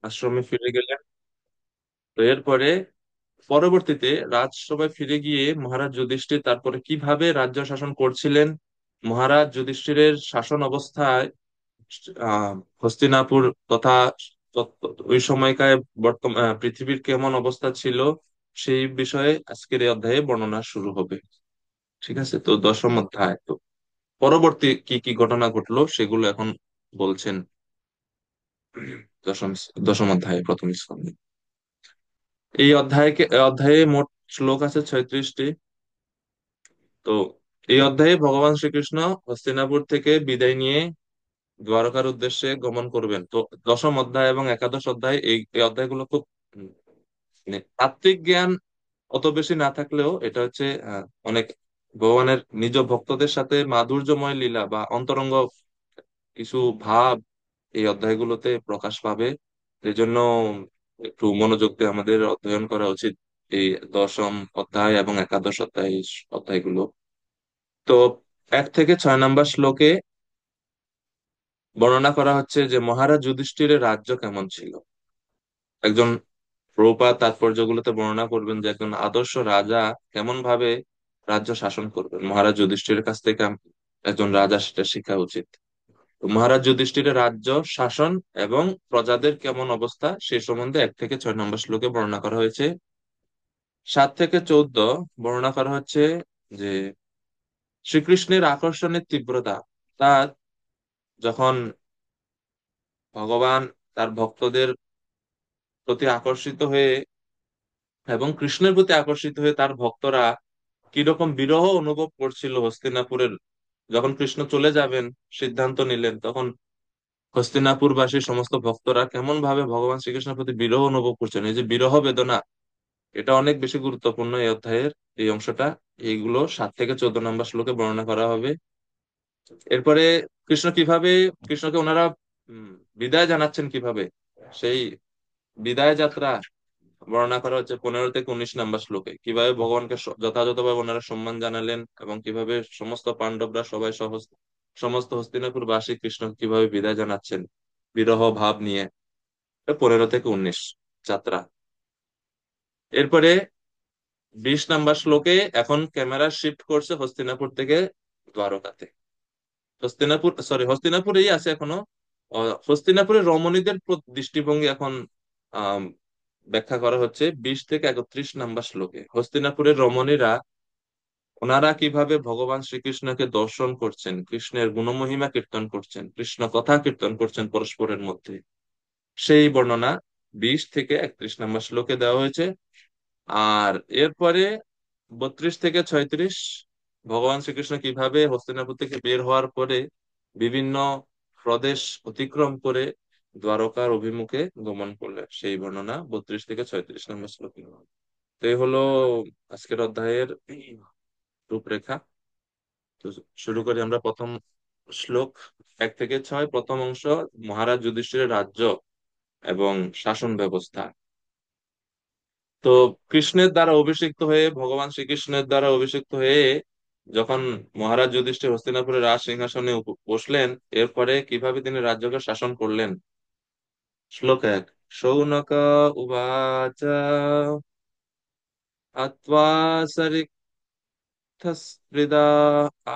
আশ্রমে ফিরে গেলেন। তো এরপরে পরবর্তীতে রাজসভায় ফিরে গিয়ে মহারাজ যুধিষ্ঠির তারপরে কিভাবে রাজ্য শাসন করছিলেন, মহারাজ যুধিষ্ঠিরের শাসন অবস্থায় আহ হস্তিনাপুর তথা ওই সময়কার বর্তমান পৃথিবীর কেমন অবস্থা ছিল, সেই বিষয়ে আজকের এই অধ্যায়ে বর্ণনা শুরু হবে। ঠিক আছে, তো দশম অধ্যায়। তো পরবর্তী কি কি ঘটনা ঘটলো সেগুলো এখন বলছেন দশম দশম অধ্যায়ে প্রথম স্কন্ধে। এই অধ্যায়ে মোট শ্লোক আছে 36টি। তো এই অধ্যায়ে ভগবান শ্রীকৃষ্ণ হস্তিনাপুর থেকে বিদায় নিয়ে দ্বারকার উদ্দেশ্যে গমন করবেন। তো দশম অধ্যায় এবং একাদশ অধ্যায়, এই অধ্যায়গুলো খুব মানে তাত্ত্বিক জ্ঞান অত বেশি না থাকলেও এটা হচ্ছে অনেক ভগবানের নিজ ভক্তদের সাথে মাধুর্যময় লীলা বা অন্তরঙ্গ কিছু ভাব এই অধ্যায়গুলোতে প্রকাশ পাবে। এই জন্য একটু মনোযোগ দিয়ে আমাদের অধ্যয়ন করা উচিত এই দশম অধ্যায় এবং একাদশ অধ্যায়গুলো। তো 1 থেকে 6 নম্বর শ্লোকে বর্ণনা করা হচ্ছে যে মহারাজ যুধিষ্ঠিরের রাজ্য কেমন ছিল। একজন প্রভুপাদ তাৎপর্যগুলোতে বর্ণনা করবেন যে একজন আদর্শ রাজা কেমন ভাবে রাজ্য শাসন করবেন, মহারাজ যুধিষ্ঠিরের কাছ থেকে একজন রাজা সেটা শেখা উচিত। তো মহারাজ যুধিষ্ঠিরের রাজ্য শাসন এবং প্রজাদের কেমন অবস্থা সে সম্বন্ধে 1 থেকে 6 নম্বর শ্লোকে বর্ণনা করা হয়েছে। 7 থেকে 14 বর্ণনা করা হচ্ছে যে শ্রীকৃষ্ণের আকর্ষণের তীব্রতা, তার যখন ভগবান তার ভক্তদের প্রতি আকর্ষিত হয়ে এবং কৃষ্ণের প্রতি আকর্ষিত হয়ে তার ভক্তরা কিরকম বিরহ অনুভব করছিল হস্তিনাপুরের, যখন কৃষ্ণ চলে যাবেন সিদ্ধান্ত নিলেন, তখন হস্তিনাপুরবাসী সমস্ত ভক্তরা কেমন ভাবে ভগবান শ্রীকৃষ্ণের প্রতি বিরহ অনুভব করছেন। এই যে বিরহ বেদনা, এটা অনেক বেশি গুরুত্বপূর্ণ এই অধ্যায়ের এই অংশটা। এইগুলো 7 থেকে 14 নম্বর শ্লোকে বর্ণনা করা হবে। এরপরে কৃষ্ণ কিভাবে, কৃষ্ণকে ওনারা উম, বিদায় জানাচ্ছেন কিভাবে, সেই বিদায় যাত্রা বর্ণনা করা হচ্ছে 15 থেকে 19 নম্বর শ্লোকে। কিভাবে ভগবানকে যথাযথভাবে ওনারা সম্মান জানালেন এবং কিভাবে সমস্ত পাণ্ডবরা সবাই সমস্ত হস্তিনাপুর বাসী কৃষ্ণ কিভাবে বিদায় জানাচ্ছেন বিরহ ভাব নিয়ে। 15 থেকে 19 যাত্রা। এরপরে 20 নম্বর শ্লোকে এখন ক্যামেরা শিফট করছে হস্তিনাপুর থেকে দ্বারকাতে। হস্তিনাপুরেই আছে এখনো। হস্তিনাপুরের রমণীদের দৃষ্টিভঙ্গি এখন আহ ব্যাখ্যা করা হচ্ছে 20 থেকে 31 নম্বর শ্লোকে। হস্তিনাপুরের রমণীরা ওনারা কিভাবে ভগবান শ্রীকৃষ্ণকে দর্শন করছেন, কৃষ্ণের গুণমহিমা কীর্তন করছেন, কৃষ্ণ কথা কীর্তন করছেন পরস্পরের মধ্যে, সেই বর্ণনা 20 থেকে 31 নম্বর শ্লোকে দেওয়া হয়েছে। আর এরপরে 32 থেকে 36 ভগবান শ্রীকৃষ্ণ কিভাবে হস্তিনাপুর থেকে বের হওয়ার পরে বিভিন্ন প্রদেশ অতিক্রম করে দ্বারকার অভিমুখে গমন করলেন, সেই বর্ণনা 32 থেকে 36 নম্বর শ্লোকে। তো এই হলো আজকের অধ্যায়ের রূপরেখা। তো শুরু করি আমরা প্রথম শ্লোক 1 থেকে 6, প্রথম অংশ মহারাজ যুধিষ্ঠিরের রাজ্য এবং শাসন ব্যবস্থা। তো কৃষ্ণের দ্বারা অভিষিক্ত হয়ে, ভগবান শ্রীকৃষ্ণের দ্বারা অভিষিক্ত হয়ে যখন মহারাজ যুধিষ্ঠির হস্তিনাপুরের রাজ সিংহাসনে বসলেন, এরপরে কিভাবে তিনি রাজ্যকে শাসন করলেন। শ্লোক 1। শৌনক উবাচ আত্বা সরিক্থস্পৃদা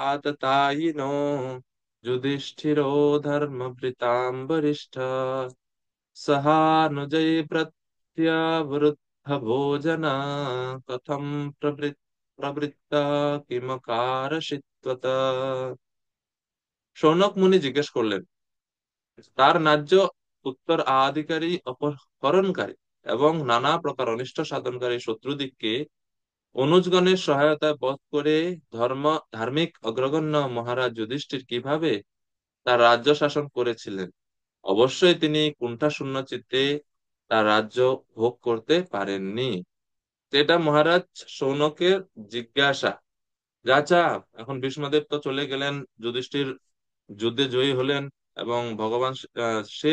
আততায়িনো যুধিষ্ঠিরো ধর্মভৃতাম বরিষ্ঠ সহানুজৈ প্রত্যাবৃদ্ধ ভোজনা কথম প্রবৃত্তা কিমকারচিত্বত। শৌনক মুনি জিজ্ঞেস করলেন, তার ন্যায্য উত্তর আধিকারী অপহরণকারী এবং নানা প্রকার অনিষ্ট সাধনকারী শত্রুদিগকে অনুজগণের সহায়তায় বধ করে ধার্মিক অগ্রগণ্য মহারাজ যুধিষ্ঠির কিভাবে তার রাজ্য শাসন করেছিলেন। অবশ্যই তিনি কুণ্ঠা শূন্য চিত্তে তার রাজ্য ভোগ করতে পারেননি। তো এটা মহারাজ শৌনকের জিজ্ঞাসা। আচ্ছা, এখন ভীষ্মদেব তো চলে গেলেন, যুধিষ্ঠির যুদ্ধে জয়ী হলেন এবং ভগবান সে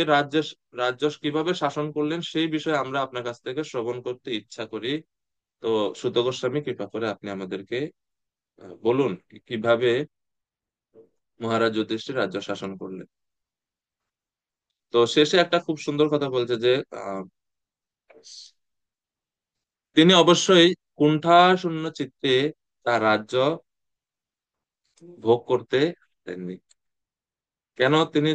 রাজ্য কিভাবে শাসন করলেন সেই বিষয়ে আমরা আপনার কাছ থেকে শ্রবণ করতে ইচ্ছা করি। তো সুত গোস্বামী কৃপা করে আপনি আমাদেরকে বলুন কিভাবে মহারাজ যুধিষ্ঠির রাজ্য শাসন করলেন। তো শেষে একটা খুব সুন্দর কথা বলছে যে আহ, তিনি অবশ্যই কুণ্ঠা শূন্য চিত্তে তার রাজ্য ভোগ করতে দেননি। কেন তিনি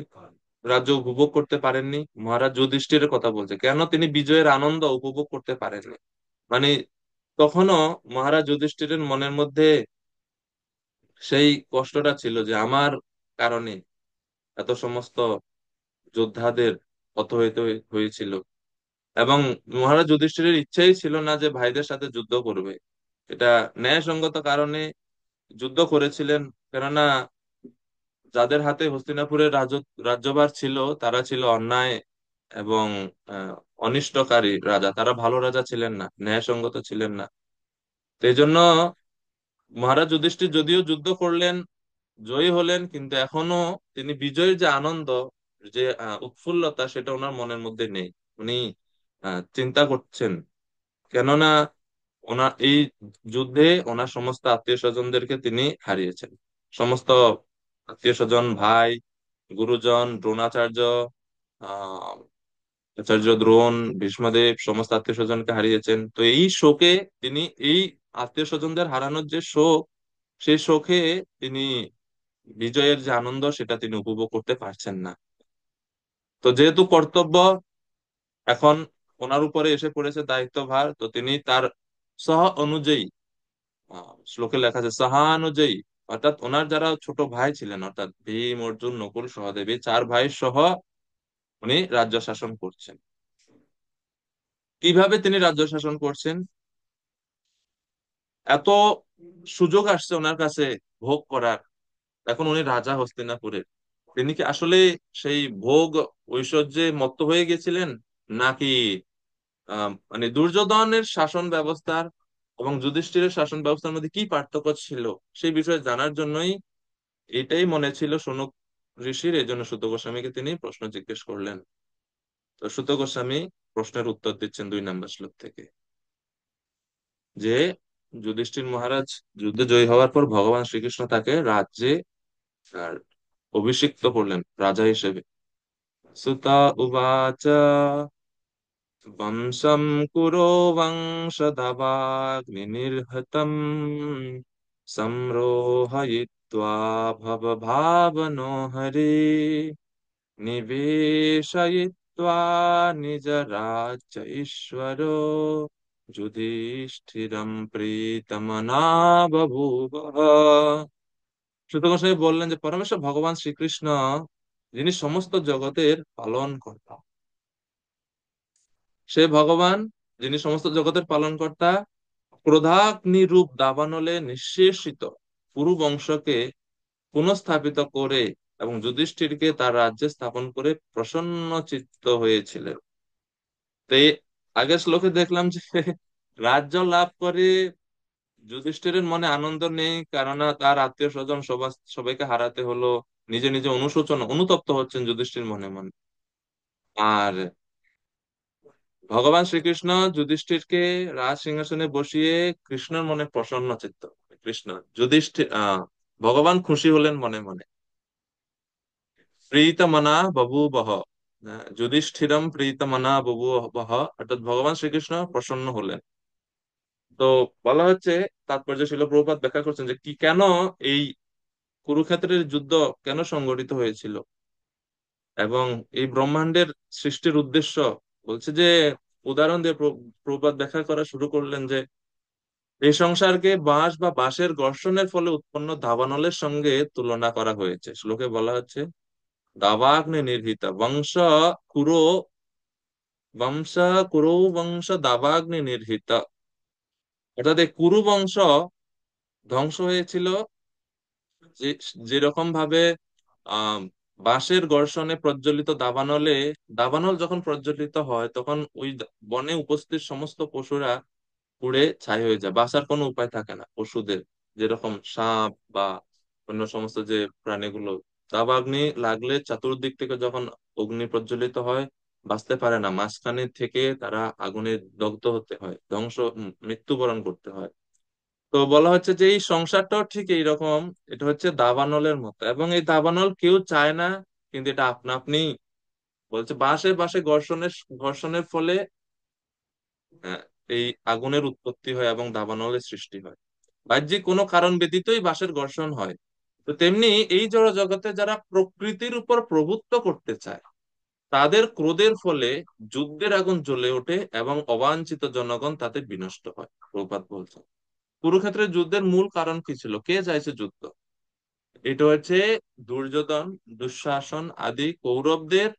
রাজ্য উপভোগ করতে পারেননি? মহারাজ যুধিষ্ঠিরের কথা বলছে, কেন তিনি বিজয়ের আনন্দ উপভোগ করতে পারেননি? মানে তখনও মহারাজ যুধিষ্ঠিরের মনের মধ্যে সেই কষ্টটা ছিল যে আমার কারণে এত সমস্ত যোদ্ধাদের হত হয়েছিল। এবং মহারাজ যুধিষ্ঠিরের ইচ্ছাই ছিল না যে ভাইদের সাথে যুদ্ধ করবে। এটা ন্যায়সঙ্গত কারণে যুদ্ধ করেছিলেন। কেননা যাদের হাতে হস্তিনাপুরের রাজ্যভার ছিল তারা ছিল অন্যায় এবং অনিষ্টকারী রাজা। তারা ভালো রাজা ছিলেন না, ন্যায়সঙ্গত ছিলেন না। সেই জন্য মহারাজ যুধিষ্ঠির যদিও যুদ্ধ করলেন, জয়ী হলেন, কিন্তু এখনো তিনি বিজয়ের যে আনন্দ, যে উৎফুল্লতা, সেটা ওনার মনের মধ্যে নেই। উনি চিন্তা করছেন, কেননা ওনার এই যুদ্ধে ওনার সমস্ত আত্মীয় স্বজনদেরকে তিনি হারিয়েছেন। সমস্ত আত্মীয় স্বজন, ভাই, গুরুজন, দ্রোণাচার্য, আহ আচার্য দ্রোণ, ভীষ্মদেব, সমস্ত আত্মীয় স্বজনকে হারিয়েছেন। তো এই শোকে তিনি, এই আত্মীয় স্বজনদের হারানোর যে শোক, সেই শোকে তিনি বিজয়ের যে আনন্দ সেটা তিনি উপভোগ করতে পারছেন না। তো যেহেতু কর্তব্য এখন ওনার উপরে এসে পড়েছে, দায়িত্বভার, তো তিনি তার সহ অনুযায়ী, শ্লোকে লেখা আছে সহানুযায়ী, অর্থাৎ ওনার যারা ছোট ভাই ছিলেন, অর্থাৎ ভীম, অর্জুন, নকুল, সহদেব, এই চার ভাই সহ উনি রাজ্য শাসন করছেন। কিভাবে তিনি রাজ্য শাসন করছেন? এত সুযোগ আসছে ওনার কাছে ভোগ করার। এখন উনি রাজা হস্তিনাপুরের, তিনি কি আসলে সেই ভোগ ঐশ্বর্যে মত্ত হয়ে গেছিলেন, নাকি মানে দুর্যোধনের শাসন ব্যবস্থার এবং যুধিষ্ঠিরের শাসন ব্যবস্থার মধ্যে কি পার্থক্য ছিল, সেই বিষয়ে জানার জন্যই এটাই মনে ছিল শৌনক ঋষির। এই জন্য সুত গোস্বামীকে তিনি প্রশ্ন জিজ্ঞেস করলেন। তো সুত গোস্বামী প্রশ্নের উত্তর দিচ্ছেন 2 নম্বর শ্লোক থেকে, যে যুধিষ্ঠির মহারাজ যুদ্ধে জয়ী হওয়ার পর ভগবান শ্রীকৃষ্ণ তাকে রাজ্যে আর অভিষিক্ত করলেন রাজা হিসেবে। সুত উবাচ বংশম কুরো বংশধবাগ্নির্হতম সংরোহয়িত্বা ভবভাবনো হরে নিবেশয়িত্বা নিজ রাজ্য ঈশ্বর যুধিষ্ঠিরম প্রীতমনা বভূবঃ। সুত গোস্বামী বললেন যে পরমেশ্বর ভগবান শ্রীকৃষ্ণ, যিনি সমস্ত জগতের পালন কর্তা, সে ভগবান যিনি সমস্ত জগতের পালন কর্তা, ক্রোধাগ্নি রূপ দাবানলে নিঃশেষিত কুরু বংশকে পুনঃস্থাপিত করে এবং যুধিষ্ঠিরকে তার রাজ্যে স্থাপন করে প্রসন্ন চিত্ত হয়েছিলেন। তো এই আগের শ্লোকে দেখলাম যে রাজ্য লাভ করে যুধিষ্ঠিরের মনে আনন্দ নেই, কেননা তার আত্মীয় স্বজন সবাইকে হারাতে হলো। নিজে নিজে অনুশোচনা, অনুতপ্ত হচ্ছেন যুধিষ্ঠির মনে মনে। আর ভগবান শ্রীকৃষ্ণ যুধিষ্ঠিরকে রাজ সিংহাসনে বসিয়ে কৃষ্ণের মনে প্রসন্ন চিত্ত, কৃষ্ণ যুধিষ্ঠির ভগবান খুশি হলেন মনে মনে। প্রীতমনা বভূবহ, যুধিষ্ঠিরম প্রীতমনা বভূবহ, অর্থাৎ ভগবান শ্রীকৃষ্ণ প্রসন্ন হলেন। তো বলা হচ্ছে, তাৎপর্য ছিল, প্রভুপাদ ব্যাখ্যা করছেন যে কি কেন এই কুরুক্ষেত্রের যুদ্ধ কেন সংঘটিত হয়েছিল এবং এই ব্রহ্মাণ্ডের সৃষ্টির উদ্দেশ্য। বলছে যে উদাহরণ দিয়ে প্রভুপাদ ব্যাখ্যা করা শুরু করলেন যে এই সংসারকে বাঁশ বা বাঁশের ঘর্ষণের ফলে উৎপন্ন দাবানলের সঙ্গে তুলনা করা হয়েছে। শ্লোকে বলা হচ্ছে দাবাগ্নি নির্হিতা বংশ কুরো, বংশ কুরু বংশ দাবাগ্নি নির্হিত, অর্থাৎ এই কুরু বংশ ধ্বংস হয়েছিল যে যেরকম ভাবে আহ বাঁশের ঘর্ষণে প্রজ্বলিত দাবানলে, দাবানল যখন প্রজ্বলিত হয় তখন ওই বনে উপস্থিত সমস্ত পশুরা পুড়ে ছাই হয়ে যায়, বাঁচার কোনো উপায় থাকে না পশুদের। যেরকম সাপ বা অন্য সমস্ত যে প্রাণীগুলো, দাবাগ্নি লাগলে চতুর্দিক থেকে যখন অগ্নি প্রজ্বলিত হয়, বাঁচতে পারে না, মাঝখানে থেকে তারা আগুনে দগ্ধ হতে হয়, মৃত্যুবরণ করতে হয়। তো বলা হচ্ছে যে এই সংসারটাও ঠিক এইরকম, এটা হচ্ছে দাবানলের মতো, এবং এই দাবানল কেউ চায় না, কিন্তু এটা আপনা আপনি বলছে বাঁশে বাঁশে ঘর্ষণের ঘর্ষণের ফলে আহ, এই আগুনের উৎপত্তি হয় এবং দাবানলের সৃষ্টি হয়। বাহ্যিক কোনো কারণ ব্যতীতই বাঁশের ঘর্ষণ হয়। তো তেমনি এই জড় জগতে যারা প্রকৃতির উপর প্রভুত্ব করতে চায়, তাদের ক্রোধের ফলে যুদ্ধের আগুন জ্বলে ওঠে এবং অবাঞ্ছিত জনগণ তাতে বিনষ্ট হয়। প্রভুপাদ বলছেন কুরুক্ষেত্রের যুদ্ধের মূল কারণ কি ছিল? কে চাইছে যুদ্ধ? এটা হচ্ছে দুর্যোধন, দুঃশাসন আদি কৌরবদের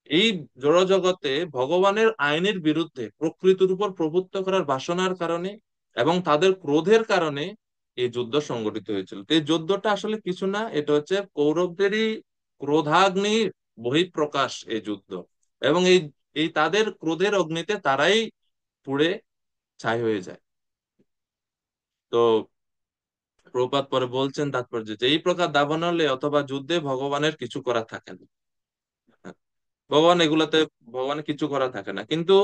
এই জড়জগতে ভগবানের আইনের বিরুদ্ধে প্রকৃতির উপর প্রভুত্ব করার বাসনার কারণে এবং তাদের ক্রোধের কারণে এই যুদ্ধ সংগঠিত হয়েছিল। তো এই যুদ্ধটা আসলে কিছু না, এটা হচ্ছে কৌরবদেরই ক্রোধাগ্নির বহিঃপ্রকাশ এই যুদ্ধ। এবং এই এই তাদের ক্রোধের অগ্নিতে তারাই পুড়ে ছাই হয়ে যায়। তো প্রভুপাদ পরে বলছেন তাৎপর্য যে এই প্রকার দাবানলে অথবা যুদ্ধে ভগবানের কিছু করা থাকে না। ভগবান এগুলাতে ভগবানের কিছু করা থাকে না, কিন্তু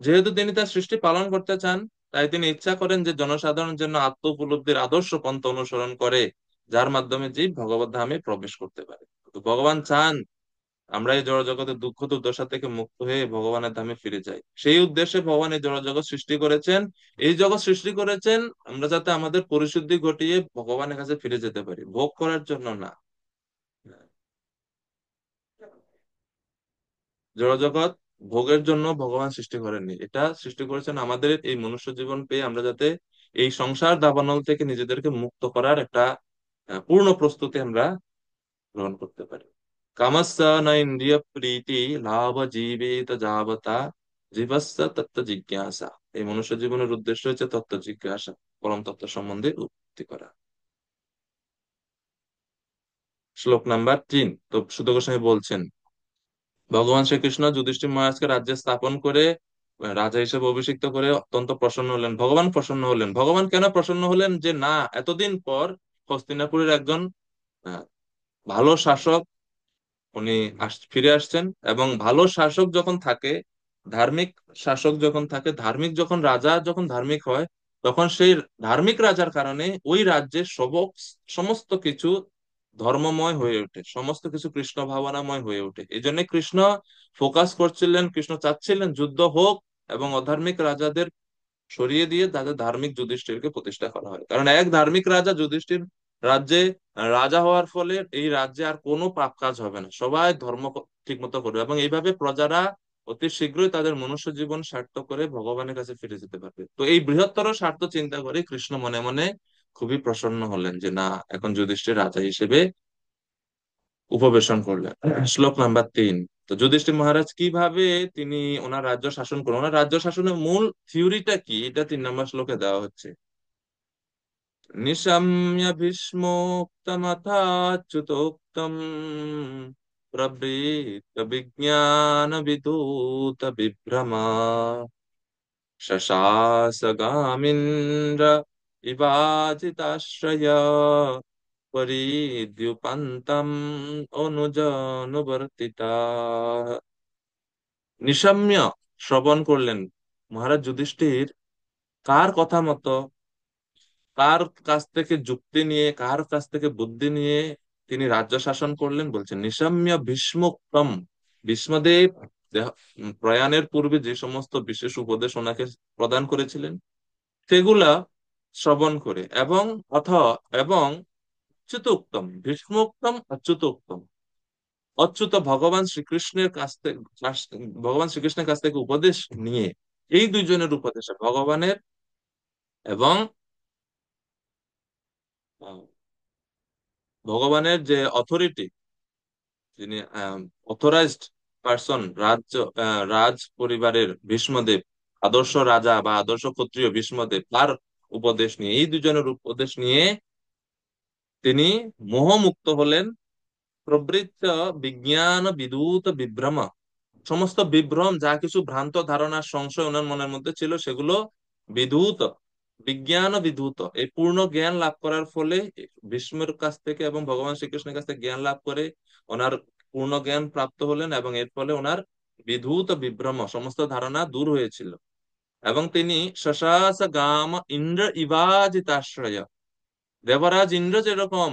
যেহেতু তিনি তার সৃষ্টি পালন করতে চান, তাই তিনি ইচ্ছা করেন যে জনসাধারণ যেন আত্ম উপলব্ধির আদর্শ পন্থা অনুসরণ করে, যার মাধ্যমে জীব ভগবত ধামে প্রবেশ করতে পারে। তো ভগবান চান আমরা এই জড় জগতের দুঃখ দুর্দশা থেকে মুক্ত হয়ে ভগবানের ধামে ফিরে যাই। সেই উদ্দেশ্যে ভগবান এই জড় জগৎ সৃষ্টি করেছেন। এই জগৎ সৃষ্টি করেছেন আমরা যাতে আমাদের পরিশুদ্ধি ঘটিয়ে ভগবানের কাছে ফিরে যেতে পারি, ভোগ করার জন্য না। জড়জগৎ ভোগের জন্য ভগবান সৃষ্টি করেননি, এটা সৃষ্টি করেছেন আমাদের এই মনুষ্য জীবন পেয়ে আমরা যাতে এই সংসার দাবানল থেকে নিজেদেরকে মুক্ত করার একটা পূর্ণ প্রস্তুতি আমরা গ্রহণ করতে পারি। কামস্য ন ইন্দ্রিয় প্রীতি লাভ জীবেত যাবতা জীবস্য তত্ত্ব জিজ্ঞাসা। এই মনুষ্য জীবনের উদ্দেশ্য হচ্ছে তত্ত্ব জিজ্ঞাসা, পরম তত্ত্ব সম্বন্ধে উপলব্ধি করা। শ্লোক নাম্বার 3। তো সুত গোস্বামী বলছেন ভগবান শ্রীকৃষ্ণ যুধিষ্ঠির মহারাজকে রাজ্যে স্থাপন করে রাজা হিসেবে অভিষিক্ত করে অত্যন্ত প্রসন্ন হলেন। ভগবান প্রসন্ন হলেন। ভগবান কেন প্রসন্ন হলেন? যে না, এতদিন পর হস্তিনাপুরের একজন আহ, ভালো শাসক উনি ফিরে আসছেন। এবং ভালো শাসক যখন থাকে, ধার্মিক শাসক যখন থাকে, ধার্মিক যখন রাজা যখন ধার্মিক হয়, তখন সেই ধার্মিক রাজার কারণে ওই রাজ্যের সমস্ত কিছু ধর্মময় হয়ে ওঠে, সমস্ত কিছু কৃষ্ণ ভাবনাময় হয়ে ওঠে। এই জন্য কৃষ্ণ ফোকাস করছিলেন, কৃষ্ণ চাচ্ছিলেন যুদ্ধ হোক এবং অধার্মিক রাজাদের সরিয়ে দিয়ে তাদের ধার্মিক যুধিষ্ঠিরকে প্রতিষ্ঠা করা হয়। কারণ এক ধার্মিক রাজা যুধিষ্ঠির রাজ্যে রাজা হওয়ার ফলে এই রাজ্যে আর কোনো পাপ কাজ হবে না, সবাই ধর্ম ঠিক মতো করবে এবং এইভাবে প্রজারা অতি শীঘ্রই তাদের মনুষ্য জীবন সার্থক করে ভগবানের কাছে ফিরে যেতে পারবে। তো এই বৃহত্তর স্বার্থ চিন্তা করে কৃষ্ণ মনে মনে খুবই প্রসন্ন হলেন যে না, এখন যুধিষ্ঠির রাজা হিসেবে উপবেশন করলেন। শ্লোক নাম্বার 3। তো যুধিষ্ঠির মহারাজ কিভাবে তিনি ওনার রাজ্য শাসন করেন, ওনার রাজ্য শাসনের মূল থিওরিটা কি, এটা 3 নম্বর শ্লোকে দেওয়া হচ্ছে। নিশম্য ভীষ্মোক্তমথাচ্যুতোক্তম প্রবৃত্ত বিজ্ঞান বিদূত বিভ্রমা শশাসগামিন্দ্র ইবাজিতাশ্রয় পরিদ্যুপান্তম অনুজানুবর্তিতা। নিশম্য শ্রবণ করলেন মহারাজ যুধিষ্ঠির কার কথা মতো, কার কাছ থেকে যুক্তি নিয়ে, কার কাছ থেকে বুদ্ধি নিয়ে তিনি রাজ্য শাসন করলেন। বলছেন নিশম্য ভীষ্মোক্তম, ভীষ্মদেব প্রয়াণের পূর্বে যে সমস্ত বিশেষ উপদেশ ওনাকে প্রদান করেছিলেন সেগুলা শ্রবণ করে এবং অথ এবং অচ্যুত উত্তম, ভীষ্মোক্তম অচ্যুত উত্তম, অচ্যুত ভগবান শ্রীকৃষ্ণের কাছ থেকে, ভগবান শ্রীকৃষ্ণের কাছ থেকে উপদেশ নিয়ে, এই দুইজনের উপদেশ ভগবানের এবং আহ, ভগবানের যে অথরিটি, যিনি অথরাইজড পার্সন, রাজ পরিবারের ভীষ্মদেব, আদর্শ রাজা বা আদর্শ ক্ষত্রিয় ভীষ্মদেব, তার উপদেশ নিয়ে, এই দুজনের উপদেশ নিয়ে তিনি মোহমুক্ত হলেন। প্রবৃত্ত বিজ্ঞান বিদূত বিভ্রম, সমস্ত বিভ্রম যা কিছু ভ্রান্ত ধারণা সংশয় ওনার মনের মধ্যে ছিল সেগুলো বিধূত, বিজ্ঞান বিধূত, এই পূর্ণ জ্ঞান লাভ করার ফলে ভীষ্মের কাছ থেকে এবং ভগবান শ্রীকৃষ্ণের কাছ থেকে জ্ঞান লাভ করে ওনার পূর্ণ জ্ঞান প্রাপ্ত হলেন এবং এর ফলে ওনার বিধূত বিভ্রম সমস্ত ধারণা দূর হয়েছিল। এবং তিনি শশাস গাম ইন্দ্র ইবাজিতাশ্রয়, দেবরাজ ইন্দ্র যেরকম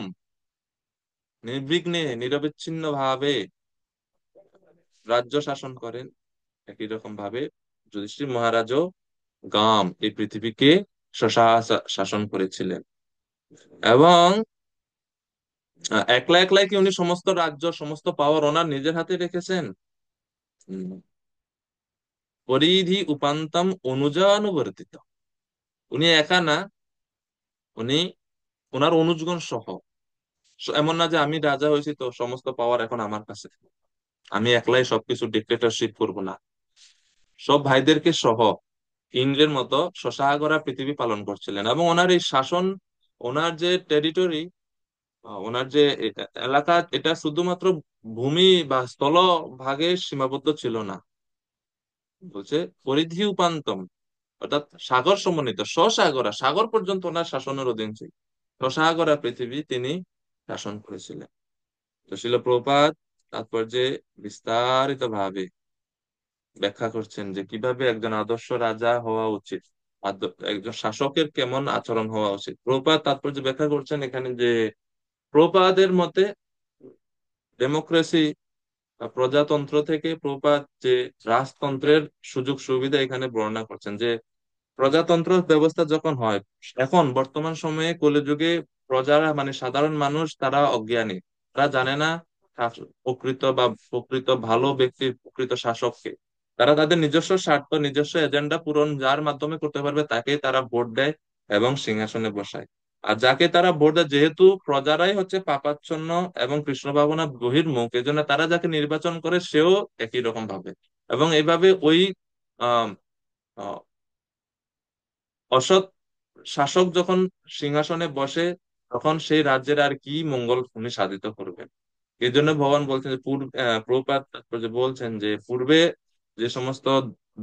নির্বিঘ্নে নিরবিচ্ছিন্ন ভাবে রাজ্য শাসন করেন, একই রকম ভাবে যুধিষ্ঠির মহারাজও গাম, এই পৃথিবীকে শাসন করেছিলেন। এবং একলা একলাই কি উনি সমস্ত রাজ্য সমস্ত পাওয়ার ওনার নিজের হাতে রেখেছেন? হুম। পরিধি উপান্তম অনুজানুবর্তিত, উনি একা না, উনি ওনার অনুজগণ সহ। এমন না যে আমি রাজা হয়েছি তো সমস্ত পাওয়ার এখন আমার কাছে, আমি একলাই সবকিছু ডিক্টেটরশিপ করব না, সব ভাইদেরকে সহ ইন্দ্রের মতো শশাগরা পৃথিবী পালন করছিলেন। এবং ওনার এই শাসন, ওনার যে টেরিটরি, ওনার যে এলাকা, এটা শুধুমাত্র ভূমি বা স্থল ভাগে সীমাবদ্ধ ছিল না। বলছে পরিধি উপান্তম, অর্থাৎ সাগর সমন্বিত, স্বসাগরা, সাগর পর্যন্ত ওনার শাসনের অধীন ছিল। স্বসাগরা পৃথিবী তিনি শাসন করেছিলেন। তো শিল প্রভুপাদ তাৎপর্যে বিস্তারিত ভাবে ব্যাখ্যা করছেন যে কিভাবে একজন আদর্শ রাজা হওয়া উচিত, একজন শাসকের কেমন আচরণ হওয়া উচিত। প্রভুপাদ তাৎপর্য ব্যাখ্যা করছেন এখানে যে প্রভুপাদের মতে ডেমোক্রেসি, প্রজাতন্ত্র থেকে প্রভুপাদ যে রাজতন্ত্রের সুযোগ সুবিধা এখানে বর্ণনা করছেন। যে প্রজাতন্ত্র ব্যবস্থা যখন হয়, এখন বর্তমান সময়ে কলিযুগে প্রজারা মানে সাধারণ মানুষ তারা অজ্ঞানী, তারা জানে না প্রকৃত বা প্রকৃত ভালো ব্যক্তির প্রকৃত শাসককে। তারা তাদের নিজস্ব স্বার্থ নিজস্ব এজেন্ডা পূরণ যার মাধ্যমে করতে পারবে তাকেই তারা ভোট দেয় এবং সিংহাসনে বসায়। আর যাকে তারা ভোট দেয়, যেহেতু প্রজারাই হচ্ছে পাপাচ্ছন্ন এবং কৃষ্ণ ভাবনা বহির্মুখ, এই জন্য তারা যাকে নির্বাচন করে সেও একই রকম ভাবে। এবং এইভাবে ওই আহ অসৎ শাসক যখন সিংহাসনে বসে, তখন সেই রাজ্যের আর কি মঙ্গল উনি সাধিত করবেন। এই জন্য ভগবান বলছেন যে প্রভুপাদ তাৎপর্যে বলছেন যে পূর্বে যে সমস্ত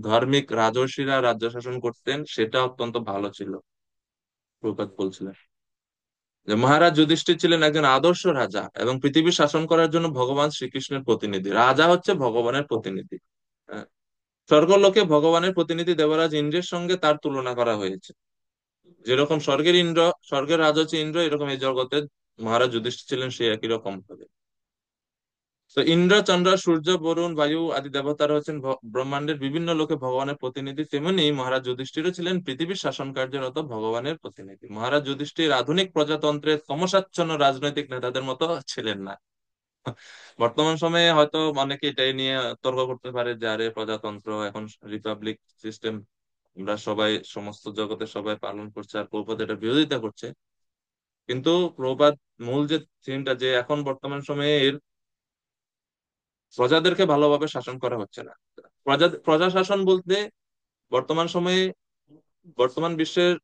ধার্মিক রাজর্ষিরা রাজ্য শাসন করতেন সেটা অত্যন্ত ভালো ছিল। প্রভুপাদ বলছিলেন যে মহারাজ যুধিষ্ঠির ছিলেন একজন আদর্শ রাজা এবং পৃথিবী শাসন করার জন্য ভগবান শ্রীকৃষ্ণের প্রতিনিধি। রাজা হচ্ছে ভগবানের প্রতিনিধি। হ্যাঁ, স্বর্গলোকে ভগবানের প্রতিনিধি দেবরাজ ইন্দ্রের সঙ্গে তার তুলনা করা হয়েছে। যেরকম স্বর্গের ইন্দ্র, স্বর্গের রাজা হচ্ছে ইন্দ্র, এরকম এই জগতে মহারাজ যুধিষ্ঠির ছিলেন সেই একই রকম ভাবে। তো ইন্দ্র, চন্দ্র, সূর্য, বরুণ, বায়ু আদি দেবতারা হচ্ছেন ব্রহ্মাণ্ডের বিভিন্ন লোকে ভগবানের প্রতিনিধি, তেমনি মহারাজ যুধিষ্ঠিরও ছিলেন পৃথিবীর শাসন কার্যরত ভগবানের প্রতিনিধি। মহারাজ যুধিষ্ঠির আধুনিক প্রজাতন্ত্রের তমসাচ্ছন্ন রাজনৈতিক নেতাদের মতো ছিলেন না। বর্তমান সময়ে হয়তো অনেকে এটাই নিয়ে তর্ক করতে পারে যে আরে প্রজাতন্ত্র এখন রিপাবলিক সিস্টেম আমরা সবাই সমস্ত জগতে সবাই পালন করছে, আর প্রভুপাদ এটা বিরোধিতা করছে। কিন্তু প্রভুপাদ মূল যে থিমটা, যে এখন বর্তমান সময়ে এর প্রজাদেরকে ভালোভাবে শাসন করা হচ্ছে না। প্রজা শাসন বলতে বর্তমান সময়ে বর্তমান বিশ্বের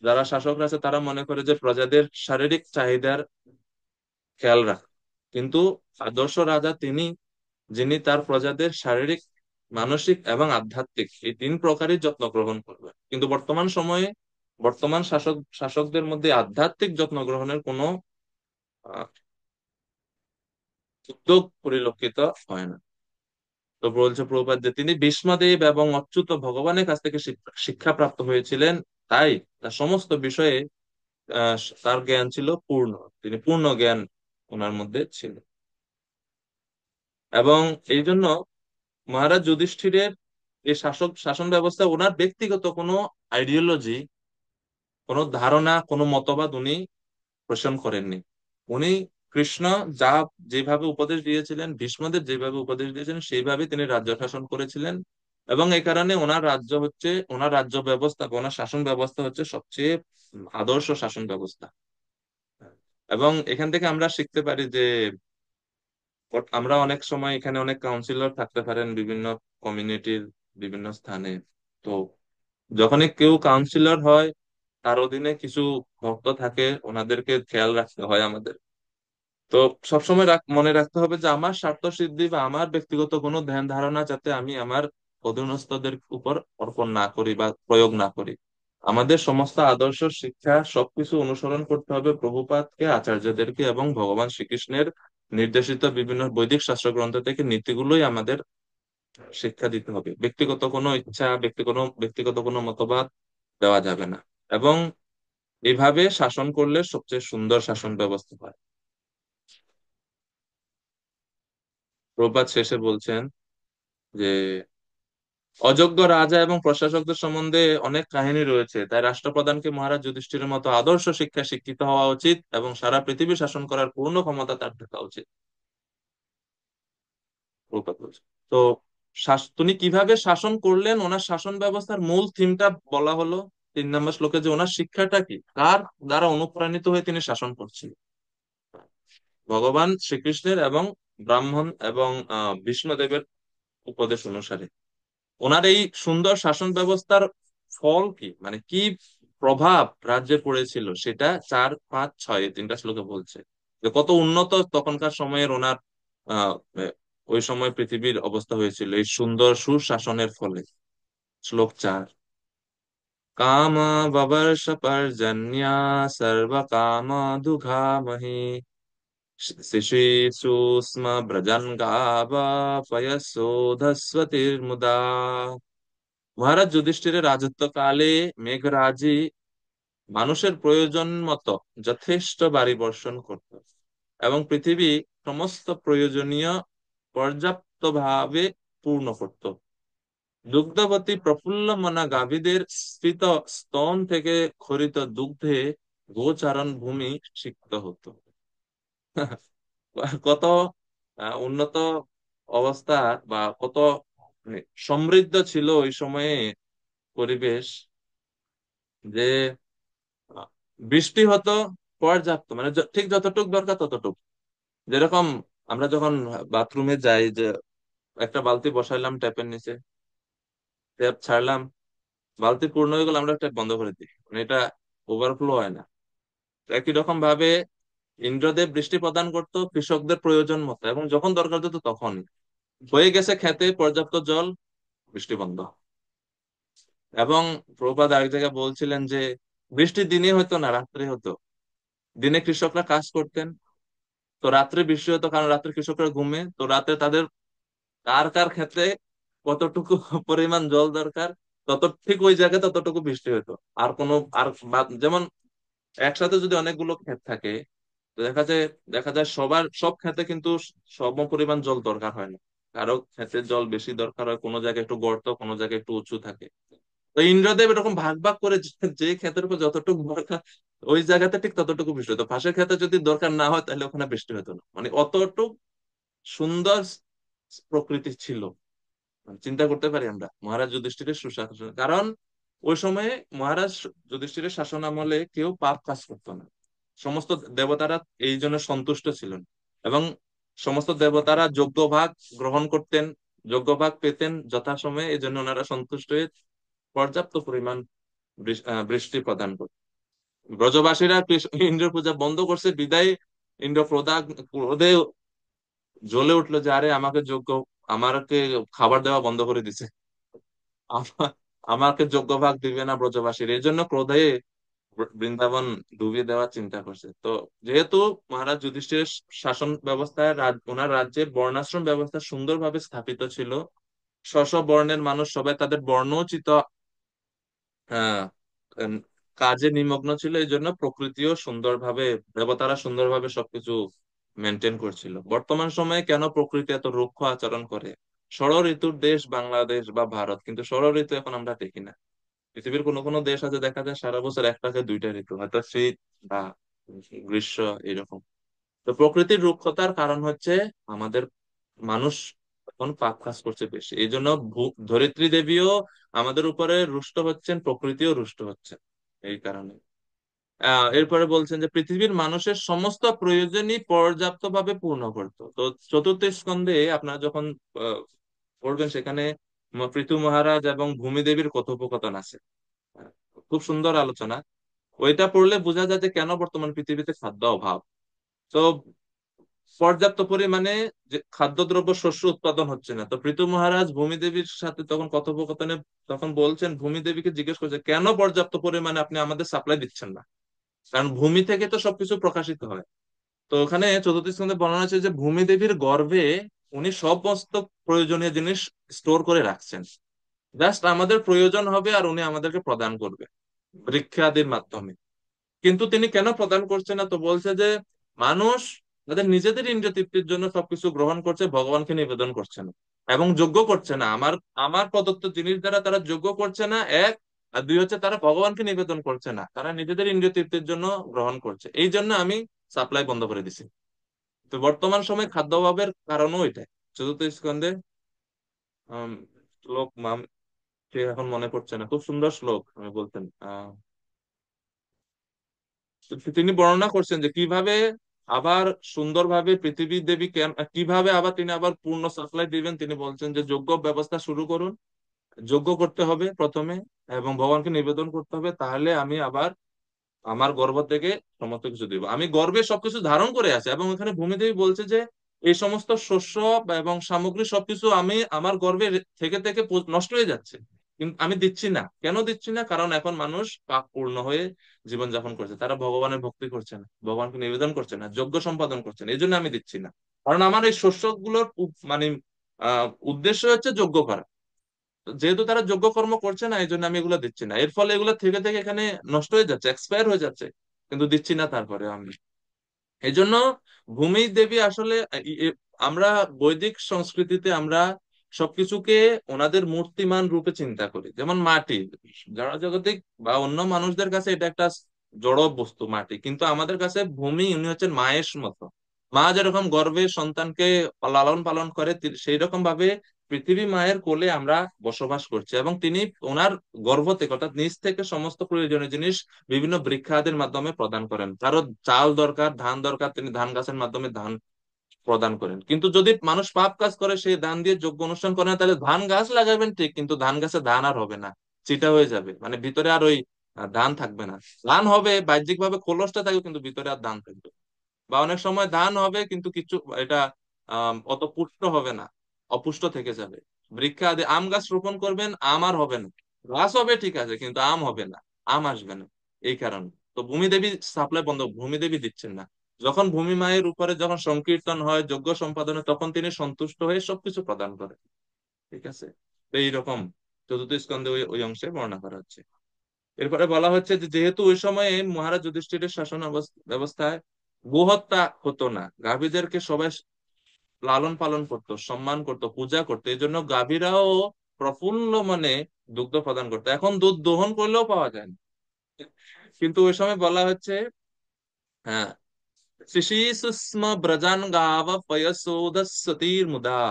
যারা শাসকরা আছে তারা মনে করে যে প্রজাদের শারীরিক চাহিদার খেয়াল রাখা। কিন্তু আদর্শ রাজা তিনি, যিনি তার প্রজাদের শারীরিক, মানসিক এবং আধ্যাত্মিক এই তিন প্রকারই যত্ন গ্রহণ করবেন। কিন্তু বর্তমান সময়ে বর্তমান শাসকদের মধ্যে আধ্যাত্মিক যত্ন গ্রহণের কোনো আহ, উদ্যোগ পরিলক্ষিত হয় না। তো বলছে প্রভুপাদ যে তিনি ভীষ্মদেব এবং অচ্যুত ভগবানের কাছ থেকে শিক্ষা প্রাপ্ত হয়েছিলেন, তাই তার সমস্ত বিষয়ে আহ, তার জ্ঞান ছিল পূর্ণ, তিনি পূর্ণ জ্ঞান ওনার মধ্যে ছিল। এবং এই জন্য মহারাজ যুধিষ্ঠিরের এই শাসন ব্যবস্থা ওনার ব্যক্তিগত কোনো আইডিওলজি, কোনো ধারণা, কোনো মতবাদ উনি পোষণ করেননি। উনি কৃষ্ণ যা যেভাবে উপদেশ দিয়েছিলেন, ভীষ্মদের যেভাবে উপদেশ দিয়েছিলেন সেইভাবে তিনি রাজ্য শাসন করেছিলেন। এবং এই কারণে ওনার রাজ্য হচ্ছে, ওনার রাজ্য ব্যবস্থা, ওনার শাসন ব্যবস্থা হচ্ছে সবচেয়ে আদর্শ শাসন ব্যবস্থা। এবং এখান থেকে আমরা শিখতে পারি যে আমরা অনেক সময় এখানে অনেক কাউন্সিলর থাকতে পারেন বিভিন্ন কমিউনিটির বিভিন্ন স্থানে। তো যখনই কেউ কাউন্সিলর হয় তার অধীনে কিছু ভক্ত থাকে, ওনাদেরকে খেয়াল রাখতে হয় আমাদের। তো সবসময় মনে রাখতে হবে যে আমার স্বার্থ সিদ্ধি বা আমার ব্যক্তিগত কোনো ধ্যান ধারণা যাতে আমি আমার অধীনস্থদের উপর অর্পণ না করি বা প্রয়োগ না করি। আমাদের সমস্ত আদর্শ শিক্ষা সবকিছু অনুসরণ করতে হবে প্রভুপাদকে, আচার্যদেরকে এবং ভগবান শ্রীকৃষ্ণের নির্দেশিত বিভিন্ন বৈদিক শাস্ত্র গ্রন্থ থেকে নীতিগুলোই আমাদের শিক্ষা দিতে হবে। ব্যক্তিগত কোনো ইচ্ছা, ব্যক্তিগত কোনো মতবাদ দেওয়া যাবে না। এবং এইভাবে শাসন করলে সবচেয়ে সুন্দর শাসন ব্যবস্থা হয়। প্রভুপাদ শেষে বলছেন যে অযোগ্য রাজা এবং প্রশাসকদের সম্বন্ধে অনেক কাহিনী রয়েছে, তাই রাষ্ট্রপ্রধানকে মহারাজ যুধিষ্ঠিরের মতো আদর্শ শিক্ষায় শিক্ষিত হওয়া উচিত এবং সারা পৃথিবী শাসন করার পূর্ণ ক্ষমতা তার থাকা উচিত। প্রভুপাদ বলছে। তো তিনি কিভাবে শাসন করলেন, ওনার শাসন ব্যবস্থার মূল থিমটা বলা হলো 3 নম্বর শ্লোকে, যে ওনার শিক্ষাটা কি, কার দ্বারা অনুপ্রাণিত হয়ে তিনি শাসন করছেন। ভগবান শ্রীকৃষ্ণের এবং ব্রাহ্মণ এবং বিষ্ণুদেবের উপদেশ অনুসারে ওনার এই সুন্দর শাসন ব্যবস্থার ফল কি, মানে কি প্রভাব রাজ্যে পড়েছিল, সেটা 4, 5, 6 এই 3টা শ্লোকে বলছে। যে কত উন্নত তখনকার সময়ের ওনার আহ ওই সময় পৃথিবীর অবস্থা হয়েছিল এই সুন্দর সুশাসনের ফলে। শ্লোক 4, কাম ববর্ষ পর্জন্যা সর্ব কাম দুঘামহি শিশিষু স্ম ব্রজন গাব পয়সোধস্বতির্মুদা। মহারাজ যুধিষ্ঠিরের রাজত্বকালে মেঘরাজি মানুষের প্রয়োজন মতো যথেষ্ট বাড়ি বর্ষণ করত এবং পৃথিবী সমস্ত প্রয়োজনীয় পর্যাপ্তভাবে পূর্ণ করত। দুগ্ধবতী প্রফুল্লমনা গাভীদের স্ফীত স্তন থেকে খরিত দুগ্ধে গোচারণ ভূমি সিক্ত হতো। কত উন্নত অবস্থা, বা কত মানে সমৃদ্ধ ছিল ওই সময়ে পরিবেশ, যে বৃষ্টি হতো পর্যাপ্ত, মানে ঠিক যতটুক দরকার ততটুক। যেরকম আমরা যখন বাথরুমে যাই, যে একটা বালতি বসাইলাম ট্যাপের নিচে, ট্যাপ ছাড়লাম, বালতি পূর্ণ হয়ে গেলে আমরা ট্যাপ বন্ধ করে দিই, মানে এটা ওভারফ্লো হয় না। তো একই রকম ভাবে ইন্দ্রদেব বৃষ্টি প্রদান করতো কৃষকদের প্রয়োজন মতো, এবং যখন দরকার হতো তখনই। হয়ে গেছে খেতে পর্যাপ্ত জল, বৃষ্টি বন্ধ। এবং প্রভুপাদ আরেক জায়গায় বলছিলেন যে বৃষ্টি দিনে হতো না, রাত্রে হতো। দিনে কৃষকরা কাজ করতেন, তো রাত্রে বৃষ্টি হতো, কারণ রাত্রে কৃষকরা ঘুমে, তো রাতে তাদের কার কার ক্ষেত্রে কতটুকু পরিমাণ জল দরকার, তত ঠিক ওই জায়গায় ততটুকু বৃষ্টি হতো। আর কোনো আর যেমন একসাথে যদি অনেকগুলো ক্ষেত থাকে, তো দেখা যায় সবার সব ক্ষেতে কিন্তু সম পরিমাণ জল দরকার হয় না। কারো ক্ষেতে জল বেশি দরকার হয়, কোনো জায়গায় একটু গর্ত, কোনো জায়গায় একটু উঁচু থাকে। তো ইন্দ্রদেব এরকম ভাগ ভাগ করে যে ক্ষেতের উপর যতটুকু দরকার ওই জায়গাতে ঠিক ততটুকু বৃষ্টি হতো, পাশের ক্ষেতে যদি দরকার না হয় তাহলে ওখানে বৃষ্টি হতো না, মানে অতটুকু সুন্দর প্রকৃতি ছিল। মানে চিন্তা করতে পারি আমরা মহারাজ যুধিষ্ঠিরের সুশাসন, কারণ ওই সময়ে মহারাজ যুধিষ্ঠিরের শাসন আমলে কেউ পাপ কাজ করতো না। সমস্ত দেবতারা এই জন্য সন্তুষ্ট ছিলেন, এবং সমস্ত দেবতারা যজ্ঞ ভাগ গ্রহণ করতেন, যজ্ঞ ভাগ পেতেন যথাসময়ে, এই জন্য ওনারা সন্তুষ্ট হয়ে পর্যাপ্ত পরিমাণ বৃষ্টি প্রদান করতেন। ব্রজবাসীরা ইন্দ্র পূজা বন্ধ করছে বিদায় ইন্দ্র ক্রোধে জ্বলে উঠলো, যে আরে আমাকে আমাকে খাবার দেওয়া বন্ধ করে দিছে, আমাকে যোগ্য ভাগ দিবে না ব্রজবাসীর, এই জন্য ক্রোধে বৃন্দাবন ডুবিয়ে দেওয়ার চিন্তা করছে। তো যেহেতু মহারাজ যুধিষ্ঠিরের শাসন ব্যবস্থায় ওনার রাজ্যে বর্ণাশ্রম ব্যবস্থা সুন্দরভাবে স্থাপিত ছিল, স্ব স্ব বর্ণের মানুষ সবাই তাদের বর্ণোচিত আহ উম, কাজে নিমগ্ন ছিল, এই জন্য প্রকৃতিও সুন্দরভাবে, দেবতারা সুন্দরভাবে সবকিছু মেনটেন করছিল। বর্তমান সময়ে কেন প্রকৃতি এত রুক্ষ আচরণ করে? ষড় ঋতুর দেশ বাংলাদেশ বা ভারত, কিন্তু ষড় ঋতু এখন আমরা দেখি না। পৃথিবীর কোনো কোনো দেশ আছে দেখা যায় সারা বছর একটাকে 2টা ঋতু, হয়তো শীত বা গ্রীষ্ম এরকম। তো প্রকৃতির রুক্ষতার কারণ হচ্ছে আমাদের মানুষ এখন পাপ কাজ করছে বেশি, এই জন্য ধরিত্রী দেবীও আমাদের উপরে রুষ্ট হচ্ছেন, প্রকৃতিও রুষ্ট হচ্ছে এই কারণে। এরপরে বলছেন যে পৃথিবীর মানুষের সমস্ত প্রয়োজনই পর্যাপ্তভাবে পূর্ণ করতো। তো চতুর্থ স্কন্ধে আপনারা যখন আহ, পড়বেন, সেখানে পৃথু মহারাজ এবং ভূমি দেবীর কথোপকথন আছে। আহ, খুব সুন্দর আলোচনা। ওইটা পড়লে বোঝা যায় যে কেন বর্তমান পৃথিবীতে খাদ্য অভাব। তো পর্যাপ্ত পরিমাণে যে খাদ্যদ্রব্য শস্য উৎপাদন হচ্ছে না, তো পৃথু মহারাজ ভূমিদেবীর সাথে তখন কথোপকথনে তখন বলছেন, ভূমিদেবীকে জিজ্ঞেস করছে কেন পর্যাপ্ত পরিমাণে আপনি আমাদের সাপ্লাই দিচ্ছেন না, কারণ ভূমি থেকে তো সবকিছু প্রকাশিত হয়। তো ওখানে চতুর্থ স্কন্ধে বর্ণনা আছে যে ভূমিদেবীর গর্ভে উনি সমস্ত প্রয়োজনীয় জিনিস স্টোর করে রাখছেন, জাস্ট আমাদের প্রয়োজন হবে আর উনি আমাদেরকে প্রদান করবে বৃক্ষাদির মাধ্যমে। কিন্তু তিনি কেন প্রদান করছেন না? তো বলছে যে মানুষ তাদের নিজেদের ইন্দ্রিয় তৃপ্তির জন্য সবকিছু গ্রহণ করছে, ভগবানকে নিবেদন করছে না। এবং যোগ্য করছে না আমার আমার প্রদত্ত জিনিস দ্বারা তারা যোগ্য করছে না, এক। আর দুই হচ্ছে তারা ভগবানকে নিবেদন করছে না, তারা নিজেদের ইন্দ্রিয় তৃপ্তির জন্য গ্রহণ করছে। এই জন্য আমি সাপ্লাই বন্ধ করে দিছি। তো বর্তমান সময়ে খাদ্য অভাবের কারণও এটাই। চতুর্থ স্কন্ধে শ্লোক সে এখন মনে পড়ছে না, খুব সুন্দর শ্লোক আমি বলতেন। তিনি বর্ণনা করছেন যে কিভাবে আবার সুন্দরভাবে পৃথিবী দেবী কিভাবে আবার তিনি আবার পূর্ণ সাপ্লাই দিবেন। তিনি বলছেন যে যোগ্য ব্যবস্থা শুরু করুন, যোগ্য করতে হবে প্রথমে, এবং ভগবানকে নিবেদন করতে হবে, তাহলে আমি আবার আমার গর্ভ থেকে সমস্ত কিছু দিব। আমি গর্ভে সবকিছু ধারণ করে আছি, এবং এখানে ভূমিদেবী বলছে যে এই সমস্ত শস্য এবং সামগ্রী সবকিছু আমি আমার গর্ভে থেকে থেকে নষ্ট হয়ে যাচ্ছে, কিন্তু আমি দিচ্ছি না। কেন দিচ্ছি না? কারণ এখন মানুষ পাপ পূর্ণ হয়ে জীবনযাপন করছে, তারা ভগবানের ভক্তি করছে না, ভগবানকে নিবেদন করছে না, যজ্ঞ সম্পাদন করছে না। এই জন্য আমি দিচ্ছি না। কারণ আমার এই শস্যগুলোর মানে উদ্দেশ্য হচ্ছে যজ্ঞ করা। যেহেতু তারা যোগ্য কর্ম করছে না, এই জন্য আমি এগুলো দিচ্ছি না। এর ফলে এগুলো থেকে থেকে এখানে নষ্ট হয়ে যাচ্ছে, এক্সপায়ার হয়ে যাচ্ছে, কিন্তু দিচ্ছি না তারপরে আমি। এই জন্য ভূমি দেবী আসলে আমরা বৈদিক সংস্কৃতিতে আমরা সবকিছুকে ওনাদের মূর্তিমান রূপে চিন্তা করি। যেমন মাটি, যারা জাগতিক বা অন্য মানুষদের কাছে এটা একটা জড় বস্তু মাটি, কিন্তু আমাদের কাছে ভূমি উনি হচ্ছেন মায়ের মতো। মা যেরকম গর্ভে সন্তানকে লালন পালন করে, সেই রকম ভাবে পৃথিবী মায়ের কোলে আমরা বসবাস করছি, এবং তিনি ওনার গর্ভ থেকে অর্থাৎ নিচ থেকে সমস্ত প্রয়োজনীয় জিনিস বিভিন্ন বৃক্ষাদির মাধ্যমে প্রদান করেন। কারো চাল দরকার, ধান দরকার, তিনি ধান গাছের মাধ্যমে ধান প্রদান করেন। কিন্তু যদি মানুষ পাপ কাজ করে, সেই ধান দিয়ে যজ্ঞ অনুষ্ঠান করে না, তাহলে ধান গাছ লাগাবেন ঠিক, কিন্তু ধান গাছে ধান আর হবে না, চিটা হয়ে যাবে, মানে ভিতরে আর ওই ধান থাকবে না। ধান হবে বাহ্যিক ভাবে, খোলসটা থাকবে, কিন্তু ভিতরে আর ধান থাকবে না। বা অনেক সময় ধান হবে কিন্তু কিছু এটা অত পুষ্ট হবে না, অপুষ্ট থেকে যাবে। বৃক্ষা আদি আম গাছ রোপণ করবেন, আম আর হবে না। গাছ হবে ঠিক আছে, কিন্তু আম হবে না, আম আসবে না। এই কারণে তো ভূমি দেবী সাপ্লাই বন্ধ, ভূমি দেবী দিচ্ছেন না। যখন ভূমি মায়ের উপরে যখন সংকীর্তন হয়, যজ্ঞ সম্পাদনে, তখন তিনি সন্তুষ্ট হয়ে সবকিছু প্রদান করেন। ঠিক আছে। তো এইরকম চতুর্থ স্কন্ধে ওই ওই অংশে বর্ণনা করা হচ্ছে। এরপরে বলা হচ্ছে যে যেহেতু ওই সময়ে মহারাজ যুধিষ্ঠিরের শাসন ব্যবস্থায় গোহত্যা হতো না, গাভীদেরকে সবাই লালন পালন করতো, সম্মান করতো, পূজা করতো, এই জন্য গাভীরাও প্রফুল্ল মানে দুগ্ধ প্রদান করতো। এখন দুধ দোহন করলেও পাওয়া যায় না। কিন্তু ওই সময় বলা হচ্ছে, হ্যাঁ, শিশিসুস্ম ব্রজান গাব পয়সোদসতির মুদা,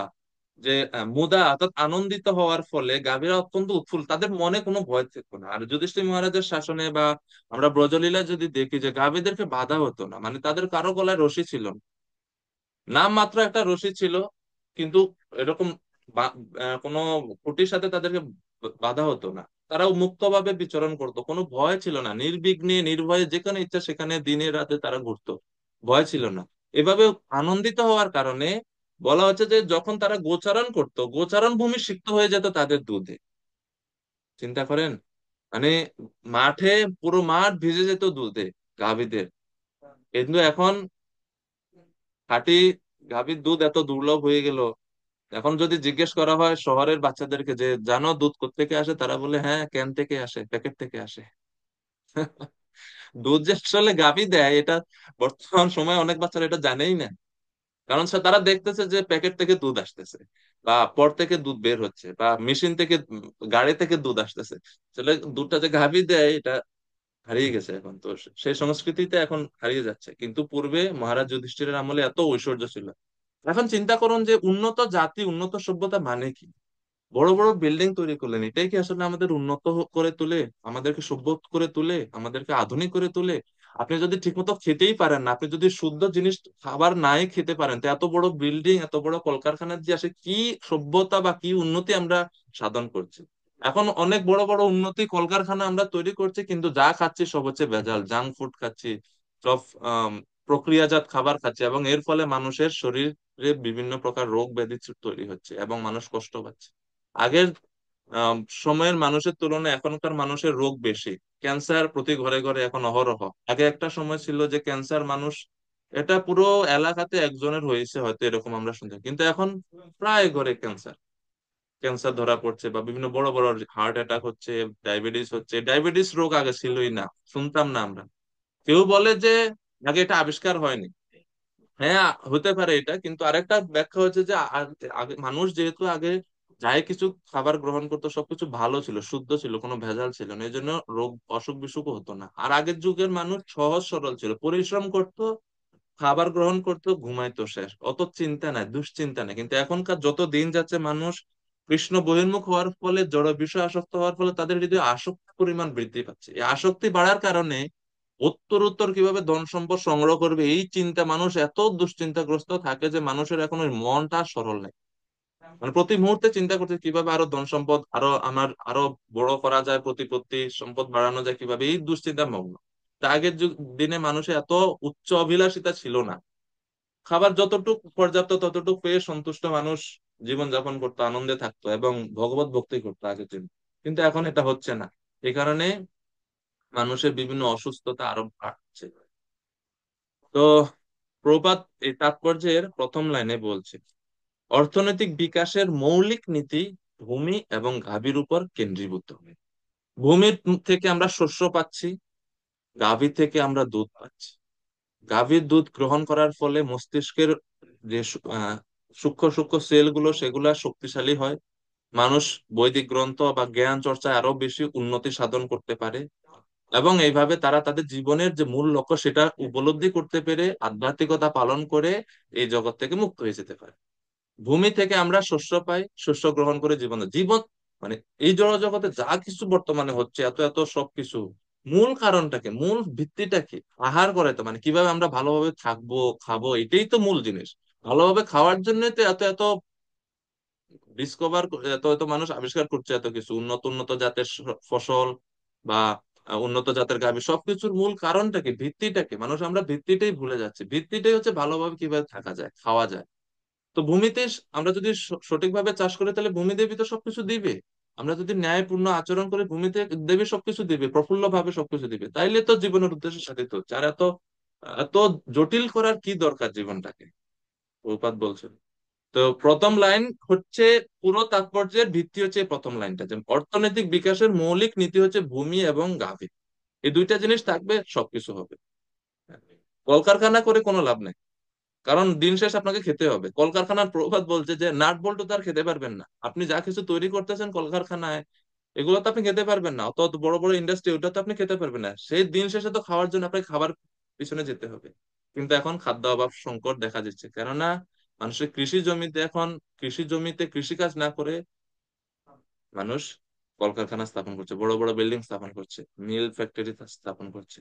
যে মুদা অর্থাৎ আনন্দিত হওয়ার ফলে গাভীরা অত্যন্ত উৎফুল্ল, তাদের মনে কোনো ভয় থাকতো না। আর যুধিষ্ঠির মহারাজের শাসনে বা আমরা ব্রজলীলা যদি দেখি, যে গাভীদেরকে বাধা হতো না, মানে তাদের কারো গলায় রশি ছিল না, নাম মাত্র একটা রশি ছিল, কিন্তু এরকম কোনো খুঁটির সাথে তাদেরকে বাধা হতো না। তারাও মুক্তভাবে বিচরণ করতো, কোনো ভয় ছিল না, নির্বিঘ্নে নির্ভয়ে যেখানে ইচ্ছা সেখানে দিনে রাতে তারা ঘুরতো, ভয় ছিল না। এভাবে আনন্দিত হওয়ার কারণে বলা হচ্ছে যে যখন তারা গোচারণ করতো, গোচারণ ভূমি সিক্ত হয়ে যেত তাদের দুধে। চিন্তা করেন, মানে মাঠে পুরো মাঠ ভিজে যেত দুধে গাভীদের। কিন্তু এখন খাঁটি গাভীর দুধ এত দুর্লভ হয়ে গেল। এখন যদি জিজ্ঞেস করা হয় শহরের বাচ্চাদেরকে যে জানো দুধ কোত্থেকে আসে, তারা বলে হ্যাঁ, ক্যান থেকে আসে, প্যাকেট থেকে আসে। দুধ যে আসলে গাভী দেয়, এটা বর্তমান সময়ে অনেক বাচ্চারা এটা জানেই না। কারণ তারা দেখতেছে যে প্যাকেট থেকে দুধ আসতেছে, বা পর থেকে দুধ বের হচ্ছে, বা মেশিন থেকে গাড়ি থেকে দুধ আসতেছে। আসলে দুধটা যে গাভী দেয় এটা হারিয়ে গেছে এখন। তো সেই সংস্কৃতিতে এখন হারিয়ে যাচ্ছে, কিন্তু পূর্বে মহারাজ যুধিষ্ঠিরের আমলে এত ঐশ্বর্য ছিল। এখন চিন্তা করুন যে উন্নত জাতি, উন্নত সভ্যতা মানে কি? বড় বড় বিল্ডিং তৈরি করলেন, এটাই কি আসলে আমাদের উন্নত করে তোলে, আমাদেরকে সভ্য করে তোলে, আমাদেরকে আধুনিক করে তোলে? আপনি যদি ঠিকমতো খেতেই পারেন না, আপনি যদি শুদ্ধ জিনিস খাবার নাই খেতে পারেন, তো এত বড় বিল্ডিং, এত বড় কলকারখানা দিয়ে আসে কি সভ্যতা বা কি উন্নতি আমরা সাধন করছি? এখন অনেক বড় বড় উন্নতি কলকারখানা আমরা তৈরি করছি, কিন্তু যা খাচ্ছি সব হচ্ছে ভেজাল, জাঙ্ক ফুড খাচ্ছি, সব প্রক্রিয়াজাত খাবার খাচ্ছি, এবং এর ফলে মানুষের শরীরে বিভিন্ন প্রকার রোগ ব্যাধি তৈরি হচ্ছে, এবং মানুষ কষ্ট পাচ্ছে। আগের আম, সময়ের মানুষের তুলনায় এখনকার মানুষের রোগ বেশি। ক্যান্সার প্রতি ঘরে ঘরে এখন অহরহ। আগে একটা সময় ছিল যে ক্যান্সার মানুষ এটা পুরো এলাকাতে একজনের হয়েছে হয়তো, এরকম আমরা শুনতাম, কিন্তু এখন প্রায় ঘরে ক্যান্সার, ক্যান্সার ধরা পড়ছে, বা বিভিন্ন বড় বড় হার্ট অ্যাটাক হচ্ছে, ডায়াবেটিস হচ্ছে। ডায়াবেটিস রোগ আগে ছিলই না, শুনতাম না আমরা। কেউ বলে যে আগে এটা আবিষ্কার হয়নি। হ্যাঁ, হতে পারে এটা, কিন্তু আরেকটা ব্যাখ্যা হচ্ছে যে আগে মানুষ যেহেতু আগে যাই কিছু খাবার গ্রহণ করতো সবকিছু ভালো ছিল, শুদ্ধ ছিল, কোনো ভেজাল ছিল না, এই জন্য রোগ অসুখ বিসুখও হতো না। আর আগের যুগের মানুষ সহজ সরল ছিল, পরিশ্রম করতো, খাবার গ্রহণ করতো, ঘুমাইতো, শেষ, অত চিন্তা নাই, দুশ্চিন্তা নাই। কিন্তু এখনকার যত দিন যাচ্ছে মানুষ কৃষ্ণ বহির্মুখ হওয়ার ফলে, জড় বিষয় আসক্ত হওয়ার ফলে তাদের হৃদয়ে আসক্তির পরিমাণ বৃদ্ধি পাচ্ছে। এই আসক্তি বাড়ার কারণে উত্তর উত্তর কিভাবে ধন সম্পদ সংগ্রহ করবে এই চিন্তা, মানুষ এত দুশ্চিন্তাগ্রস্ত থাকে যে মানুষের এখন ওই মনটা আর সরল নেই। মানে প্রতি মুহূর্তে চিন্তা করছে কিভাবে আরো ধন সম্পদ, আরো বড় করা যায়, প্রতিপত্তি সম্পদ বাড়ানো যায় কিভাবে, এই দুশ্চিন্তা মগ্ন। তা আগের দিনে মানুষের এত উচ্চ অভিলাষিতা ছিল না। খাবার যতটুকু পর্যাপ্ত ততটুকু পেয়ে সন্তুষ্ট মানুষ জীবন যাপন করতো, আনন্দে থাকতো এবং ভগবত ভক্তি করতো আগের দিন। কিন্তু এখন এটা হচ্ছে না। এই কারণে মানুষের বিভিন্ন অসুস্থতা আরো বাড়ছে। তো প্রপাত এই তাৎপর্যের প্রথম লাইনে বলছে, অর্থনৈতিক বিকাশের মৌলিক নীতি ভূমি এবং গাভীর উপর কেন্দ্রীভূত। ভূমির থেকে আমরা শস্য পাচ্ছি, গাভী থেকে আমরা দুধ পাচ্ছি। গাভীর দুধ গ্রহণ করার ফলে মস্তিষ্কের যে সূক্ষ্ম সূক্ষ্ম সেল গুলো, সেগুলা শক্তিশালী হয়। মানুষ বৈদিক গ্রন্থ বা জ্ঞান চর্চায় আরো বেশি উন্নতি সাধন করতে পারে, এবং এইভাবে তারা তাদের জীবনের যে মূল লক্ষ্য সেটা উপলব্ধি করতে পেরে আধ্যাত্মিকতা পালন করে এই জগৎ থেকে মুক্ত হয়ে যেতে পারে। ভূমি থেকে আমরা শস্য পাই, শস্য গ্রহণ করে জীবন মানে এই জড় জগতে যা কিছু বর্তমানে হচ্ছে, এত এত সবকিছু, মূল কারণটাকে, মূল ভিত্তিটা কি? আহার করে তো, মানে কিভাবে আমরা ভালোভাবে থাকবো, খাবো, এটাই তো মূল জিনিস। ভালোভাবে খাওয়ার জন্য তো এত এত ডিসকভার, এত এত মানুষ আবিষ্কার করছে, এত কিছু উন্নত উন্নত জাতের ফসল বা উন্নত জাতের গাভী, সবকিছুর মূল কারণটাকে, ভিত্তিটাকে, মানুষ আমরা ভিত্তিটাই ভুলে যাচ্ছি। ভিত্তিটাই হচ্ছে ভালোভাবে কিভাবে থাকা যায়, খাওয়া যায়। তো ভূমিতে আমরা যদি সঠিকভাবে চাষ করি তাহলে ভূমিদেবী তো সবকিছু দিবে। আমরা যদি ন্যায়পূর্ণ আচরণ করি ভূমিতে দেবী সবকিছু দিবে, প্রফুল্ল ভাবে সবকিছু দিবে। তাইলে তো জীবনের উদ্দেশ্য সাধিত হচ্ছে। আর এত এত জটিল করার কি দরকার জীবনটাকে? প্রভুপাদ বলছেন। তো প্রথম লাইন হচ্ছে, পুরো তাৎপর্যের ভিত্তি হচ্ছে এই প্রথম লাইনটা, যে অর্থনৈতিক বিকাশের মৌলিক নীতি হচ্ছে ভূমি এবং গাভী। এই দুইটা জিনিস থাকবে, সবকিছু হবে। কলকারখানা করে কোনো লাভ নেই, কারণ দিন শেষ আপনাকে খেতে হবে। কলকারখানার প্রভাব বলছে যে নাট বল্টু তো আর খেতে পারবেন না, আপনি যা কিছু তৈরি করতেছেন কলকারখানায় এগুলো তো আপনি খেতে পারবেন না, অত অত বড় বড় ইন্ডাস্ট্রি, ওটা তো আপনি খেতে পারবেন না। সেই দিন শেষে তো খাওয়ার জন্য আপনাকে খাবার পিছনে যেতে হবে। কিন্তু এখন খাদ্য অভাব সংকট দেখা দিচ্ছে, কেননা মানুষের কৃষি জমিতে এখন, কৃষি জমিতে কৃষিকাজ না করে মানুষ কলকারখানা স্থাপন করছে, বড় বড় বিল্ডিং স্থাপন করছে, মিল ফ্যাক্টরি স্থাপন করছে।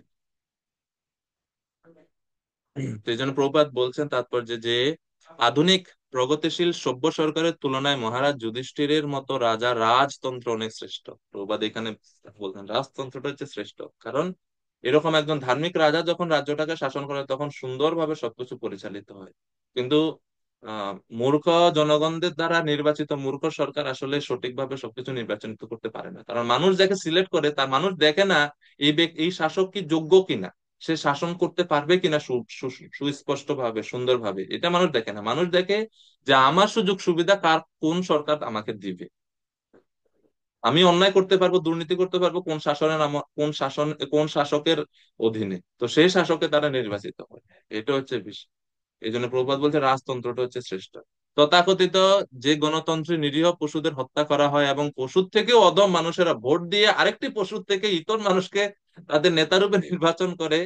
তো এই জন্য প্রভুপাদ বলছেন তাৎপর্য যে আধুনিক প্রগতিশীল সভ্য সরকারের তুলনায় মহারাজ যুধিষ্ঠিরের মতো রাজা রাজতন্ত্র অনেক শ্রেষ্ঠ। প্রভুপাদ এখানে বলছেন রাজতন্ত্রটা হচ্ছে শ্রেষ্ঠ, কারণ এরকম একজন ধার্মিক রাজা যখন রাজ্যটাকে শাসন করে তখন সুন্দরভাবে সবকিছু পরিচালিত হয়। কিন্তু মূর্খ জনগণদের দ্বারা নির্বাচিত মূর্খ সরকার আসলে সঠিকভাবে সবকিছু নির্বাচিত করতে পারে না, কারণ মানুষ যাকে সিলেক্ট করে তার মানুষ দেখে না এই শাসক কি যোগ্য কিনা, সে শাসন করতে পারবে কিনা সুস্পষ্ট ভাবে, সুন্দর ভাবে, এটা মানুষ দেখে না। মানুষ দেখে যে আমার সুযোগ সুবিধা কার, কোন সরকার আমাকে দিবে, আমি অন্যায় করতে পারবো, দুর্নীতি করতে পারবো কোন শাসনের কোন শাসকের অধীনে, তো সেই শাসকের দ্বারা নির্বাচিত হয়। এটা হচ্ছে বিষয়। এই জন্য প্রভুপাদ বলছে রাজতন্ত্রটা হচ্ছে শ্রেষ্ঠ। তথাকথিত যে গণতন্ত্রে নিরীহ পশুদের হত্যা করা হয় এবং পশুর থেকেও অধম মানুষেরা ভোট দিয়ে আরেকটি পশুর থেকে ইতর মানুষকে তাদের নেতারূপে নির্বাচন করে,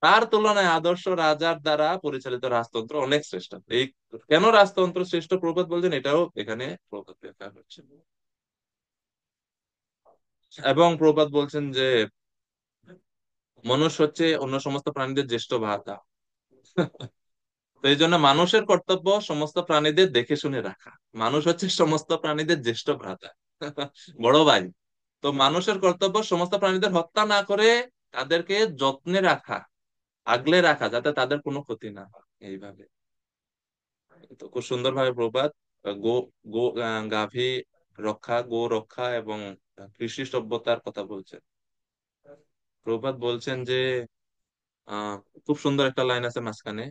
তার তুলনায় আদর্শ রাজার দ্বারা পরিচালিত রাজতন্ত্র অনেক শ্রেষ্ঠ। এই কেন রাজতন্ত্র শ্রেষ্ঠ প্রভুপাদ বলছেন, এটাও এখানে প্রভুপাদ ব্যাখ্যা করছেন। এবং প্রভুপাদ বলছেন যে মনুষ্য হচ্ছে অন্য সমস্ত প্রাণীদের জ্যেষ্ঠ ভ্রাতা। তো এই জন্য মানুষের কর্তব্য সমস্ত প্রাণীদের দেখে শুনে রাখা। মানুষ হচ্ছে সমস্ত প্রাণীদের জ্যেষ্ঠ ভ্রাতা, বড় ভাই। তো মানুষের কর্তব্য সমস্ত প্রাণীদের হত্যা না করে তাদেরকে যত্নে রাখা, আগলে রাখা, যাতে তাদের কোনো ক্ষতি না হয়, এইভাবে। তো খুব সুন্দর ভাবে প্রবাদ গো গো গাভী রক্ষা, গো রক্ষা এবং কৃষি সভ্যতার কথা বলছেন। প্রবাদ বলছেন যে আহ খুব সুন্দর একটা লাইন আছে মাঝখানে,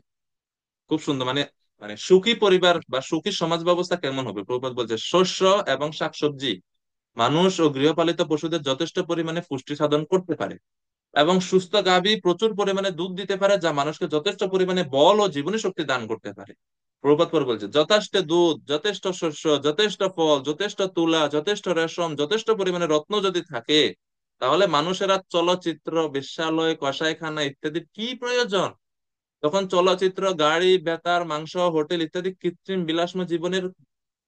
খুব সুন্দর, মানে মানে সুখী পরিবার বা সুখী সমাজ ব্যবস্থা কেমন হবে। প্রভুপাদ বলছে শস্য এবং শাকসবজি মানুষ ও গৃহপালিত পশুদের যথেষ্ট পরিমাণে পুষ্টি সাধন করতে পারে, এবং সুস্থ গাভী প্রচুর পরিমাণে দুধ দিতে পারে, যা মানুষকে যথেষ্ট পরিমাণে বল ও জীবনী শক্তি দান করতে পারে। প্রভাত পর বলছে, যথেষ্ট দুধ, যথেষ্ট শস্য, যথেষ্ট ফল, যথেষ্ট তুলা, যথেষ্ট রেশম, যথেষ্ট পরিমাণে রত্ন যদি থাকে, তাহলে মানুষেরা চলচ্চিত্র, বেশ্যালয়, কসাইখানা ইত্যাদির কি প্রয়োজন? তখন চলচ্চিত্র, গাড়ি, বেতার, মাংস, হোটেল ইত্যাদি কৃত্রিম বিলাসময় জীবনের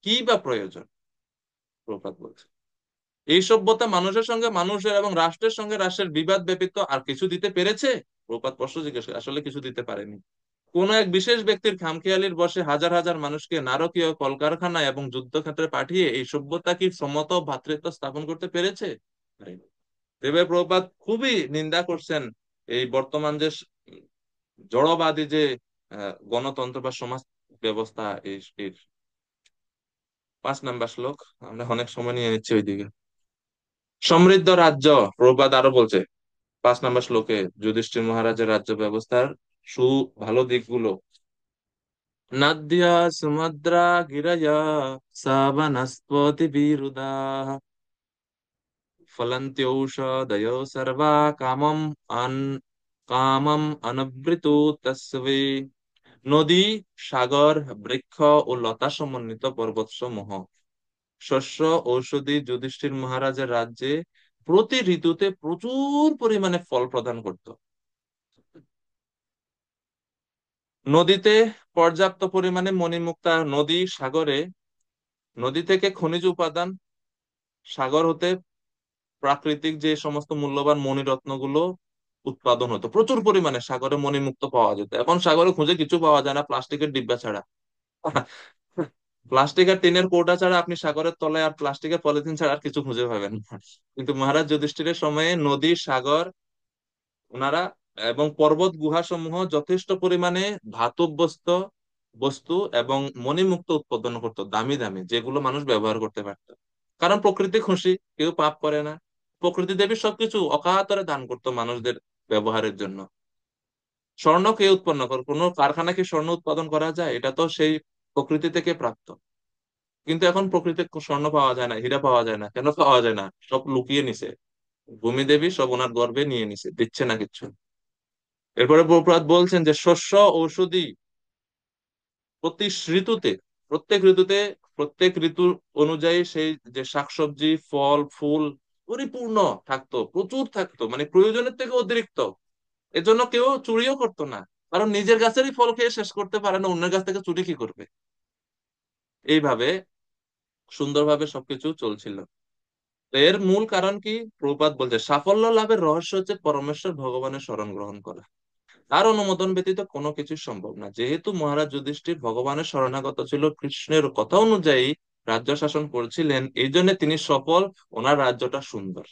কি বা প্রয়োজন? প্রপাত বলছে, এই সভ্যতা মানুষের সঙ্গে মানুষের এবং রাষ্ট্রের সঙ্গে রাষ্ট্রের বিবাদ ব্যতীত আর কিছু দিতে পেরেছে? প্রপাত প্রশ্ন জিজ্ঞেস করে, আসলে কিছু দিতে পারেনি। কোন এক বিশেষ ব্যক্তির খামখেয়ালির বশে হাজার হাজার মানুষকে নারকীয় কলকারখানায় এবং যুদ্ধক্ষেত্রে পাঠিয়ে এই সভ্যতা কি সমতা ও ভ্রাতৃত্ব স্থাপন করতে পেরেছে? পারেনি। দেবে প্রপাত খুবই নিন্দা করছেন এই বর্তমান যে জড়বাদী যে গণতন্ত্র বা সমাজ ব্যবস্থা, এই এর 5 নাম্বার শ্লোক, আমরা অনেক সময় নিয়ে নিচ্ছি ওইদিকে। সমৃদ্ধ রাজ্য, প্রবাদ আরো বলছে 5 নাম্বার শ্লোকে যুধিষ্ঠির মহারাজের রাজ্য ব্যবস্থার ভালো দিকগুলো। নাদ্যা সুমদ্রা গিরয়া সাবনস্পতি বিরুদা ফলন্ত্যৌষধዮ সর্বা কামম আন কামম অনবৃতু তস্যৈ। নদী, সাগর, বৃক্ষ ও লতা সমন্বিত পর্বতসমূহ, শস্য, ঔষধি যুধিষ্ঠির মহারাজের রাজ্যে প্রতি ঋতুতে প্রচুর পরিমাণে ফল প্রদান করত। নদীতে পর্যাপ্ত পরিমাণে মণিমুক্তা, নদী থেকে খনিজ উপাদান, সাগর হতে প্রাকৃতিক যে সমস্ত মূল্যবান মণিরত্ন গুলো উৎপাদন হতো প্রচুর পরিমাণে, সাগরে মণিমুক্ত পাওয়া যেত। এখন সাগরে খুঁজে কিছু পাওয়া যায় না, প্লাস্টিকের ডিব্বা ছাড়া। প্লাস্টিক আর টিনের কৌটা ছাড়া আপনি সাগরের তলায় আর প্লাস্টিকের পলিথিন ছাড়া আর কিছু খুঁজে পাবেন না। কিন্তু মহারাজ যুধিষ্ঠিরের সময়ে নদী, সাগর, ওনারা এবং পর্বত গুহা সমূহ যথেষ্ট পরিমাণে ধাতব বস্তু এবং মণিমুক্ত উৎপাদন করতো, দামি দামি, যেগুলো মানুষ ব্যবহার করতে পারতো। কারণ প্রকৃতি খুশি, কেউ পাপ করে না। প্রকৃতি দেবী সবকিছু অকাতরে দান করতো মানুষদের ব্যবহারের জন্য। স্বর্ণ কে উৎপন্ন করে? কোনো কারখানা কি স্বর্ণ উৎপাদন করা যায়? এটা তো সেই প্রকৃতি থেকে প্রাপ্ত। কিন্তু এখন প্রকৃতিতে স্বর্ণ পাওয়া যায় না, হীরা পাওয়া যায় না। কেন পাওয়া যায় না? সব লুকিয়ে নিছে, ভূমি দেবী সব ওনার গর্ভে নিয়ে নিছে, দিচ্ছে না কিচ্ছু। এরপরে প্রভুপাদ বলছেন যে শস্য, ঔষধি প্রতি ঋতুতে, প্রত্যেক ঋতুতে, প্রত্যেক ঋতু অনুযায়ী সেই যে শাকসবজি, ফল, ফুল পরিপূর্ণ থাকতো, প্রচুর থাকতো, মানে প্রয়োজনের থেকে অতিরিক্ত। এজন্য কেউ চুরিও করতো না, কারণ নিজের গাছেরই ফল খেয়ে শেষ করতে পারে না, অন্যের গাছ থেকে চুরি কি করবে? এইভাবে সুন্দরভাবে সবকিছু চলছিল। তো এর মূল কারণ কি? প্রভুপাদ বলছে সাফল্য লাভের রহস্য হচ্ছে পরমেশ্বর ভগবানের শরণ গ্রহণ করা। তার অনুমোদন ব্যতীত কোনো কিছু সম্ভব না। যেহেতু মহারাজ যুধিষ্ঠির ভগবানের শরণাগত ছিল, কৃষ্ণের কথা অনুযায়ী রাজ্য শাসন করছিলেন, এই জন্য তিনি সফল, ওনার রাজ্যটা সুন্দর।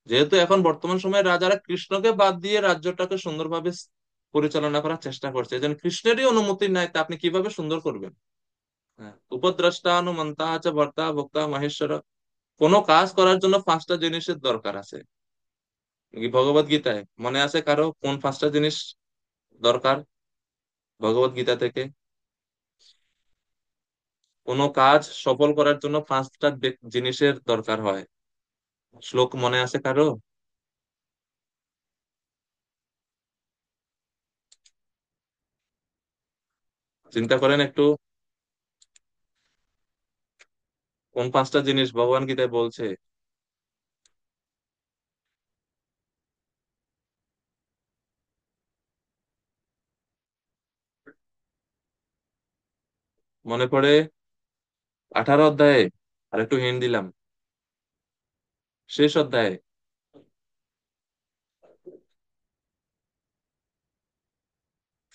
যেহেতু এখন বর্তমান সময়ে রাজারা কৃষ্ণকে বাদ দিয়ে রাজ্যটাকে সুন্দরভাবে পরিচালনা করার চেষ্টা করছে, এই জন্য কৃষ্ণেরই অনুমতি নাই, তা আপনি কিভাবে সুন্দর করবেন? হ্যাঁ, উপদ্রষ্টা অনুমন্তা আছে ভর্তা ভোক্তা মহেশ্বর। কোনো কাজ করার জন্য 5টা জিনিসের দরকার আছে। ভগবত গীতায় মনে আছে কারো কোন 5টা জিনিস দরকার ভগবত গীতা থেকে? কোনো কাজ সফল করার জন্য 5টা জিনিসের দরকার হয়, শ্লোক মনে আছে কারো? চিন্তা করেন একটু, কোন 5টা জিনিস ভগবান গীতায় বলছে? মনে পড়ে? 18 অধ্যায়ে, আর একটু হিন্ট দিলাম, শেষ অধ্যায়ে।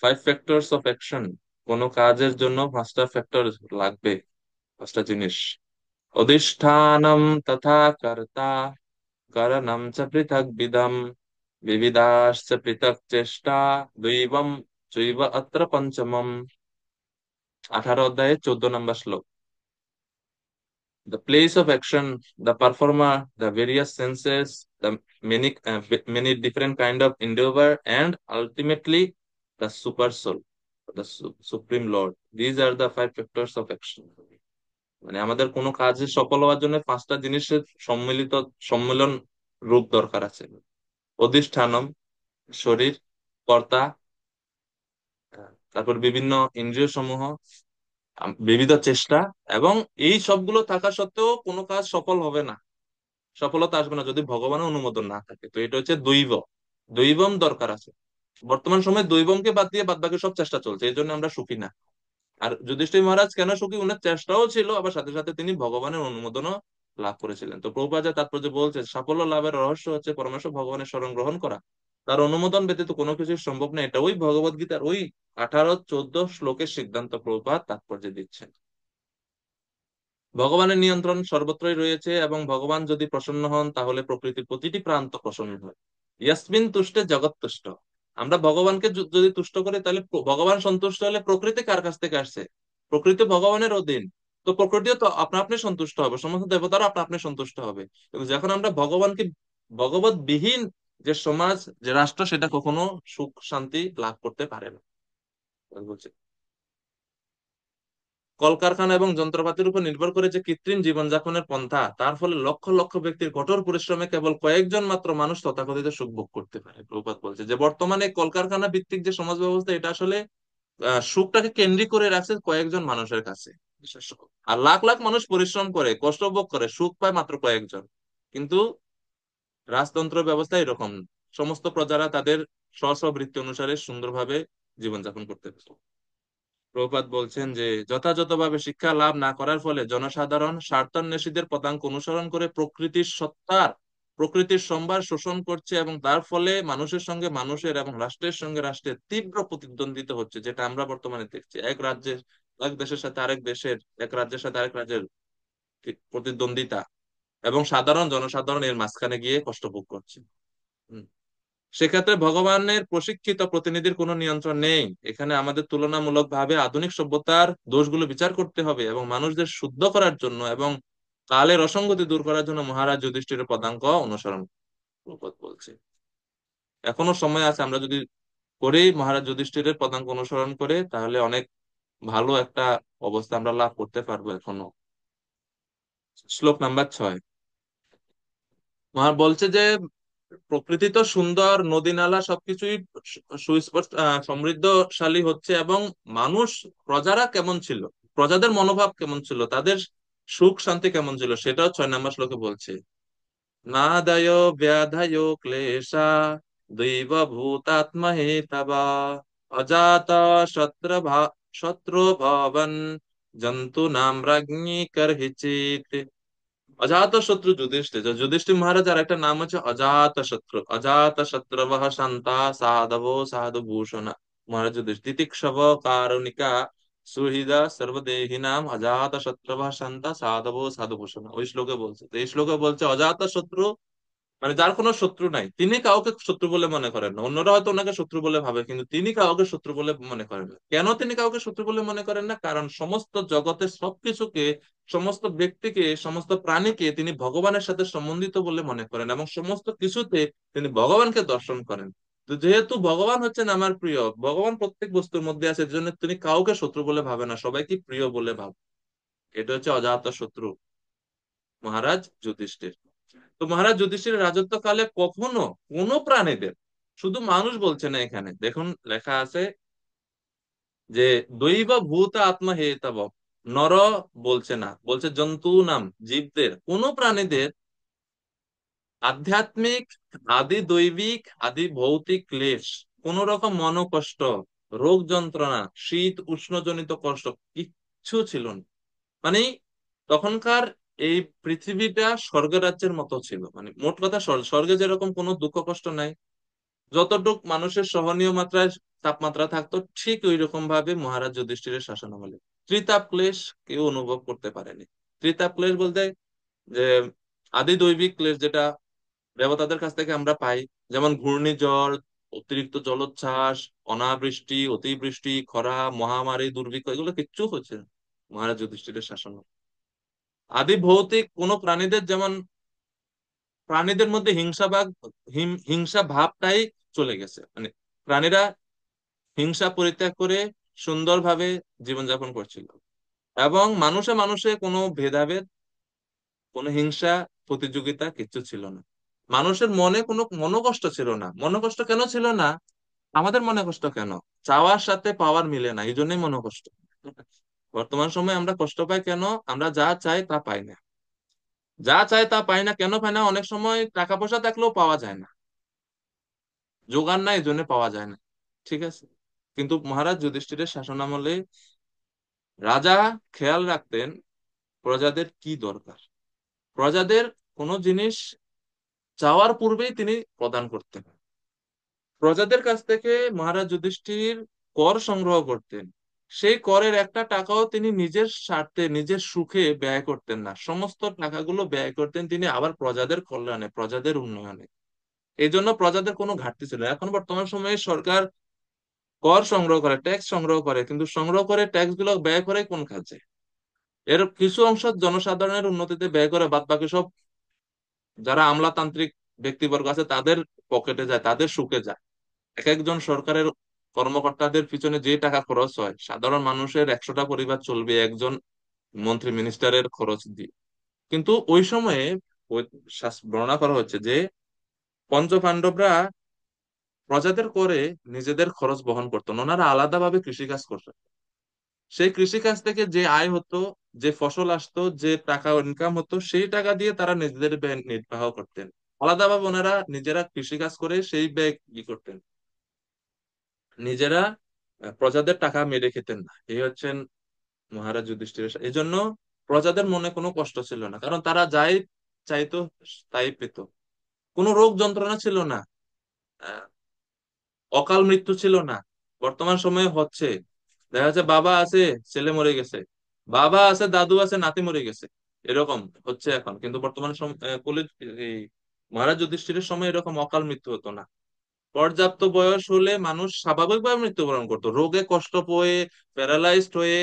5 ফ্যাক্টরস অফ অ্যাকশন। কোনো কাজের জন্য 5টা ফ্যাক্টর লাগবে, 5টা জিনিস। অধিষ্ঠানম তথা কর্তা, কারণম চ পৃথক বিদম, বিবিধাশ্চ পৃথক চেষ্টা, দৈবম চৈব অত্র পঞ্চমম। 18 অধ্যায়ে 14 নম্বর শ্লোক। The place of action, the performer, the various senses, the many different kind of endeavor, and ultimately the super soul, the supreme Lord. These are the 5 factors of action. মানে আমাদের কোনো কাজে সফল হওয়ার জন্য 5টা জিনিসের সম্মিলিত সম্মেলন রূপ দরকার আছে। অধিষ্ঠানম, শরীর, কর্তা, তারপর বিভিন্ন ইন্দ্রিয় সমূহ, বিবিধ চেষ্টা, এবং এই সবগুলো থাকা সত্ত্বেও কোনো কাজ সফল হবে না, সফলতা আসবে না যদি ভগবানের অনুমোদন না থাকে। তো এটা হচ্ছে দৈব, দৈবম দরকার আছে। বর্তমান সময়ে দৈবমকে বাদ দিয়ে বাদ বাকি সব চেষ্টা চলছে, এই জন্য আমরা সুখী না। আর যুধিষ্ঠির মহারাজ কেন সুখী, উনার চেষ্টাও ছিল, আবার সাথে সাথে তিনি ভগবানের অনুমোদনও লাভ করেছিলেন। তো প্রভুপাদ যে তাৎপর্য বলছে, সাফল্য লাভের রহস্য হচ্ছে পরমেশ্বর ভগবানের শরণ গ্রহণ করা, তার অনুমোদন ব্যতীত কোনো কিছু সম্ভব না। এটা ওই ভগবদ গীতার ওই 18-14 শ্লোকের সিদ্ধান্ত প্রভুপাদ তাৎপর্য দিচ্ছেন। ভগবানের নিয়ন্ত্রণ সর্বত্রই রয়েছে, এবং ভগবান যদি প্রসন্ন হন তাহলে প্রকৃতির প্রতিটি প্রান্ত প্রসন্ন হয়। ইয়াসমিন তুষ্টে জগৎ তুষ্ট। আমরা ভগবানকে যদি তুষ্ট করি তাহলে ভগবান সন্তুষ্ট হলে প্রকৃতি কার কাছ থেকে আসছে? প্রকৃতি ভগবানের অধীন। তো প্রকৃতিও তো আপনা আপনি সন্তুষ্ট হবে, সমস্ত দেবতারা আপনা আপনি সন্তুষ্ট হবে। কিন্তু যখন আমরা ভগবানকে, ভগবত বিহীন যে সমাজ, যে রাষ্ট্র, সেটা কখনো সুখ শান্তি লাভ করতে পারে না। বলছে কলকারখানা এবং যন্ত্রপাতির উপর নির্ভর করে যে কৃত্রিম জীবনযাপনের পন্থা, তার ফলে লক্ষ লক্ষ ব্যক্তির কঠোর পরিশ্রমে কেবল কয়েকজন মাত্র মানুষ তথাকথিত সুখ ভোগ করতে পারে। প্রভুপাদ বলছে যে বর্তমানে কলকারখানা ভিত্তিক যে সমাজ ব্যবস্থা, এটা আসলে সুখটাকে কেন্দ্রিক করে রাখছে কয়েকজন মানুষের কাছে। বিশেষ করে। আর লাখ লাখ মানুষ পরিশ্রম করে, কষ্ট ভোগ করে, সুখ পায় মাত্র কয়েকজন। কিন্তু রাজতন্ত্র ব্যবস্থা এরকম, সমস্ত প্রজারা তাদের স্ব স্ব বৃত্তি অনুসারে সুন্দরভাবে জীবনযাপন করতে পারে। প্রভুপাদ বলছেন যে যথাযথভাবে শিক্ষা লাভ না করার ফলে জনসাধারণ স্বার্থান্বেষীদের পদাঙ্ক অনুসরণ করে প্রকৃতির সত্তার, প্রকৃতির সম্ভার শোষণ করছে, এবং তার ফলে মানুষের সঙ্গে মানুষের এবং রাষ্ট্রের সঙ্গে রাষ্ট্রের তীব্র প্রতিদ্বন্দ্বিতা হচ্ছে, যেটা আমরা বর্তমানে দেখছি। এক রাজ্যের, এক দেশের সাথে আরেক দেশের, এক রাজ্যের সাথে আরেক রাজ্যের প্রতিদ্বন্দ্বিতা, এবং সাধারণ জনসাধারণ এর মাঝখানে গিয়ে কষ্ট ভোগ করছে। সেক্ষেত্রে ভগবানের প্রশিক্ষিত প্রতিনিধির কোনো নিয়ন্ত্রণ নেই। এখানে আমাদের তুলনামূলকভাবে আধুনিক সভ্যতার দোষগুলো বিচার করতে হবে, এবং মানুষদের শুদ্ধ করার জন্য এবং কালের অসঙ্গতি দূর করার জন্য মহারাজ যুধিষ্ঠিরের পদাঙ্ক অনুসরণ বলছে। এখনো সময় আছে, আমরা যদি করি মহারাজ যুধিষ্ঠিরের পদাঙ্ক অনুসরণ করে, তাহলে অনেক ভালো একটা অবস্থা আমরা লাভ করতে পারবো এখনো। শ্লোক নাম্বার 6, মহা বলছে যে প্রকৃতি তো সুন্দর, নদী নালা সবকিছুই সুস্পষ্ট, সমৃদ্ধশালী হচ্ছে, এবং মানুষ, প্রজারা কেমন ছিল, প্রজাদের মনোভাব কেমন ছিল, তাদের সুখ শান্তি কেমন ছিল, সেটাও 6 নম্বর শ্লোকে বলছে। নাদায় ব্যাধায় ক্লেশা দৈব ভূতাত্মা হেতবা অজাত শত্রু শত্রু ভবন জন্তু নাম রাজ্ঞী করহিচিত। অজাত শত্রু যুধিষ্ঠির, যুধিষ্ঠির মহারাজ আর একটা নাম হচ্ছে অজাত শত্রু। অজাত শত্রুবঃ শান্তা সাধবো সাধু ভূষণা। মহারাজ যুধিষ্ঠির তিতিক্ষব কারুণিকা সুহৃদা সর্বদেহিনাম অজাত শত্রুবঃ শান্তা সাধবো সাধু ভূষণা। ওই শ্লোকে বলছে। তো এই শ্লোকে বলছে অজাত শত্রু মানে যার কোনো শত্রু নাই, তিনি কাউকে শত্রু বলে মনে করেন না। অন্যরা হয়তো ওনাকে শত্রু বলে ভাবে, কিন্তু তিনি কাউকে শত্রু বলে মনে করেন না। কেন তিনি কাউকে শত্রু বলে মনে করেন না? কারণ সমস্ত জগতের সবকিছুকে, সমস্ত ব্যক্তিকে, সমস্ত প্রাণীকে তিনি ভগবানের সাথে সম্বন্ধিত বলে মনে করেন, এবং সমস্ত কিছুতে তিনি ভগবানকে দর্শন করেন। তো যেহেতু ভগবান হচ্ছেন আমার প্রিয়, ভগবান প্রত্যেক বস্তুর মধ্যে আছে, এর জন্য তিনি কাউকে শত্রু বলে ভাবে না, সবাইকে প্রিয় বলে ভাবে। এটা হচ্ছে অজাত শত্রু মহারাজ যুধিষ্ঠির। তো মহারাজ যুধিষ্ঠিরের রাজত্বকালে কখনো কোনো প্রাণীদের, শুধু মানুষ বলছে না, এখানে দেখুন লেখা আছে যে দৈব ভূত আত্মা হেতব, নর বলছে না, বলছে জন্তু নাম, জীবদের, কোন প্রাণীদের আধ্যাত্মিক, আদি দৈবিক, আদি ভৌতিক ক্লেশ, কোন রকম মনোকষ্ট, রোগ যন্ত্রণা, শীত উষ্ণজনিত কষ্ট কিচ্ছু ছিল না। মানে তখনকার এই পৃথিবীটা স্বর্গ রাজ্যের মতো ছিল। মানে মোট কথা স্বর্গে যেরকম কোনো দুঃখ কষ্ট নাই, যতটুক মানুষের সহনীয় মাত্রায় তাপমাত্রা থাকতো, ঠিক ওই রকম ভাবে মহারাজ যুধিষ্ঠিরের শাসনামলে ত্রিতাপ ক্লেশ কেউ অনুভব করতে পারেনি। ত্রিতাপ ক্লেশ বলতে যে আদি দৈবিক ক্লেশ, যেটা দেবতাদের কাছ থেকে আমরা পাই, যেমন ঘূর্ণিঝড়, অতিরিক্ত জলোচ্ছ্বাস, অনাবৃষ্টি, অতিবৃষ্টি, খরা, মহামারী, দুর্ভিক্ষ, এগুলো কিচ্ছু হচ্ছে না মহারাজ যুধিষ্ঠিরের শাসন। আদি ভৌতিক কোন প্রাণীদের, যেমন প্রাণীদের মধ্যে হিংসা ভাবটাই চলে গেছে। মানে প্রাণীরা হিংসা পরিত্যাগ করে সুন্দরভাবে জীবনযাপন করছিল, এবং মানুষে মানুষে কোনো ভেদাভেদ, কোনো হিংসা, প্রতিযোগিতা কিচ্ছু ছিল না। মানুষের মনে কোনো মনোকষ্ট ছিল না। মনোকষ্ট কেন ছিল না? আমাদের মনে কষ্ট কেন? চাওয়ার সাথে পাওয়ার মিলে না, এই জন্যই মনোকষ্ট। বর্তমান সময়ে আমরা কষ্ট পাই কেন? আমরা যা চাই তা পাই না। যা চাই তা পাই না, কেন পাই না? অনেক সময় টাকা পয়সা থাকলেও পাওয়া যায় না, জোগাড় নাই, এই জন্য পাওয়া যায় না। ঠিক আছে। কিন্তু মহারাজ যুধিষ্ঠিরের শাসনামলে রাজা খেয়াল রাখতেন প্রজাদের কি দরকার। প্রজাদের কোনো জিনিস চাওয়ার পূর্বেই তিনি প্রদান করতেন। প্রজাদের কাছ থেকে মহারাজ যুধিষ্ঠির কর সংগ্রহ করতেন। সেই করের একটা টাকাও তিনি নিজের স্বার্থে, নিজের সুখে ব্যয় করতেন না। সমস্ত টাকাগুলো ব্যয় করতেন তিনি আবার প্রজাদের কল্যাণে, প্রজাদের উন্নয়নে। এই জন্য প্রজাদের কোনো ঘাটতি ছিল না। এখন বর্তমান সময়ে সরকার কর সংগ্রহ করে, ট্যাক্স সংগ্রহ করে, কিন্তু সংগ্রহ করে ট্যাক্স গুলো ব্যয় করে কোন কাজে? এর কিছু অংশ জনসাধারণের উন্নতিতে ব্যয় করে, বাদ বাকি সব যারা আমলাতান্ত্রিক ব্যক্তিবর্গ আছে তাদের পকেটে যায়, তাদের সুখে যায়। এক একজন সরকারের কর্মকর্তাদের পিছনে যে টাকা খরচ হয়, সাধারণ মানুষের 100টা পরিবার চলবে একজন মন্ত্রী মিনিস্টারের খরচ দিয়ে। কিন্তু ওই সময়ে ওই বর্ণনা করা হচ্ছে যে পঞ্চ পাণ্ডবরা প্রজাদের করে নিজেদের খরচ বহন করতেন, ওনারা আলাদাভাবে কৃষিকাজ করতেন। সেই কৃষিকাজ থেকে যে আয় হতো, যে ফসল আসতো, যে টাকা ইনকাম হতো, সেই টাকা দিয়ে তারা নিজেদের ব্যয় নির্বাহ করতেন। আলাদাভাবে ওনারা নিজেরা কৃষিকাজ করে সেই ব্যয় কি করতেন, নিজেরা প্রজাদের টাকা মেরে খেতেন না। এই হচ্ছেন মহারাজ যুধিষ্ঠিরের এই জন্য প্রজাদের মনে কোনো কষ্ট ছিল না, কারণ তারা যাই চাইতো তাই পেত। কোনো রোগ যন্ত্রণা ছিল না, আহ, অকাল মৃত্যু ছিল না। বর্তমান সময়ে হচ্ছে, দেখা যাচ্ছে বাবা আছে, ছেলে মরে গেছে, বাবা আছে, দাদু আছে, নাতি মরে গেছে, এরকম হচ্ছে এখন। কিন্তু বর্তমান এই মহারাজ যুধিষ্ঠিরের সময় এরকম অকাল মৃত্যু হতো না। পর্যাপ্ত বয়স হলে মানুষ স্বাভাবিকভাবে মৃত্যুবরণ করতো, রোগে কষ্ট পেয়ে, প্যারালাইজড হয়ে,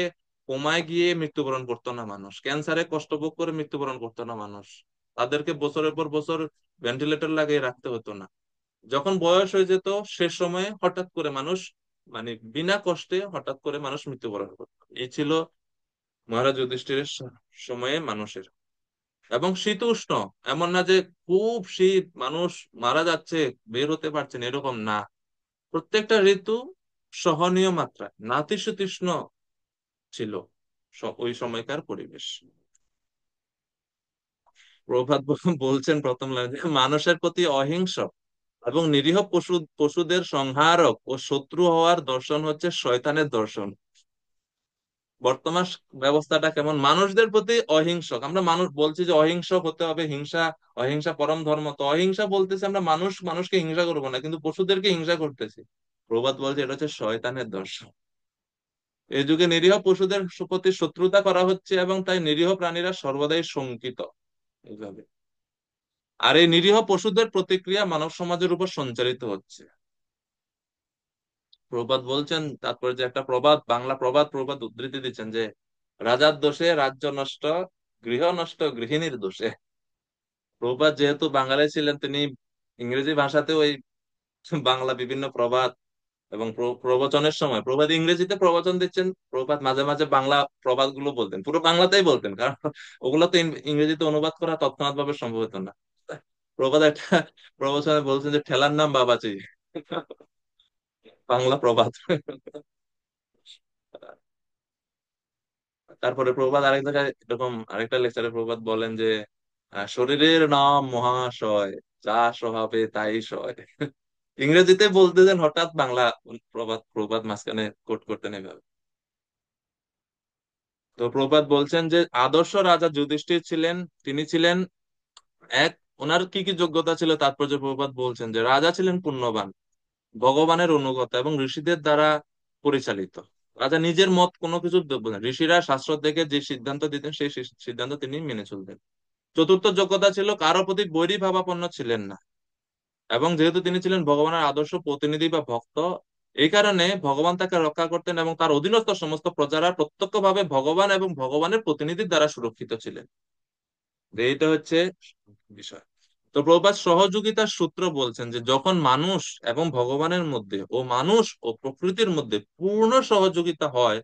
কোমায় গিয়ে মৃত্যুবরণ করতো না মানুষ, ক্যান্সারে কষ্ট ভোগ করে মৃত্যুবরণ করতো না মানুষ। তাদেরকে বছরের পর বছর ভেন্টিলেটর লাগিয়ে রাখতে হতো না। যখন বয়স হয়ে যেত, শেষ সময়ে হঠাৎ করে মানুষ, মানে বিনা কষ্টে হঠাৎ করে মানুষ মৃত্যুবরণ করতো। এই ছিল মহারাজ যুধিষ্ঠিরের সময়ে মানুষের। এবং শীত উষ্ণ, এমন না যে খুব শীত, মানুষ মারা যাচ্ছে, বের হতে পারছেন, এরকম না। প্রত্যেকটা ঋতু সহনীয় মাত্রায় নাতিশীতোষ্ণ ছিল ওই সময়কার পরিবেশ। প্রভাত বলছেন প্রথম লাইনে, মানুষের প্রতি অহিংস এবং নিরীহ পশুদের সংহারক ও শত্রু হওয়ার দর্শন হচ্ছে শয়তানের দর্শন। বর্তমান ব্যবস্থাটা কেমন? মানুষদের প্রতি অহিংসক। আমরা মানুষ বলছি যে অহিংসক হতে হবে, হিংসা, অহিংসা পরম ধর্ম। তো অহিংসা বলতেছে আমরা মানুষ মানুষকে হিংসা করবো না, কিন্তু পশুদেরকে হিংসা করতেছি। প্রবাদ বলছে এটা হচ্ছে শয়তানের দর্শন। এই যুগে নিরীহ পশুদের প্রতি শত্রুতা করা হচ্ছে, এবং তাই নিরীহ প্রাণীরা সর্বদাই শঙ্কিত এইভাবে। আর এই নিরীহ পশুদের প্রতিক্রিয়া মানব সমাজের উপর সঞ্চারিত হচ্ছে। প্রবাদ বলছেন, তারপরে যে একটা প্রবাদ, বাংলা প্রবাদ প্রবাদ উদ্ধৃতি দিচ্ছেন যে রাজার দোষে রাজ্য নষ্ট, গৃহ নষ্ট গৃহিণীর দোষে। প্রবাদ যেহেতু বাঙালি ছিলেন, তিনি ইংরেজি ভাষাতে ওই বাংলা বিভিন্ন প্রবাদ এবং প্রবচনের সময়, প্রবাদ ইংরেজিতে প্রবচন দিচ্ছেন, প্রবাদ মাঝে মাঝে বাংলা প্রবাদ গুলো বলতেন, পুরো বাংলাতেই বলতেন, কারণ ওগুলো তো ইংরেজিতে অনুবাদ করা তৎক্ষণাৎ ভাবে সম্ভব হতো না। প্রবাদ একটা প্রবচনে বলছেন যে ঠেলার নাম বাবাজি। বাংলা প্রবাদ। তারপরে প্রবাদ আরেক জায়গায় এরকম, আরেকটা লেকচারে প্রবাদ বলেন যে শরীরের নাম মহাশয়, যা স্বভাবে তাই সয়। ইংরেজিতে বলতেছেন, হঠাৎ বাংলা প্রবাদ প্রবাদ মাঝখানে কোট করতেন এভাবে। তো প্রবাদ বলছেন যে আদর্শ রাজা যুধিষ্ঠির ছিলেন। তিনি ছিলেন এক, ওনার কি কি যোগ্যতা ছিল তাৎপর্য প্রবাদ বলছেন যে রাজা ছিলেন পুণ্যবান, ভগবানের অনুগত এবং ঋষিদের দ্বারা পরিচালিত। রাজা নিজের মত কোনো কিছু দেখবেন না, ঋষিরা শাস্ত্র থেকে যে সিদ্ধান্ত দিতেন সেই সিদ্ধান্ত তিনি মেনে চলতেন। চতুর্থ যোগ্যতা ছিল কারো প্রতি বৈরী ভাবাপন্ন ছিলেন না। এবং যেহেতু তিনি ছিলেন ভগবানের আদর্শ প্রতিনিধি বা ভক্ত, এই কারণে ভগবান তাকে রক্ষা করতেন, এবং তার অধীনস্থ সমস্ত প্রজারা প্রত্যক্ষভাবে ভগবান এবং ভগবানের প্রতিনিধির দ্বারা সুরক্ষিত ছিলেন। এইটা হচ্ছে বিষয়। তো প্রভুপাদ সহযোগিতার সূত্র বলছেন যে যখন মানুষ এবং ভগবানের মধ্যে ও মানুষ ও প্রকৃতির মধ্যে পূর্ণ সহযোগিতা হয়,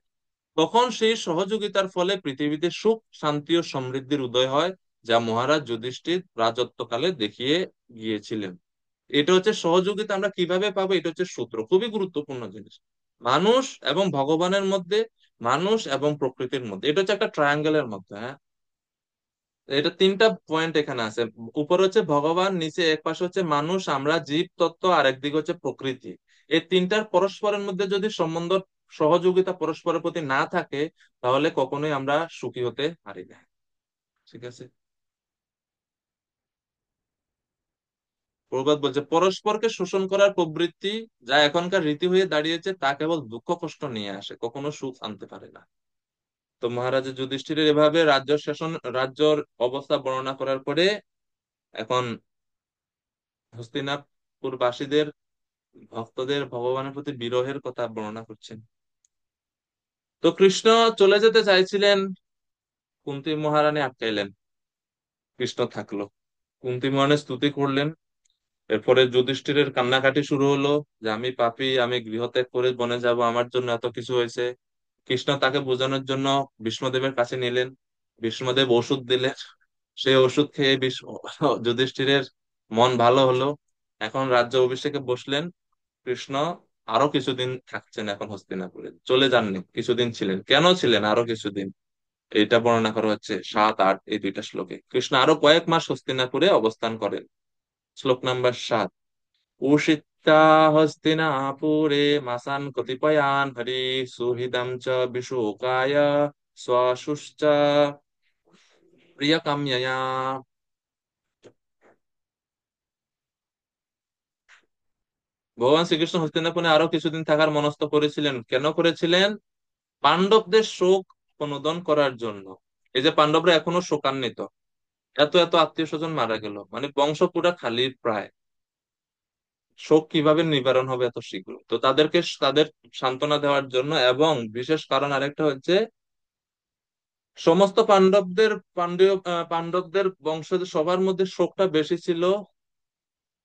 তখন সেই সহযোগিতার ফলে পৃথিবীতে সুখ, শান্তি ও সমৃদ্ধির উদয় হয়, যা মহারাজ যুধিষ্ঠির রাজত্বকালে দেখিয়ে গিয়েছিলেন। এটা হচ্ছে সহযোগিতা আমরা কিভাবে পাবো, এটা হচ্ছে সূত্র, খুবই গুরুত্বপূর্ণ জিনিস। মানুষ এবং ভগবানের মধ্যে, মানুষ এবং প্রকৃতির মধ্যে, এটা হচ্ছে একটা ট্রায়াঙ্গেলের মধ্যে, হ্যাঁ। এটা তিনটা পয়েন্ট এখানে আছে। উপরে হচ্ছে ভগবান, নিচে এক পাশে হচ্ছে মানুষ, আমরা জীব তত্ত্ব, আর একদিকে হচ্ছে প্রকৃতি। এই তিনটার পরস্পরের মধ্যে যদি সম্বন্ধ, সহযোগিতা পরস্পরের প্রতি না থাকে, তাহলে কখনোই আমরা সুখী হতে পারি না। ঠিক আছে। প্রবাদ বলছে, পরস্পরকে শোষণ করার প্রবৃত্তি যা এখনকার রীতি হয়ে দাঁড়িয়েছে তা কেবল দুঃখ কষ্ট নিয়ে আসে, কখনো সুখ আনতে পারে না। তো মহারাজা যুধিষ্ঠিরের এভাবে রাজ্য শাসন, রাজ্যর অবস্থা বর্ণনা করার পরে এখন হস্তিনাপুর বাসীদের, ভক্তদের ভগবানের প্রতি বিরহের কথা বর্ণনা করছেন। তো কৃষ্ণ চলে যেতে চাইছিলেন, কুন্তী মহারানী আটকাইলেন, কৃষ্ণ থাকলো। কুন্তী মহারানী স্তুতি করলেন। এরপরে যুধিষ্ঠিরের কান্নাকাটি শুরু হলো, যে আমি পাপী, আমি গৃহত্যাগ করে বনে যাব, আমার জন্য এত কিছু হয়েছে। কৃষ্ণ তাকে বোঝানোর জন্য বিষ্ণুদেবের কাছে নিলেন। বিষ্ণুদেব ওষুধ দিলেন। সেই ওষুধ খেয়ে যুধিষ্ঠিরের মন ভালো হলো। এখন রাজ্য অভিষেকে বসলেন। কৃষ্ণ আরো কিছুদিন থাকছেন এখন হস্তিনাপুরে, চলে যাননি, কিছুদিন ছিলেন। কেন ছিলেন আরো কিছুদিন, এটা বর্ণনা করা হচ্ছে 7, 8 এই দুইটা শ্লোকে। কৃষ্ণ আরো কয়েক মাস হস্তিনাপুরে অবস্থান করেন। শ্লোক নাম্বার 7। উষিতা হস্তিনাপুরে মাসান কতিপয়ান হরি সুহৃদম চ বিশোকায় শ্বাশুশ্চ প্রিয়কাম্যয়া। ভগবান শ্রীকৃষ্ণ হস্তিনাপুরে আরো কিছুদিন থাকার মনস্থ করেছিলেন। কেন করেছিলেন? পাণ্ডবদের শোক প্রণোদন করার জন্য। এই যে পাণ্ডবরা এখনো শোকান্বিত, এত এত আত্মীয় স্বজন মারা গেল, মানে বংশ পুরা খালি প্রায়। শোক কিভাবে নিবারণ হবে এত শীঘ্র? তো তাদেরকে, তাদের সান্ত্বনা দেওয়ার জন্য, এবং বিশেষ কারণ আরেকটা হচ্ছে, সমস্ত পাণ্ডবদের বংশজ সবার মধ্যে শোকটা বেশি ছিল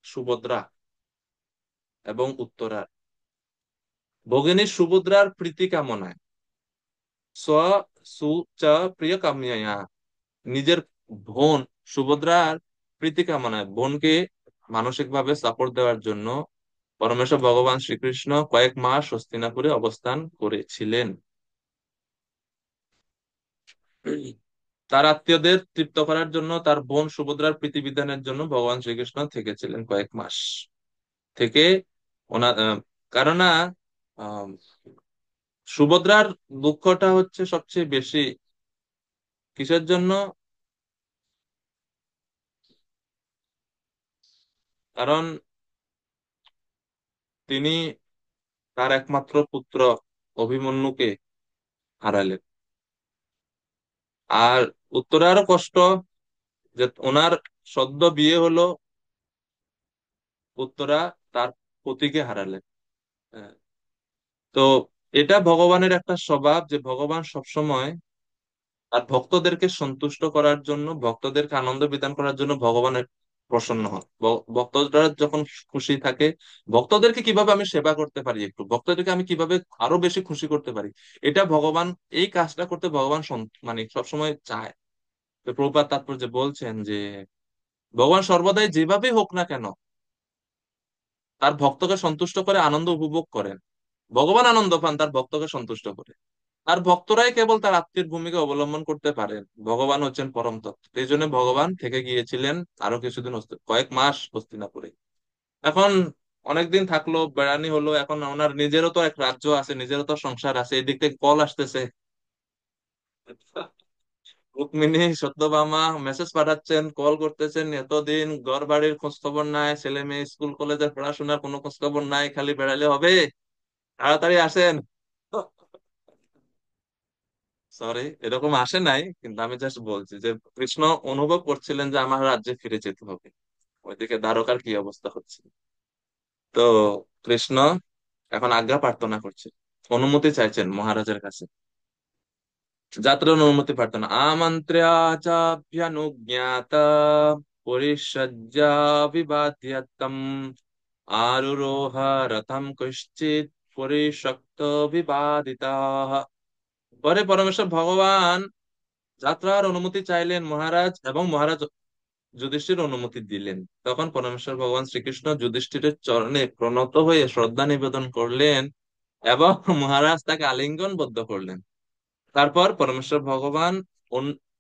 সুভদ্রা এবং উত্তরার। ভগিনী সুভদ্রার প্রীতি কামনায়, স্ব সু চ প্রিয় কাম্যয়া, নিজের বোন সুভদ্রার প্রীতি কামনায়, বোনকে মানসিক ভাবে সাপোর্ট দেওয়ার জন্য পরমেশ্বর ভগবান শ্রীকৃষ্ণ কয়েক মাস হস্তিনাপুরে অবস্থান করেছিলেন। তার আত্মীয়দের তৃপ্ত করার জন্য, তার বোন সুভদ্রার প্রীতি বিধানের জন্য ভগবান শ্রীকৃষ্ণ থেকেছিলেন কয়েক মাস। থেকে ওনার কারণ সুভদ্রার দুঃখটা হচ্ছে সবচেয়ে বেশি কিসের জন্য? কারণ তিনি তার একমাত্র পুত্র অভিমন্যুকে হারালেন। আর উত্তরারও কষ্ট, যে ওনার সদ্য বিয়ে হলো, উত্তরা তার পতিকে হারালেন। হ্যাঁ। তো এটা ভগবানের একটা স্বভাব, যে ভগবান সবসময় তার ভক্তদেরকে সন্তুষ্ট করার জন্য, ভক্তদেরকে আনন্দ বিধান করার জন্য ভগবানের প্রসন্ন হন। ভক্তরা যখন খুশি থাকে, ভক্তদেরকে কিভাবে আমি সেবা করতে পারি, একটু ভক্তদেরকে আমি কিভাবে আরো বেশি খুশি করতে পারি, এটা ভগবান, এই কাজটা করতে ভগবান মানে সবসময় চায়। তো প্রভুপাদ তাৎপর্য বলছেন যে ভগবান সর্বদাই যেভাবেই হোক না কেন তার ভক্তকে সন্তুষ্ট করে আনন্দ উপভোগ করেন। ভগবান আনন্দ পান তার ভক্তকে সন্তুষ্ট করে। আর ভক্তরাই কেবল তার আত্মীয় ভূমিকা অবলম্বন করতে পারেন। ভগবান হচ্ছেন পরম তত্ত্ব। এই জন্য ভগবান থেকে গিয়েছিলেন আরো কিছুদিন, কয়েক মাস হস্তিনাপুরে। এখন অনেকদিন থাকলো, বেড়ানি হলো, এখন ওনার নিজেরও তো এক রাজ্য আছে, নিজেরও তো সংসার আছে, এদিক থেকে কল আসতেছে। রুক্মিণী সত্যভামা মেসেজ পাঠাচ্ছেন, কল করতেছেন, এতদিন ঘর বাড়ির খোঁজ খবর নাই, ছেলে মেয়ে স্কুল কলেজের পড়াশোনার কোনো খোঁজ খবর নাই, খালি বেড়ালে হবে, তাড়াতাড়ি আসেন। সরি, এরকম আসে নাই, কিন্তু আমি জাস্ট বলছি যে কৃষ্ণ অনুভব করছিলেন যে আমার রাজ্যে ফিরে যেতে হবে। ওইদিকে দ্বারকার কি অবস্থা হচ্ছে। তো কৃষ্ণ এখন আজ্ঞা প্রার্থনা করছে, অনুমতি চাইছেন মহারাজের কাছে। যাত্রার অনুমতি প্রার্থনা, আমন্ত্র্যা চাভ্যনুজ্ঞাত পরিষজ্জা বিবাদ্যতম আরুরোহ রথম কশ্চিৎ পরিষক্ত বিবাদিতা। পরে পরমেশ্বর ভগবান যাত্রার অনুমতি চাইলেন মহারাজ, এবং মহারাজ যুধিষ্ঠির অনুমতি দিলেন। তখন পরমেশ্বর ভগবান শ্রীকৃষ্ণ যুধিষ্ঠিরের চরণে প্রণত হয়ে শ্রদ্ধা নিবেদন করলেন এবং মহারাজ তাকে আলিঙ্গনবদ্ধ করলেন। তারপর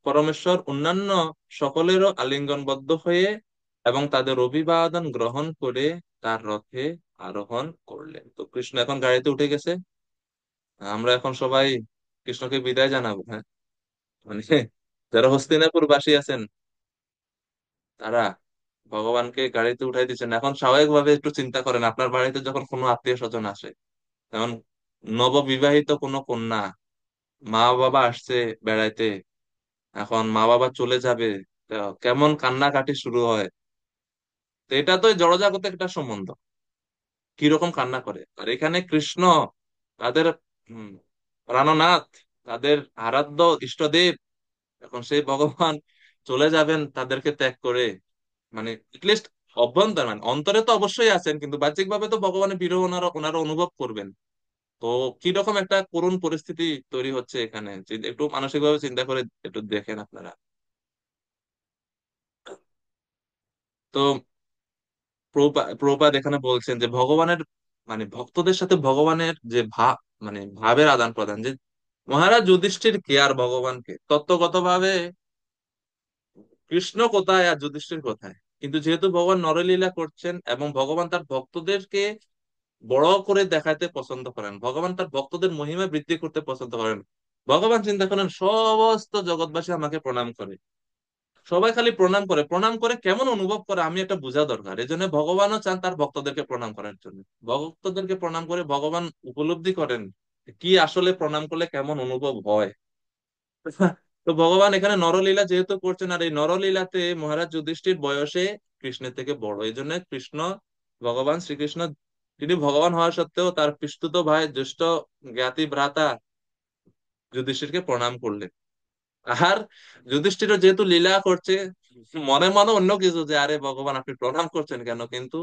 পরমেশ্বর অন্যান্য সকলেরও আলিঙ্গনবদ্ধ হয়ে এবং তাদের অভিবাদন গ্রহণ করে তার রথে আরোহণ করলেন। তো কৃষ্ণ এখন গাড়িতে উঠে গেছে, আমরা এখন সবাই কৃষ্ণকে বিদায় জানাবো। হ্যাঁ, মানে যারা হস্তিনাপুর বাসী আছেন তারা ভগবানকে গাড়িতে উঠাই দিচ্ছেন। এখন স্বাভাবিকভাবে একটু চিন্তা করেন, আপনার বাড়িতে যখন কোনো আত্মীয় স্বজন আসে, যেমন নববিবাহিত কোনো কন্যা, মা বাবা আসছে বেড়াইতে, এখন মা বাবা চলে যাবে, তো কেমন কান্নাকাটি শুরু হয়। তো এটা তো জড়জাগত একটা সম্বন্ধ, কিরকম কান্না করে। আর এখানে কৃষ্ণ তাদের হম প্রাণনাথ, তাদের আরাধ্য ইষ্টদেব, এখন সেই ভগবান চলে যাবেন তাদেরকে ত্যাগ করে। মানে লিস্ট অভ্যন্তর মানে অন্তরে তো অবশ্যই আছেন, কিন্তু বাহ্যিক ভাবে তো ভগবানের বিরহ ওনারা ওনারা অনুভব করবেন। তো কিরকম একটা করুণ পরিস্থিতি তৈরি হচ্ছে এখানে, একটু মানসিক ভাবে চিন্তা করে একটু দেখেন আপনারা। তো প্রভুপাদ এখানে বলছেন যে ভগবানের মানে ভক্তদের সাথে ভগবানের যে ভাব, মানে ভাবের আদান প্রদান, যে মহারাজ যুধিষ্ঠির কে আর ভগবানকে তত্ত্বগত ভাবে কৃষ্ণ কোথায় আর যুধিষ্ঠির কোথায়, কিন্তু যেহেতু ভগবান নরলীলা করছেন এবং ভগবান তার ভক্তদেরকে বড় করে দেখাতে পছন্দ করেন, ভগবান তার ভক্তদের মহিমা বৃদ্ধি করতে পছন্দ করেন। ভগবান চিন্তা করেন সমস্ত জগৎবাসী আমাকে প্রণাম করে, সবাই খালি প্রণাম করে, প্রণাম করে কেমন অনুভব করে আমি এটা বোঝা দরকার। এই জন্য ভগবানও চান তার ভক্তদেরকে প্রণাম করার জন্য, ভক্তদেরকে প্রণাম করে ভগবান উপলব্ধি করেন কি আসলে প্রণাম করলে কেমন অনুভব হয়। তো ভগবান এখানে নরলীলা যেহেতু করছেন, আর এই নরলীলাতে মহারাজ যুধিষ্ঠির বয়সে কৃষ্ণের থেকে বড়, এই জন্য কৃষ্ণ ভগবান শ্রীকৃষ্ণ তিনি ভগবান হওয়া সত্ত্বেও তার পিসতুত ভাই জ্যেষ্ঠ জ্ঞাতি ভ্রাতা যুধিষ্ঠিরকে প্রণাম করলেন। আর যুধিষ্ঠির যেহেতু লীলা করছে, মনে মনে অন্য কিছু, যে আরে ভগবান আপনি প্রণাম করছেন কেন, কিন্তু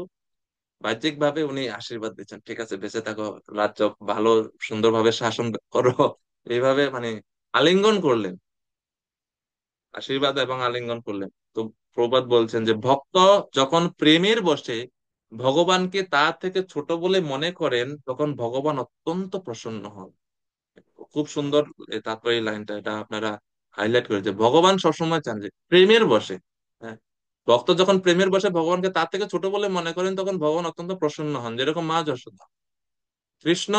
বাহ্যিক ভাবে উনি আশীর্বাদ দিচ্ছেন, ঠিক আছে বেঁচে থাকো, রাজ্য ভালো সুন্দরভাবে শাসন করো, এইভাবে মানে আলিঙ্গন করলেন, আশীর্বাদ এবং আলিঙ্গন করলেন। তো প্রবাদ বলছেন যে ভক্ত যখন প্রেমের বশে ভগবানকে তার থেকে ছোট বলে মনে করেন, তখন ভগবান অত্যন্ত প্রসন্ন হন। খুব সুন্দর এই তাৎপর্য এই লাইনটা, এটা আপনারা হাইলাইট করে, যে ভগবান সবসময় চান যে প্রেমের বশে, হ্যাঁ, ভক্ত যখন প্রেমের বশে ভগবানকে তার থেকে ছোট বলে মনে করেন, তখন ভগবান অত্যন্ত প্রসন্ন হন। যেরকম মা যশোদা, কৃষ্ণ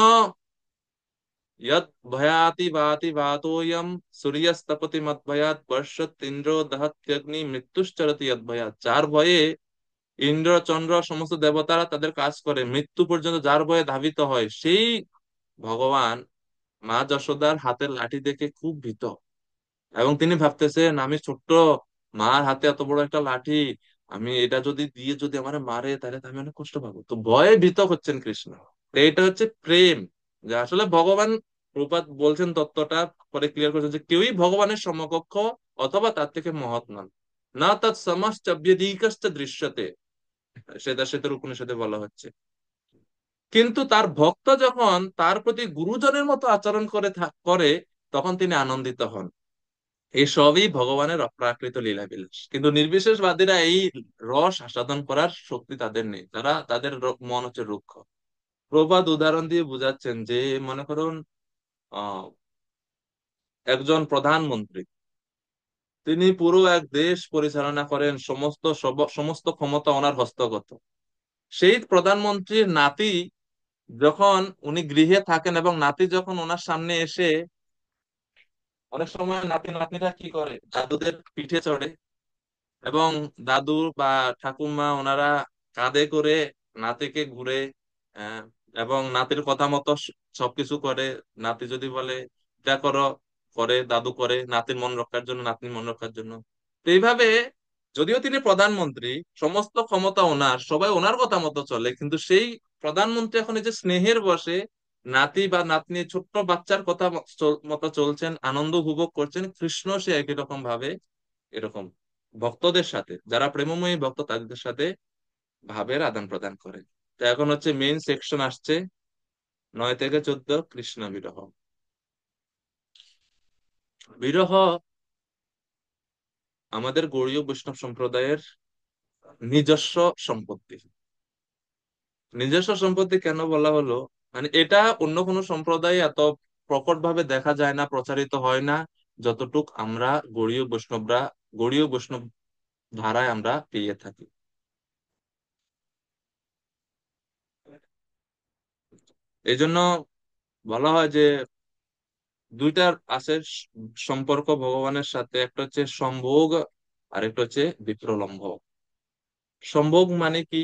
यद भयाति भाति भातोयम सूर्यस्तपति मत भयात वर्षत इंद्रो दहत्यग्नि মৃত্যুশ্চরতি यद ভয়াত, যার ভয়ে ইন্দ্র চন্দ্র সমস্ত দেবতারা তাদের কাজ করে, মৃত্যু পর্যন্ত যার ভয়ে ধাবিত হয়, সেই ভগবান মা যশোদার হাতের লাঠি দেখে খুব ভীত, এবং তিনি ভাবতেছেন আমি ছোট্ট, মার হাতে এত বড় একটা লাঠি, আমি এটা যদি দিয়ে যদি আমার মারে তাহলে তো আমি অনেক কষ্ট পাবো, তো ভয়ে ভীত হচ্ছেন কৃষ্ণ। তো এটা হচ্ছে প্রেম, যে আসলে ভগবান, প্রভুপাদ বলছেন তত্ত্বটা পরে ক্লিয়ার করেছেন যে কেউই ভগবানের সমকক্ষ অথবা তার থেকে মহৎ নন, না তৎ সমশ্চব্যদিকশ্চ দৃশ্যতে, সেটা সেতার উপনিষদে বলা হচ্ছে। কিন্তু তার ভক্ত যখন তার প্রতি গুরুজনের মতো আচরণ করে, তখন তিনি আনন্দিত হন। এসবই ভগবানের অপ্রাকৃত লীলাবিলাস, কিন্তু নির্বিশেষবাদীরা এই রস আস্বাদন করার শক্তি তাদের নেই, তারা তাদের মন হচ্ছে রুক্ষ। প্রবাদ উদাহরণ দিয়ে বুঝাচ্ছেন যে মনে করুন আহ একজন প্রধানমন্ত্রী, তিনি পুরো এক দেশ পরিচালনা করেন, সমস্ত ক্ষমতা ওনার হস্তগত। সেই প্রধানমন্ত্রীর নাতি যখন উনি গৃহে থাকেন এবং নাতি যখন ওনার সামনে এসে, অনেক সময় নাতি নাতনিরা কি করে দাদুদের পিঠে চড়ে, এবং দাদু বা ঠাকুমা ওনারা কাঁধে করে নাতিকে ঘুরে, আহ, এবং নাতির কথা মতো সবকিছু করে। নাতি যদি বলে এটা করো, করে, দাদু করে, নাতির মন রক্ষার জন্য, নাতনির মন রক্ষার জন্য। তো এইভাবে যদিও তিনি প্রধানমন্ত্রী, সমস্ত ক্ষমতা ওনার, সবাই ওনার কথা মতো চলে, কিন্তু সেই প্রধানমন্ত্রী এখন এই যে স্নেহের বশে নাতি বা নাতনি ছোট্ট বাচ্চার কথা মতো চলছেন, আনন্দ উপভোগ করছেন, কৃষ্ণ সে একই রকম ভাবে এরকম ভক্তদের সাথে, যারা প্রেমময়ী ভক্ত তাদের সাথে ভাবের আদান প্রদান করে। তো এখন হচ্ছে মেইন সেকশন আসছে, 9 থেকে 14, কৃষ্ণ বিরহ। বিরহ আমাদের গৌড়ীয় বৈষ্ণব সম্প্রদায়ের নিজস্ব সম্পত্তি। নিজস্ব সম্পত্তি কেন বলা হলো, মানে এটা অন্য কোনো সম্প্রদায়ে এত প্রকট ভাবে দেখা যায় না, প্রচারিত হয় না, যতটুক আমরা গৌড়ীয় বৈষ্ণব ধারায় আমরা পেয়ে থাকি। এই জন্য বলা হয় যে দুইটার আছে সম্পর্ক ভগবানের সাথে, একটা হচ্ছে সম্ভোগ আর একটা হচ্ছে বিপ্রলম্ভ। সম্ভোগ মানে কি,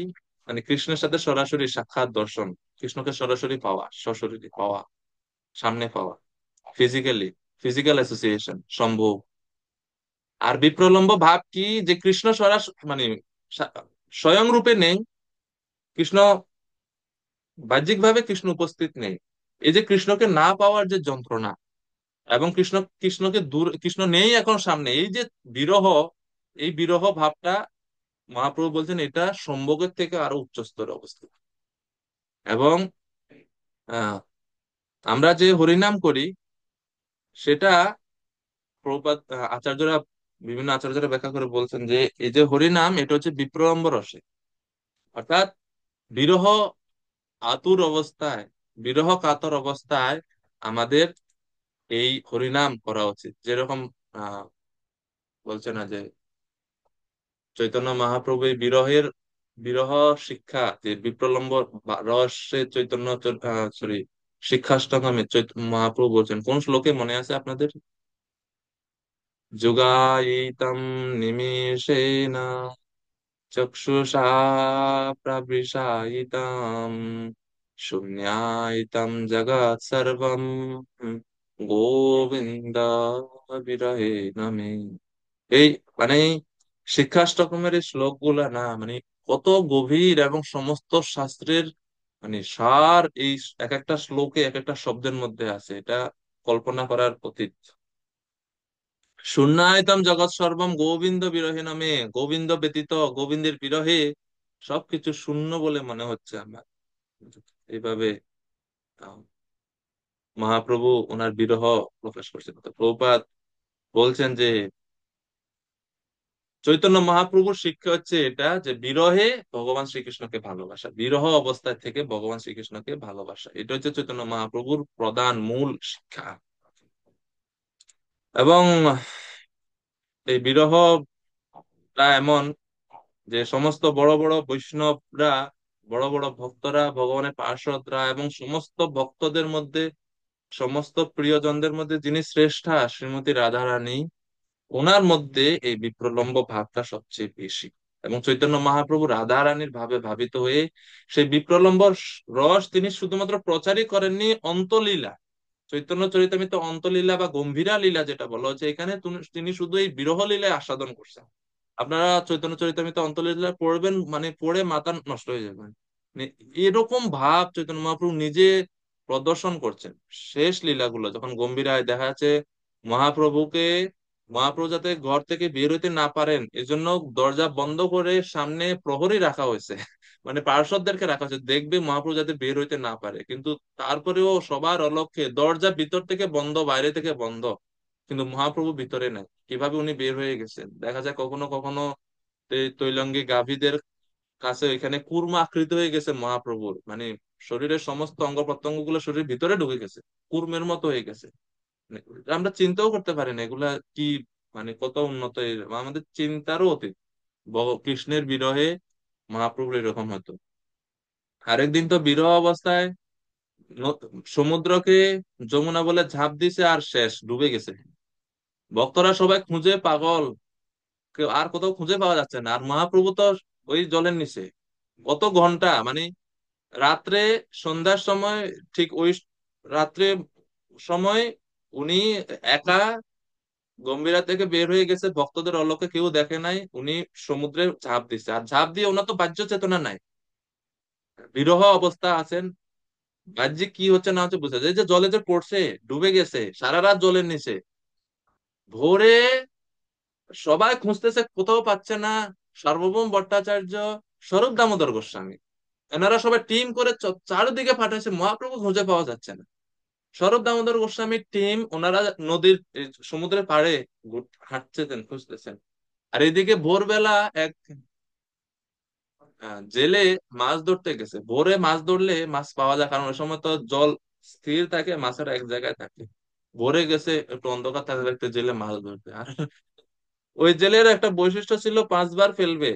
মানে কৃষ্ণের সাথে সরাসরি সাক্ষাৎ দর্শন, কৃষ্ণকে সরাসরি পাওয়া, সশরীরে পাওয়া, সামনে পাওয়া, ফিজিক্যালি, ফিজিক্যাল অ্যাসোসিয়েশন সম্ভোগ। আর বিপ্রলম্ব ভাব কি, যে কৃষ্ণ মানে সা- স্বয়ং রূপে নেই কৃষ্ণ, বাহ্যিক ভাবে কৃষ্ণ উপস্থিত নেই, এই যে কৃষ্ণকে না পাওয়ার যে যন্ত্রণা, এবং কৃষ্ণ নেই এখন সামনে, এই যে বিরহ, এই বিরহ ভাবটা মহাপ্রভু বলছেন এটা সম্ভোগের থেকে আরো উচ্চ স্তরে অবস্থিত। এবং আহ আমরা যে হরিনাম করি সেটা প্রভুপাদ আচার্যরা, বিভিন্ন আচার্যরা ব্যাখ্যা করে বলছেন যে এই যে হরিনাম এটা হচ্ছে বিপ্রলম্ব রসে, অর্থাৎ বিরহ আতুর অবস্থায়, বিরহ কাতর অবস্থায় আমাদের এই হরিনাম করা উচিত। যেরকম আহ বলছে না যে চৈতন্য মহাপ্রভু এই বিরহ শিক্ষা, যে বিপ্রলম্ব রসে চৈতন্য, সরি, শিক্ষাষ্টকমে চৈতন্য মহাপ্রভু বলছেন, কোন শ্লোকে মনে আছে আপনাদের? যুগায়িতম নিমেষেন চক্ষুষা প্রবিশায়িতম শূন্যায়িতম জগৎ সর্বম গোবিন্দ বিরহে নমে। এই মানে শিক্ষাষ্টকমের এই শ্লোক গুলা না, মানে কত গভীর, এবং সমস্ত শাস্ত্রের মানে সার এই এক একটা শ্লোকে, এক একটা শব্দের মধ্যে আছে, এটা কল্পনা করার অতীত। শূন্যায়তম জগৎ সর্বম গোবিন্দ বিরহে নামে, গোবিন্দ ব্যতীত, গোবিন্দের বিরহে সবকিছু শূন্য বলে মনে হচ্ছে আমার। এইভাবে আহ, মহাপ্রভু ওনার বিরহ প্রকাশ করছেন। তো প্রভুপাদ বলছেন যে চৈতন্য মহাপ্রভুর শিক্ষা হচ্ছে এটা, যে বিরহে ভগবান শ্রীকৃষ্ণকে ভালোবাসা, বিরহ অবস্থায় থেকে ভগবান শ্রীকৃষ্ণকে ভালোবাসা, এটা হচ্ছে চৈতন্য মহাপ্রভুর প্রধান মূল শিক্ষা। এবং এই বিরহটা এমন যে সমস্ত বড় বড় বৈষ্ণবরা, বড় বড় ভক্তরা, ভগবানের পার্ষদরা, এবং সমস্ত ভক্তদের মধ্যে, সমস্ত প্রিয়জনদের মধ্যে যিনি শ্রেষ্ঠা শ্রীমতী রাধারানী, ওনার মধ্যে এই বিপ্রলম্ব ভাবটা সবচেয়ে বেশি। এবং চৈতন্য মহাপ্রভু রাধা রানীর ভাবে ভাবিত হয়ে সেই বিপ্রলম্ব রস তিনি শুধুমাত্র প্রচারই করেননি, অন্তলীলা, চৈতন্য চরিতামৃত অন্তলীলা বা গম্ভীরা লীলা যেটা বলা হচ্ছে এখানে, তিনি শুধু এই বিরহ লীলায় আস্বাদন করছেন। আপনারা চৈতন্য চরিতামৃত অন্তলীলা পড়বেন, মানে পড়ে মাথা নষ্ট হয়ে যাবেন। মানে এরকম ভাব চৈতন্য মহাপ্রভু নিজে প্রদর্শন করছেন। শেষ লীলাগুলো যখন গম্ভীরায় দেখা যাচ্ছে মহাপ্রভুকে, মহাপ্রভু যাতে ঘর থেকে বের হইতে না পারেন এজন্য দরজা বন্ধ করে সামনে প্রহরী রাখা হয়েছে, মানে পার্ষদদেরকে রাখা হয়েছে, দেখবে মহাপ্রভু যাতে বের হইতে না পারে, কিন্তু তারপরেও সবার অলক্ষ্যে দরজা ভিতর থেকে বন্ধ, বাইরে থেকে বন্ধ, কিন্তু মহাপ্রভু ভিতরে নাই। কিভাবে উনি বের হয়ে গেছেন দেখা যায়, কখনো কখনো তৈলঙ্গী গাভীদের কাছে এখানে কুর্মা আকৃত হয়ে গেছে মহাপ্রভুর, মানে শরীরের সমস্ত অঙ্গ প্রত্যঙ্গ গুলো শরীরের ভিতরে ঢুকে গেছে, কুর্মের মতো হয়ে গেছে। মানে আমরা চিন্তাও করতে পারি না এগুলা কি, মানে কত উন্নত, আমাদের চিন্তারও অতীত। কৃষ্ণের বিরহে মহাপ্রভুর এরকম হতো। আরেকদিন তো বিরহ অবস্থায় ন- সমুদ্রকে যমুনা বলে ঝাঁপ দিছে, আর শেষ, ডুবে গেছে। ভক্তরা সবাই খুঁজে পাগল, কেউ আর কোথাও খুঁজে পাওয়া যাচ্ছে না, আর মহাপ্রভু তো ওই জলের নিচে কত ঘন্টা, মানে রাত্রে, সন্ধ্যার সময়, ঠিক ওই রাত্রে সময় উনি একা গম্ভীরা থেকে বের হয়ে গেছে, ভক্তদের অলোকে কেউ দেখে নাই, উনি সমুদ্রে ঝাঁপ দিচ্ছে, আর ঝাঁপ দিয়ে ওনার তো বাহ্য চেতনা নাই, বিরহ অবস্থা আছেন, বাহ্যিক কি হচ্ছে না হচ্ছে বুঝা যায়, এই যে জলে যে পড়ছে, ডুবে গেছে সারা রাত জলের নিচে, ভোরে সবাই খুঁজতেছে কোথাও পাচ্ছে না, সার্বভৌম ভট্টাচার্য, স্বরূপ দামোদর গোস্বামী, এনারা সবাই টিম করে চারিদিকে পাঠাচ্ছে, মহাপ্রভু খুঁজে পাওয়া যাচ্ছে না। স্বরূপ দামোদর গোস্বামীর টিম, ওনারা নদীর সমুদ্রের পাড়ে হাঁটছেন, খুঁজতেছেন, আর এদিকে ভোরবেলা এক জেলে মাছ ধরতে গেছে। ভোরে মাছ ধরলে মাছ পাওয়া যায়, কারণ ওই সময় তো জল স্থির থাকে, মাছের এক জায়গায় থাকে। ভোরে গেছে একটু অন্ধকার থাকতে থাকতে জেলে মাছ ধরতে। আর ওই জেলের একটা বৈশিষ্ট্য ছিল, 5 বার ফেলবে,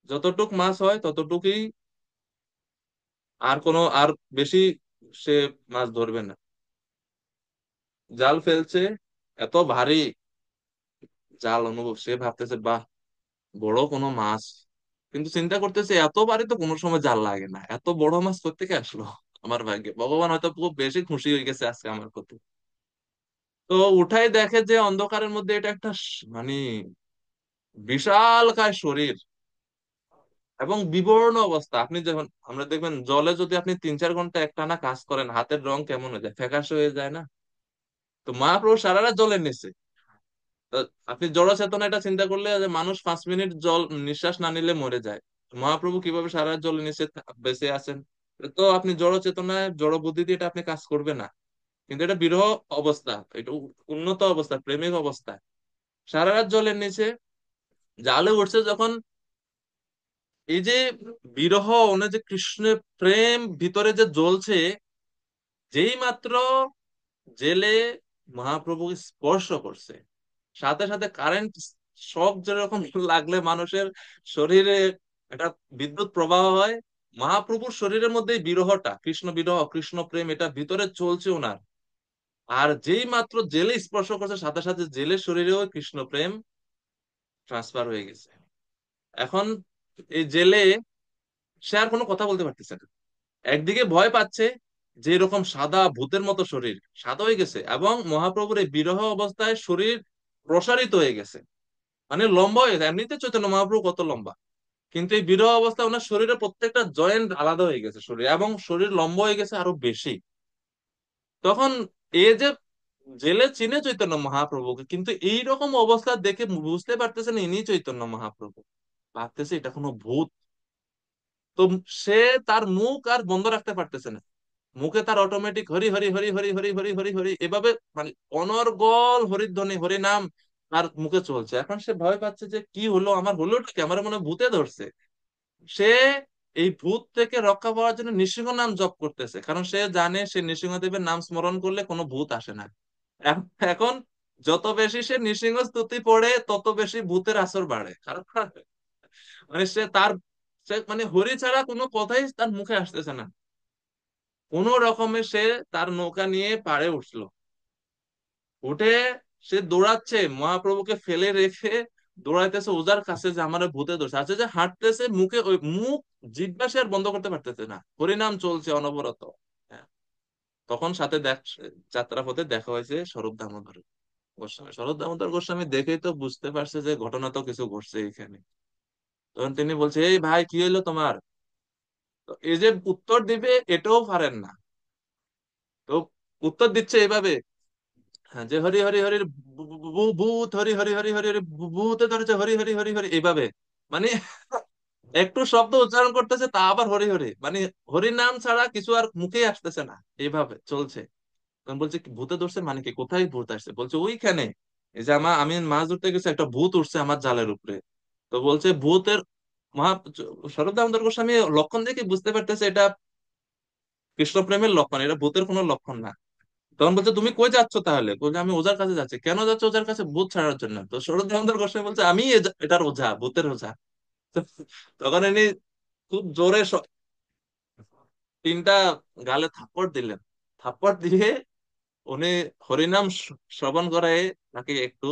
যতটুক মাছ হয় ততটুকুই, আর বেশি সে মাছ ধরবে না। জাল ফেলছে, এত ভারী জাল অনুভব, সে ভাবতেছে বাহ, বড় কোনো মাছ। কিন্তু চিন্তা করতেছে এতবারই তো কোনো সময় জাল লাগে না, এত বড় মাছ কোত্থেকে আসলো। আমার ভাগ্যে ভগবান হয়তো খুব বেশি খুশি হয়ে গেছে আজকে আমার প্রতি। তো উঠাই দেখে যে অন্ধকারের মধ্যে এটা একটা মানে বিশাল কায় শরীর, এবং বিবর্ণ অবস্থা। আপনি যখন আমরা দেখবেন জলে যদি আপনি 3-4 ঘন্টা একটানা কাজ করেন, হাতের রং কেমন হয়ে যায়, ফ্যাকাশে হয়ে যায় না? তো মহাপ্রভু সারা রাত জলের নিচে। তো আপনি জড় চেতনা এটা চিন্তা করলে, যে মানুষ 5 মিনিট জল নিঃশ্বাস না নিলে মরে যায়, মহাপ্রভু কিভাবে সারা রাত জলের নিচে বেঁচে আছেন? তো আপনি জড় চেতনায়, জড় বুদ্ধি দিয়ে এটা আপনি কাজ করবে না। কিন্তু এটা বিরহ অবস্থা, এটা উন্নত অবস্থা, প্রেমিক অবস্থা। সারা রাত জলের নিচে জালে উঠছে যখন, এই যে বিরহ, ওনে যে কৃষ্ণের প্রেম ভিতরে যে জ্বলছে, যেই মাত্র জেলে মহাপ্রভুকে স্পর্শ করছে, সাথে সাথে কারেন্ট শক যেরকম লাগলে মানুষের শরীরে একটা বিদ্যুৎ প্রবাহ হয়, মহাপ্রভুর শরীরের মধ্যে এই বিরহটা, কৃষ্ণ বিরহ, কৃষ্ণ প্রেম, এটা ভিতরে চলছে ওনার। আর যেই মাত্র জেলে স্পর্শ করছে, সাথে সাথে জেলের শরীরেও কৃষ্ণ প্রেম ট্রান্সফার হয়ে গেছে। এখন এই জেলে সে আর কোনো কথা বলতে পারতেছে না। একদিকে ভয় পাচ্ছে, যে এরকম সাদা ভূতের মতো শরীর সাদা হয়ে গেছে, এবং মহাপ্রভুর এই বিরহ অবস্থায় শরীর প্রসারিত হয়ে গেছে, মানে লম্বা হয়ে গেছে। এমনিতে চৈতন্য মহাপ্রভু কত লম্বা, কিন্তু এই বিরহ অবস্থায় ওনার শরীরের প্রত্যেকটা জয়েন্ট আলাদা হয়ে গেছে শরীর, এবং শরীর লম্বা হয়ে গেছে আরো বেশি। তখন এ যে জেলে চিনে চৈতন্য মহাপ্রভুকে, কিন্তু এই রকম অবস্থা দেখে বুঝতে পারতেছে না ইনি চৈতন্য মহাপ্রভু, ভাবতেছে এটা কোনো ভূত। তো সে তার মুখ আর বন্ধ রাখতে পারতেছে না, মুখে তার অটোমেটিক হরি হরি হরি হরি হরি হরি হরি হরি এভাবে, মানে অনর্গল হরিধ্বনি হরিনাম তার মুখে চলছে। এখন সে ভয় পাচ্ছে যে কি হলো, আমার হলোটা কি, আমার মনে হয় ভূতে ধরছে। সে এই ভূত থেকে রক্ষা পাওয়ার জন্য নৃসিংহ নাম জপ করতেছে, কারণ সে জানে সে নৃসিংহদেবের নাম স্মরণ করলে কোনো ভূত আসে না। এখন যত বেশি সে নৃসিংহ স্তুতি পড়ে, তত বেশি ভূতের আসর বাড়ে। কারণ মানে সে মানে হরি ছাড়া কোনো কথাই তার মুখে আসতেছে না। কোন রকমে সে তার নৌকা নিয়ে পাড়ে উঠলো। উঠে সে দৌড়াচ্ছে, মহাপ্রভুকে ফেলে রেখে দৌড়াইতেছে ওজার কাছে, যে আমার ভূতে ধরছে। আছে যে হাঁটতেছে, মুখে ওই মুখ, জিহ্বা সে আর বন্ধ করতে পারতেছে না, হরিনাম চলছে অনবরত। হ্যাঁ, তখন সাথে যাত্রাপথে দেখা হয়েছে স্বরূপ দামোদর গোস্বামী। স্বরূপ দামোদর গোস্বামী দেখেই তো বুঝতে পারছে যে ঘটনা তো কিছু ঘটছে এখানে। তখন তিনি বলছে, এই ভাই কি হইলো তোমার? তো এই যে উত্তর দিবে এটাও পারেন না। তো উত্তর দিচ্ছে এইভাবে, হ্যাঁ, যে হরি হরি হরি ভূত, হরি হরি হরি হরি হরি ভূতে ধরেছে, হরি হরি হরি হরি এইভাবে, মানে একটু শব্দ উচ্চারণ করতেছে, তা আবার হরি হরি, মানে হরি নাম ছাড়া কিছু আর মুখেই আসতেছে না, এইভাবে চলছে। তখন বলছে কি ভূতে ধরছে, মানে কি, কোথায় ভূত আসছে? বলছে ওইখানে, এই যে আমি মাছ ধরতে গেছি, একটা ভূত উঠছে আমার জালের উপরে। তো বলছে ভূতের মহা শরৎ দামোদর গোস্বামী লক্ষণ দেখে বুঝতে পারতেছে এটা কৃষ্ণ প্রেমের লক্ষণ, এটা ভূতের কোনো লক্ষণ না। তখন বলছে তুমি কই যাচ্ছ তাহলে? বলছে আমি ওজার কাছে যাচ্ছি। কেন যাচ্ছ ওজার কাছে? ভূত ছাড়ার জন্য। তো শরৎ দামোদর গোস্বামী বলছে আমি এটার ওঝা, ভূতের ওঝা। তো তখন ইনি খুব জোরে 3টা গালে থাপ্পড় দিলেন। থাপ্পড় দিয়ে উনি হরিনাম শ্রবণ করায় তাকে একটু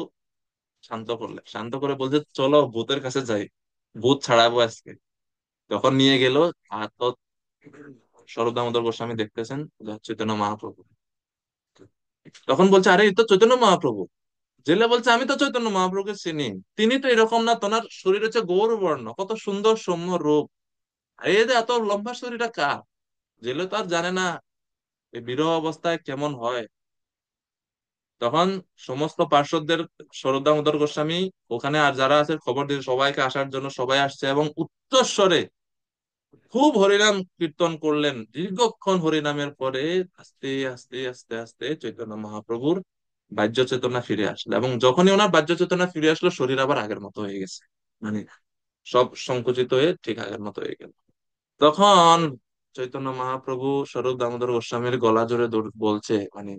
শান্ত করলেন। শান্ত করে বলছে চলো ভূতের কাছে যাই, ভূত ছাড়াবো আজকে। তখন নিয়ে গেল। আর তো স্বরূপ দামোদর গোস্বামী দেখতেছেন চৈতন্য মহাপ্রভু। তখন বলছে আরে এই তো চৈতন্য মহাপ্রভু। জেলে বলছে আমি তো চৈতন্য মহাপ্রভুকে চিনি, তিনি তো এরকম না, তোনার শরীর হচ্ছে গৌরবর্ণ, কত সুন্দর সৌম্য রূপ। আর এই যে এত লম্বা শরীরটা কার? জেলে তো আর জানে না এই বিরহ অবস্থায় কেমন হয়। তখন সমস্ত পার্শ্বদের, স্বরূপ দামোদর গোস্বামী ওখানে আর যারা আছে খবর দিয়ে সবাইকে আসার জন্য, সবাই আসছে, এবং উচ্চস্বরে খুব হরিনাম কীর্তন করলেন। দীর্ঘক্ষণ হরিনামের পরে আস্তে আস্তে আস্তে আস্তে চৈতন্য মহাপ্রভুর বাহ্য চেতনা ফিরে আসলো, এবং যখনই ওনার বাহ্য চেতনা ফিরে আসলো শরীর আবার আগের মতো হয়ে গেছে, মানে সব সংকুচিত হয়ে ঠিক আগের মতো হয়ে গেল। তখন চৈতন্য মহাপ্রভু স্বরূপ দামোদর গোস্বামীর গলা জোরে বলছে, মানে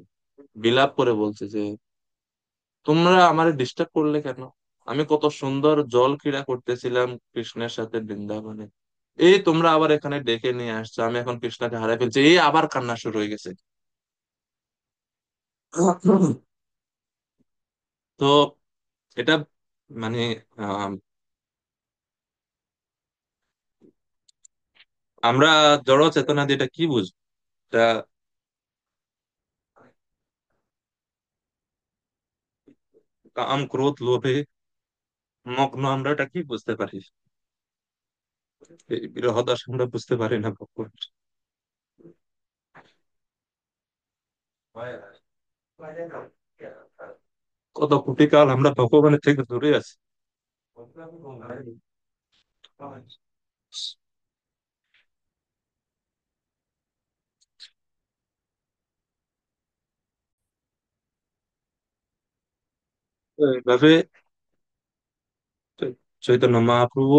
বিলাপ করে বলছে যে তোমরা আমারে ডিস্টার্ব করলে কেন? আমি কত সুন্দর জল ক্রীড়া করতেছিলাম কৃষ্ণের সাথে বৃন্দাবনে, এই তোমরা আবার এখানে ডেকে নিয়ে আসছো, আমি এখন কৃষ্ণকে হারাই ফেলছি, এই আবার কান্না শুরু হয়ে গেছে। তো এটা মানে আহ, আমরা জড় চেতনা দিয়ে এটা কি বুঝবো? এটা কাম ক্রোধ লোভে মগ্ন, আমরা এটা কি বুঝতে পারি? এই বিরহ দশা আমরা বুঝতে পারি না ভগবান। কত কোটি কাল আমরা ভগবানের থেকে দূরে আছি। তো এইভাবে চৈতন্য মহাপ্রভু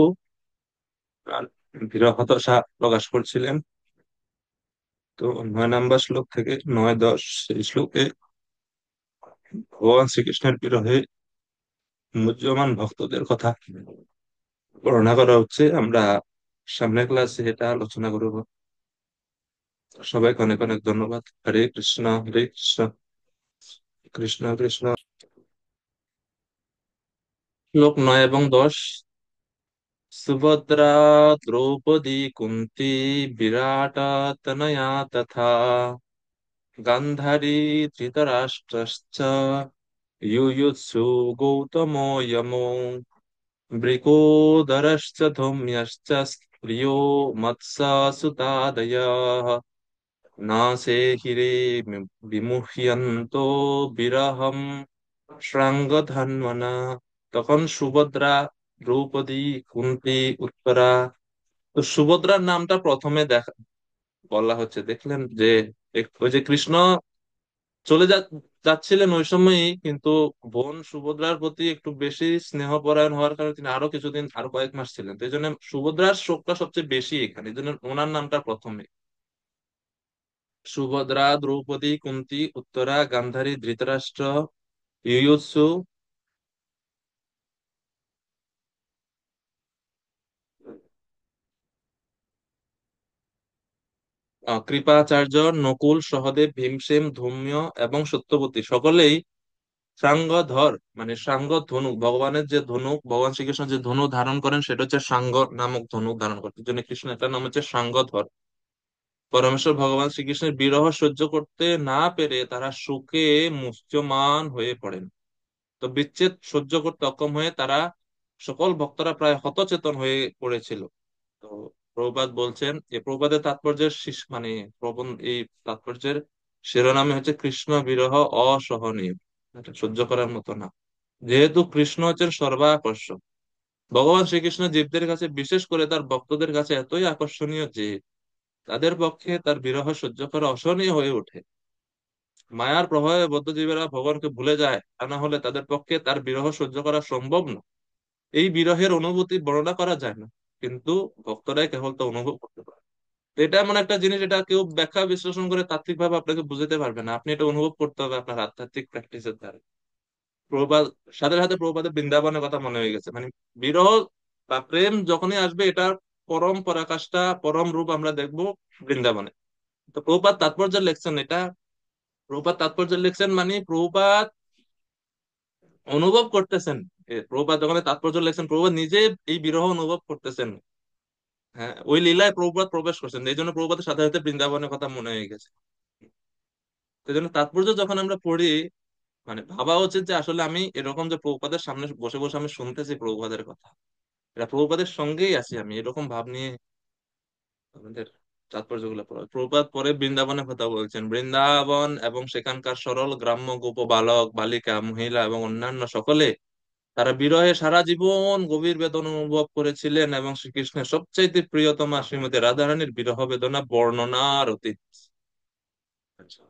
আর বিরহ দশা প্রকাশ করছিলেন। তো 9 নম্বর শ্লোক থেকে 9, 10 সেই শ্লোকে ভগবান শ্রীকৃষ্ণের বিরহে মুহ্যমান ভক্তদের কথা বর্ণনা করা হচ্ছে। আমরা সামনের ক্লাসে এটা আলোচনা করব। সবাইকে অনেক অনেক ধন্যবাদ। হরে কৃষ্ণ, হরে কৃষ্ণ, কৃষ্ণ কৃষ্ণ। শ্লোক 9 এবং 10। সুভদ্রা দ্রৌপদী কুন্তি বিরাট তনয়া তথা গান্ধারী ধৃতরাষ্ট্রশ্চ युयुत्सु गौतमो यमो वृकोदरश्च धौम्यश्च स्त्रियो मत्सासुतादयः नासे हिरे विमुह्यन्तो বিরহম শ্রাঙ্গধান্বনা। তখন সুভদ্রা, দ্রৌপদী, কুন্তি, উত্তরা, তো সুভদ্রার নামটা প্রথমে দেখা বলা হচ্ছে, দেখলেন যে ওই যে কৃষ্ণ চলে যাচ্ছিলেন ওই সময়ই, কিন্তু বোন সুভদ্রার প্রতি একটু বেশি স্নেহপরায়ণ হওয়ার কারণে তিনি আরো কিছুদিন, আরো কয়েক মাস ছিলেন, তো এই জন্য সুভদ্রার শোকটা সবচেয়ে বেশি এখানে, এই জন্য ওনার নামটা প্রথমে। সুভদ্রা, দ্রৌপদী, কুন্তি, উত্তরা, গান্ধারী, ধৃতরাষ্ট্র, ইউয়ুৎসু, কৃপাচার্য, নকুল, সহদেব, ভীমসেন, ধৌম্য এবং সত্যবতী সকলেই সাঙ্গধর, মানে সাঙ্গ ধনুক, ভগবানের যে ধনুক, ভগবান শ্রীকৃষ্ণ যে ধনু ধারণ করেন সেটা হচ্ছে সাঙ্গ নামক ধনুক ধারণ করেন, এই জন্য কৃষ্ণ এটার নাম হচ্ছে সাঙ্গধর। পরমেশ্বর ভগবান শ্রীকৃষ্ণের বিরহ সহ্য করতে না পেরে তারা শোকে মুহ্যমান হয়ে পড়েন। তো বিচ্ছেদ সহ্য করতে অক্ষম হয়ে তারা সকল ভক্তরা প্রায় হতচেতন হয়ে পড়েছিল। তো প্রভুপাদ বলছেন, এই প্রভুপাদের তাৎপর্যের মানে এই তাৎপর্যের শিরোনামে হচ্ছে কৃষ্ণ বিরহ অসহনীয়, এটা সহ্য করার মতো না। যেহেতু কৃষ্ণ হচ্ছেন সর্বাকর্ষক, ভগবান শ্রীকৃষ্ণ জীবদের কাছে, বিশেষ করে তার ভক্তদের কাছে এতই আকর্ষণীয় যে তাদের পক্ষে তার বিরহ সহ্য করা অসহনীয় হয়ে ওঠে। মায়ার প্রভাবে বদ্ধজীবীরা ভগবানকে ভুলে যায়, তা না হলে তাদের পক্ষে তার বিরহ সহ্য করা সম্ভব না। এই বিরহের অনুভূতি বর্ণনা করা যায় না, কিন্তু ভক্তরাই কেবল তা অনুভব করতে পারে। তো এটা এমন একটা জিনিস, এটা কেউ ব্যাখ্যা বিশ্লেষণ করে তাত্ত্বিক ভাবে আপনাকে বুঝাতে পারবে না, আপনি এটা অনুভব করতে হবে আপনার আধ্যাত্মিক প্র্যাকটিসের দ্বারা। প্রভুপাদ, সাথে সাথে প্রভুপাদের বৃন্দাবনের কথা মনে হয়ে গেছে, মানে বিরহ বা প্রেম যখনই আসবে এটার পরম পরাকাষ্ঠা, পরম রূপ আমরা দেখবো বৃন্দাবনে। তো প্রভুপাদ তাৎপর্য লেখছেন এটা, প্রভুপাদ তাৎপর্য লিখছেন মানে প্রভুপাদ অনুভব করতেছেন। প্রভুপাদ যখন এই তাৎপর্য লিখছেন, প্রভুপাদ নিজে এই বিরহ অনুভব করতেছেন। হ্যাঁ, ওই লীলায় প্রভুপাদ প্রবেশ করছেন, এই জন্য প্রভুপাদের সাথে সাথে বৃন্দাবনের কথা মনে হয়ে গেছে। এই জন্য তাৎপর্য যখন আমরা পড়ি, মানে ভাবা উচিত যে আসলে আমি এরকম যে প্রভুপাদের সামনে বসে বসে আমি শুনতেছি প্রভুপাদের কথা, এটা প্রভুপাদের সঙ্গেই আছি আমি, এরকম ভাব নিয়ে আমাদের তাৎপর্য গুলো পড়া। প্রভুপাদ পরে বৃন্দাবনের কথা বলছেন, বৃন্দাবন এবং সেখানকার সরল গ্রাম্য গোপ বালক বালিকা মহিলা এবং অন্যান্য সকলে তারা বিরহে সারা জীবন গভীর বেদনা অনুভব করেছিলেন, এবং শ্রীকৃষ্ণের সবচাইতে প্রিয়তমা শ্রীমতী রাধারানীর বিরহ বেদনা বর্ণনার অতীত। আচ্ছা।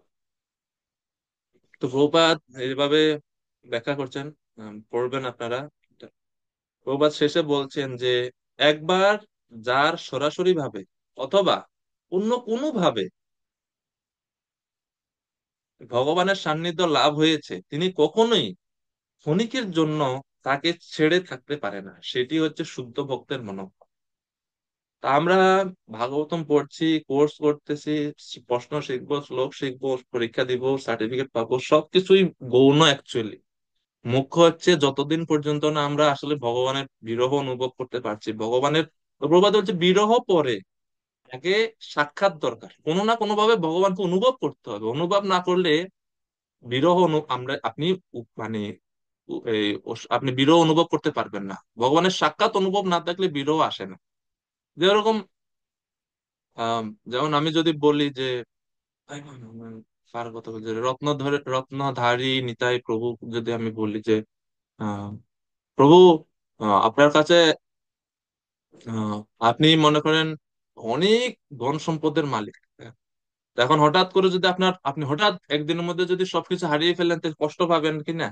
তো প্রভুপাদ এইভাবে ব্যাখ্যা করছেন, পড়বেন আপনারা। প্রভুপাদ শেষে বলছেন যে একবার যার সরাসরি ভাবে অথবা অন্য কোনো ভাবে ভগবানের সান্নিধ্য লাভ হয়েছে, তিনি কখনোই ক্ষণিকের জন্য তাকে ছেড়ে থাকতে পারে না। সেটি হচ্ছে শুদ্ধ ভক্তের মনোভাব। তা আমরা ভাগবতম পড়ছি, কোর্স করতেছি, প্রশ্ন শিখবো, শ্লোক শিখবো, পরীক্ষা দিব, সার্টিফিকেট পাবো, সবকিছুই গৌণ অ্যাকচুয়ালি। মুখ্য হচ্ছে যতদিন পর্যন্ত না আমরা আসলে ভগবানের বিরহ অনুভব করতে পারছি। ভগবানের প্রবাদ হচ্ছে বিরহ পরে, আগে সাক্ষাৎ দরকার। কোনো না কোনো ভাবে ভগবানকে অনুভব করতে হবে। অনুভব না করলে আমরা আপনি মানে আপনি বিরহ অনুভব করতে পারবেন না। ভগবানের সাক্ষাৎ অনুভব না থাকলে বিরহ আসে না। যেরকম আহ যেমন আমি যদি বলি যে কার কথা বলছি, রত্নধারী নিতাই প্রভু, যদি আমি বলি যে আহ প্রভু, আপনার কাছে আহ, আপনি মনে করেন অনেক ধন সম্পদের মালিক। তো এখন হঠাৎ করে যদি আপনি হঠাৎ একদিনের মধ্যে যদি সবকিছু হারিয়ে ফেলেন, তাহলে কষ্ট পাবেন কি না?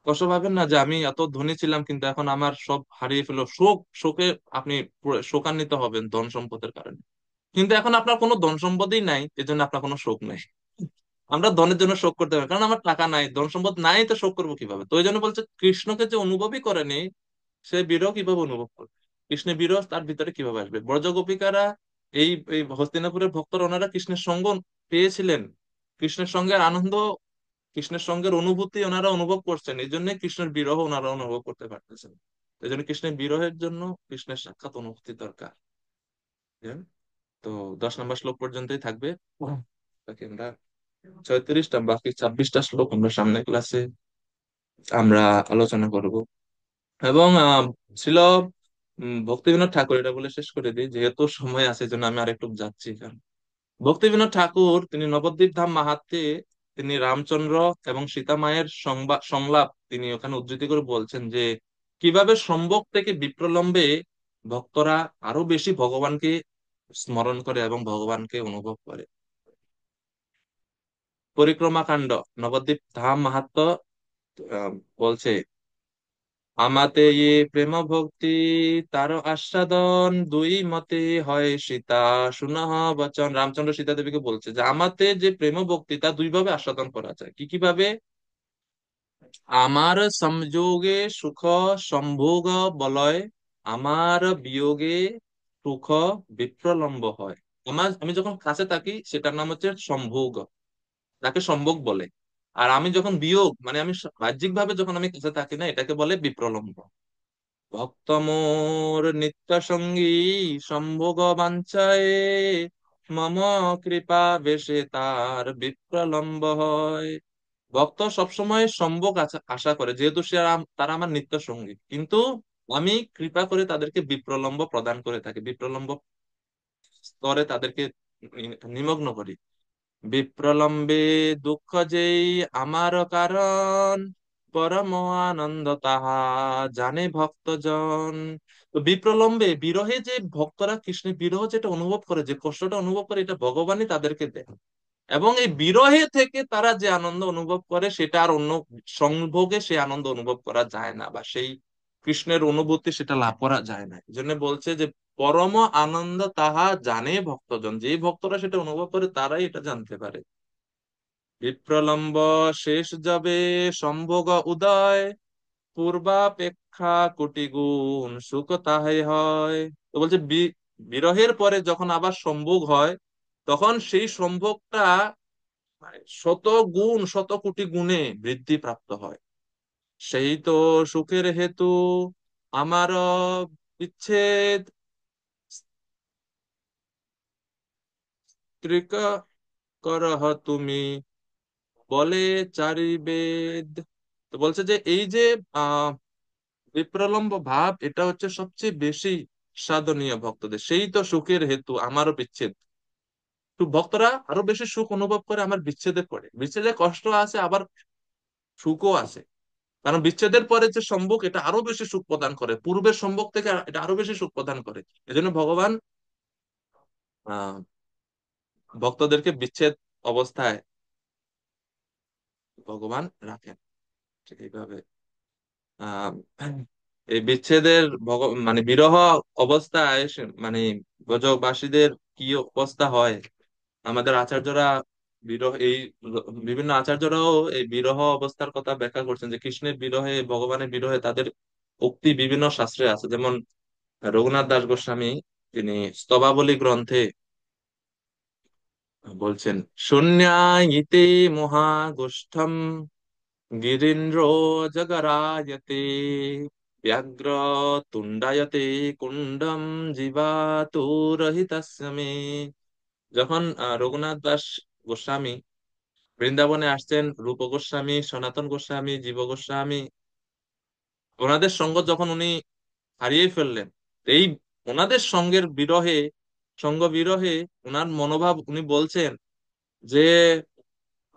কষ্ট পাবেন না যে আমি এত ধনী ছিলাম কিন্তু এখন আমার সব হারিয়ে ফেলো? শোকে আপনি পুরো শোকান্বিত হবেন ধন সম্পদের কারণে। কিন্তু এখন আপনার কোনো ধন সম্পদই নাই, এজন্য আপনার কোনো শোক নাই। আমরা ধনের জন্য শোক করতে পারি, কারণ আমার টাকা নাই, ধন সম্পদ নাই, তো শোক করবো কিভাবে? তো ওই জন্য বলছে কৃষ্ণকে যে অনুভবই করেনি, সে বিরহ কিভাবে অনুভব করবে? কৃষ্ণের বিরহ তার ভিতরে কিভাবে আসবে? ব্রজ গোপিকারা, এই এই হস্তিনাপুরের ভক্তরা, ওনারা কৃষ্ণের সঙ্গ পেয়েছিলেন, কৃষ্ণের সঙ্গের আনন্দ, কৃষ্ণের সঙ্গের অনুভূতি ওনারা অনুভব করছেন, এই জন্য কৃষ্ণের বিরহ ওনারা অনুভব করতে পারতেছেন। এই জন্য কৃষ্ণের বিরহের জন্য কৃষ্ণের সাক্ষাৎ অনুভূতি দরকার। বুঝলেন? তো 10 নম্বর শ্লোক পর্যন্তই থাকবে। বাকি আমরা 36টা, বাকি 26টা শ্লোক আমরা সামনের ক্লাসে আমরা আলোচনা করব। এবং ছিল ভক্তিবিনোদ ঠাকুর, এটা বলে শেষ করে দিই যেহেতু সময় আছে, এই জন্য আমি আরেকটু যাচ্ছি এখানে। ভক্তিবিনোদ ঠাকুর তিনি নবদ্বীপ ধাম মাহাত্ম্যে তিনি রামচন্দ্র এবং সীতা মায়ের সংলাপ তিনি ওখানে উদ্ধৃতি করে বলছেন যে কিভাবে সম্ভোগ থেকে বিপ্রলম্বে ভক্তরা আরো বেশি ভগবানকে স্মরণ করে এবং ভগবানকে অনুভব করে। পরিক্রমা কাণ্ড, নবদ্বীপ ধাম মাহাত্ম্য বলছে, আমাতে ইয়ে প্রেম ভক্তি তার আস্বাদন দুই মতে হয় সীতা সুনহ বচন। রামচন্দ্র সীতা দেবীকে বলছে যে আমাতে যে প্রেম ভক্তি তা দুই ভাবে আস্বাদন করা যায়। কি কি ভাবে? আমার সংযোগে সুখ সম্ভোগ বলয়, আমার বিয়োগে সুখ বিপ্রলম্ব হয়। আমি যখন কাছে থাকি সেটার নাম হচ্ছে সম্ভোগ, তাকে সম্ভোগ বলে। আর আমি যখন বিয়োগ মানে আমি বাহ্যিক ভাবে যখন আমি কাছে থাকি না, এটাকে বলে বিপ্রলম্ব। ভক্ত মোর নিত্য সঙ্গী সম্ভোগ বাঞ্ছায়, মম কৃপা বেশে তার বিপ্রলম্ব হয়। ভক্ত সবসময় সম্ভোগ আশা করে, যেহেতু তারা আমার নিত্য সঙ্গী, কিন্তু আমি কৃপা করে তাদেরকে বিপ্রলম্ব প্রদান করে থাকি, বিপ্রলম্ব স্তরে তাদেরকে নিমগ্ন করি। বিপ্রলম্বে দুঃখ যেই আমার কারণ, পরম আনন্দ তাহা জানে ভক্তজন। তো বিপ্রলম্বে বিরহে যে ভক্তরা কৃষ্ণের বিরহ যেটা অনুভব করে, যে কষ্টটা অনুভব করে, এটা ভগবানই তাদেরকে দেয়। এবং এই বিরহে থেকে তারা যে আনন্দ অনুভব করে, সেটা আর অন্য সংভোগে সে আনন্দ অনুভব করা যায় না, বা সেই কৃষ্ণের অনুভূতি সেটা লাভ করা যায় না। এই জন্য বলছে যে পরম আনন্দ তাহা জানে ভক্তজন, যেই ভক্তরা সেটা অনুভব করে তারাই এটা জানতে পারে। বিপ্রলম্ব শেষ যাবে সম্ভোগ উদয়, পূর্বাপেক্ষা কোটি গুণ সুখ তাহাই হয়। তো বলছে বিরহের পরে যখন আবার সম্ভোগ হয়, তখন সেই সম্ভোগটা মানে শত গুণ, শত কোটি গুণে বৃদ্ধি প্রাপ্ত হয়। সেই তো সুখের হেতু আমার বিচ্ছেদ, ত্রিক করহ তুমি বলে চারি বেদ। তো বলছে যে এই যে আহ বিপ্রলম্ব ভাব, এটা হচ্ছে সবচেয়ে বেশি সাধনীয় ভক্তদের। সেই তো সুখের হেতু আমারও বিচ্ছেদ। তো ভক্তরা আরো বেশি সুখ অনুভব করে আমার বিচ্ছেদের পরে। বিচ্ছেদে কষ্ট আছে, আবার সুখও আছে। কারণ বিচ্ছেদের পরে যে সম্ভোগ, এটা আরো বেশি সুখ প্রদান করে, পূর্বের সম্ভোগ থেকে এটা আরো বেশি সুখ প্রদান করে। এজন্য ভগবান আহ ভক্তদেরকে বিচ্ছেদ অবস্থায় ভগবান রাখেন। ঠিক এইভাবে আহ এই বিচ্ছেদের মানে বিরহ অবস্থায় মানে ব্রজবাসীদের কি অবস্থা হয়, আমাদের আচার্যরা বিরহ এই বিভিন্ন আচার্যরাও এই বিরহ অবস্থার কথা ব্যাখ্যা করছেন, যে কৃষ্ণের বিরহে, ভগবানের বিরহে তাদের উক্তি বিভিন্ন শাস্ত্রে আছে। যেমন রঘুনাথ দাস গোস্বামী তিনি স্তবাবলী গ্রন্থে বলছেন, শূন্যায়িতে মহাগোষ্ঠম গিরীন্দ্র জগরায়তে ব্যাঘ্র তুণ্ডায়তে কুণ্ডম জীবাতুরহিতস্য মে। যখন রঘুনাথ দাস গোস্বামী বৃন্দাবনে আসছেন, রূপ গোস্বামী, সনাতন গোস্বামী, জীব গোস্বামী, ওনাদের সঙ্গ যখন উনি হারিয়ে ফেললেন, এই ওনাদের সঙ্গের বিরহে, সঙ্গ বিরহে ওনার মনোভাব উনি বলছেন যে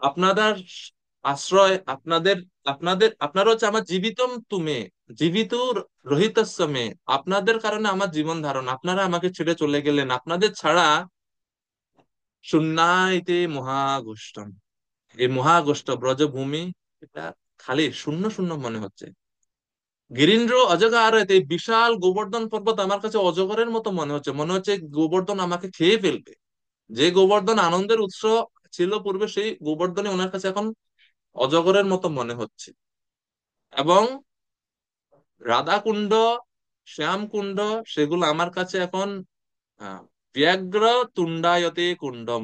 আপনাদের আশ্রয়, আপনাদের আপনাদের আপনারা হচ্ছে আমার জীবিতম তুমে, জীবিত রহিতস্য মে, আপনাদের কারণে আমার জীবন ধারণ, আপনারা আমাকে ছেড়ে চলে গেলেন, আপনাদের ছাড়া শূন্যাইতে মহাগোষ্ঠম, এই মহাগোষ্ঠ ব্রজভূমি এটা খালি শূন্য শূন্য মনে হচ্ছে। গিরীন্দ্র অজগার, এই বিশাল গোবর্ধন পর্বত আমার কাছে অজগরের মতো মনে হচ্ছে, মনে হচ্ছে গোবর্ধন আমাকে খেয়ে ফেলবে। যে গোবর্ধন আনন্দের উৎস ছিল পূর্বে, সেই গোবর্ধনই ওনার কাছে এখন অজগরের মতো মনে হচ্ছে। এবং রাধাকুণ্ড, শ্যামকুণ্ড, সেগুলো আমার কাছে এখন ব্যাঘ্র তুণ্ডায়তে কুণ্ডম,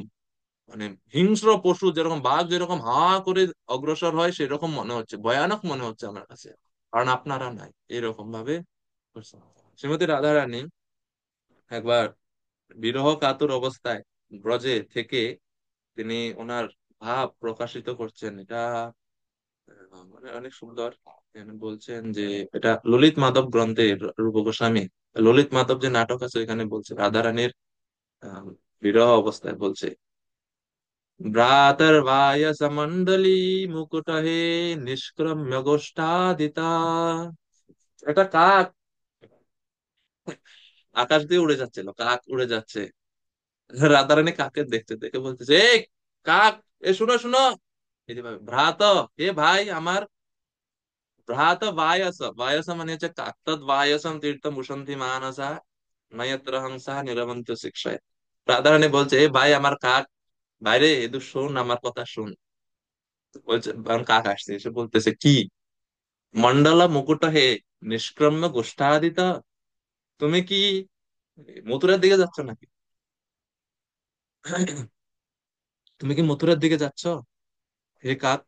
মানে হিংস্র পশু যেরকম, বাঘ যেরকম হা করে অগ্রসর হয় সেরকম মনে হচ্ছে, ভয়ানক মনে হচ্ছে আমার কাছে, কারণ আপনারা নাই, এরকম ভাবে করছেন। শ্রীমতী রাধারানী একবার বিরহ কাতর অবস্থায় ব্রজে থেকে তিনি ওনার ভাব প্রকাশিত করছেন, এটা মানে অনেক সুন্দর। তিনি বলছেন যে এটা ললিত মাধব গ্রন্থে, রূপ গোস্বামী ললিত মাধব যে নাটক আছে এখানে বলছে, রাধারানীর আহ, বিরহ অবস্থায় বলছে, ভ্রাতর্বায় সমণ্ডলী মুকুট হে নিষ্ক্রম্য গোষ্ঠাদিতা। এটা কাক আকাশ দিয়ে উড়ে যাচ্ছিল, কাক উড়ে যাচ্ছে, রাধারানী কাকে দেখতে, দেখে বলতেছে, এই কাক, এ শুনো শুনো, এই যে ভাই, ভ্রাত, এ ভাই আমার, ভ্রাত বায়স, বায়স মানে হচ্ছে কাক, তৎ বায়সম তীর্থম উশন্তি মানসা নয়ত্র হংসা নিরবন্ত শিক্ষায়। রাধারানী বলছে, এ ভাই আমার কাক, বাইরে এদু শোন, আমার কথা শুন। বলছে, কারণ কাক আসছে, এসে বলতেছে কি, মন্ডল মুকুট হে নিষ্ক্রম্য গোষ্ঠাদিত, তুমি কি মথুরার দিকে যাচ্ছ নাকি? তুমি কি মথুরার দিকে যাচ্ছ? হে কাক,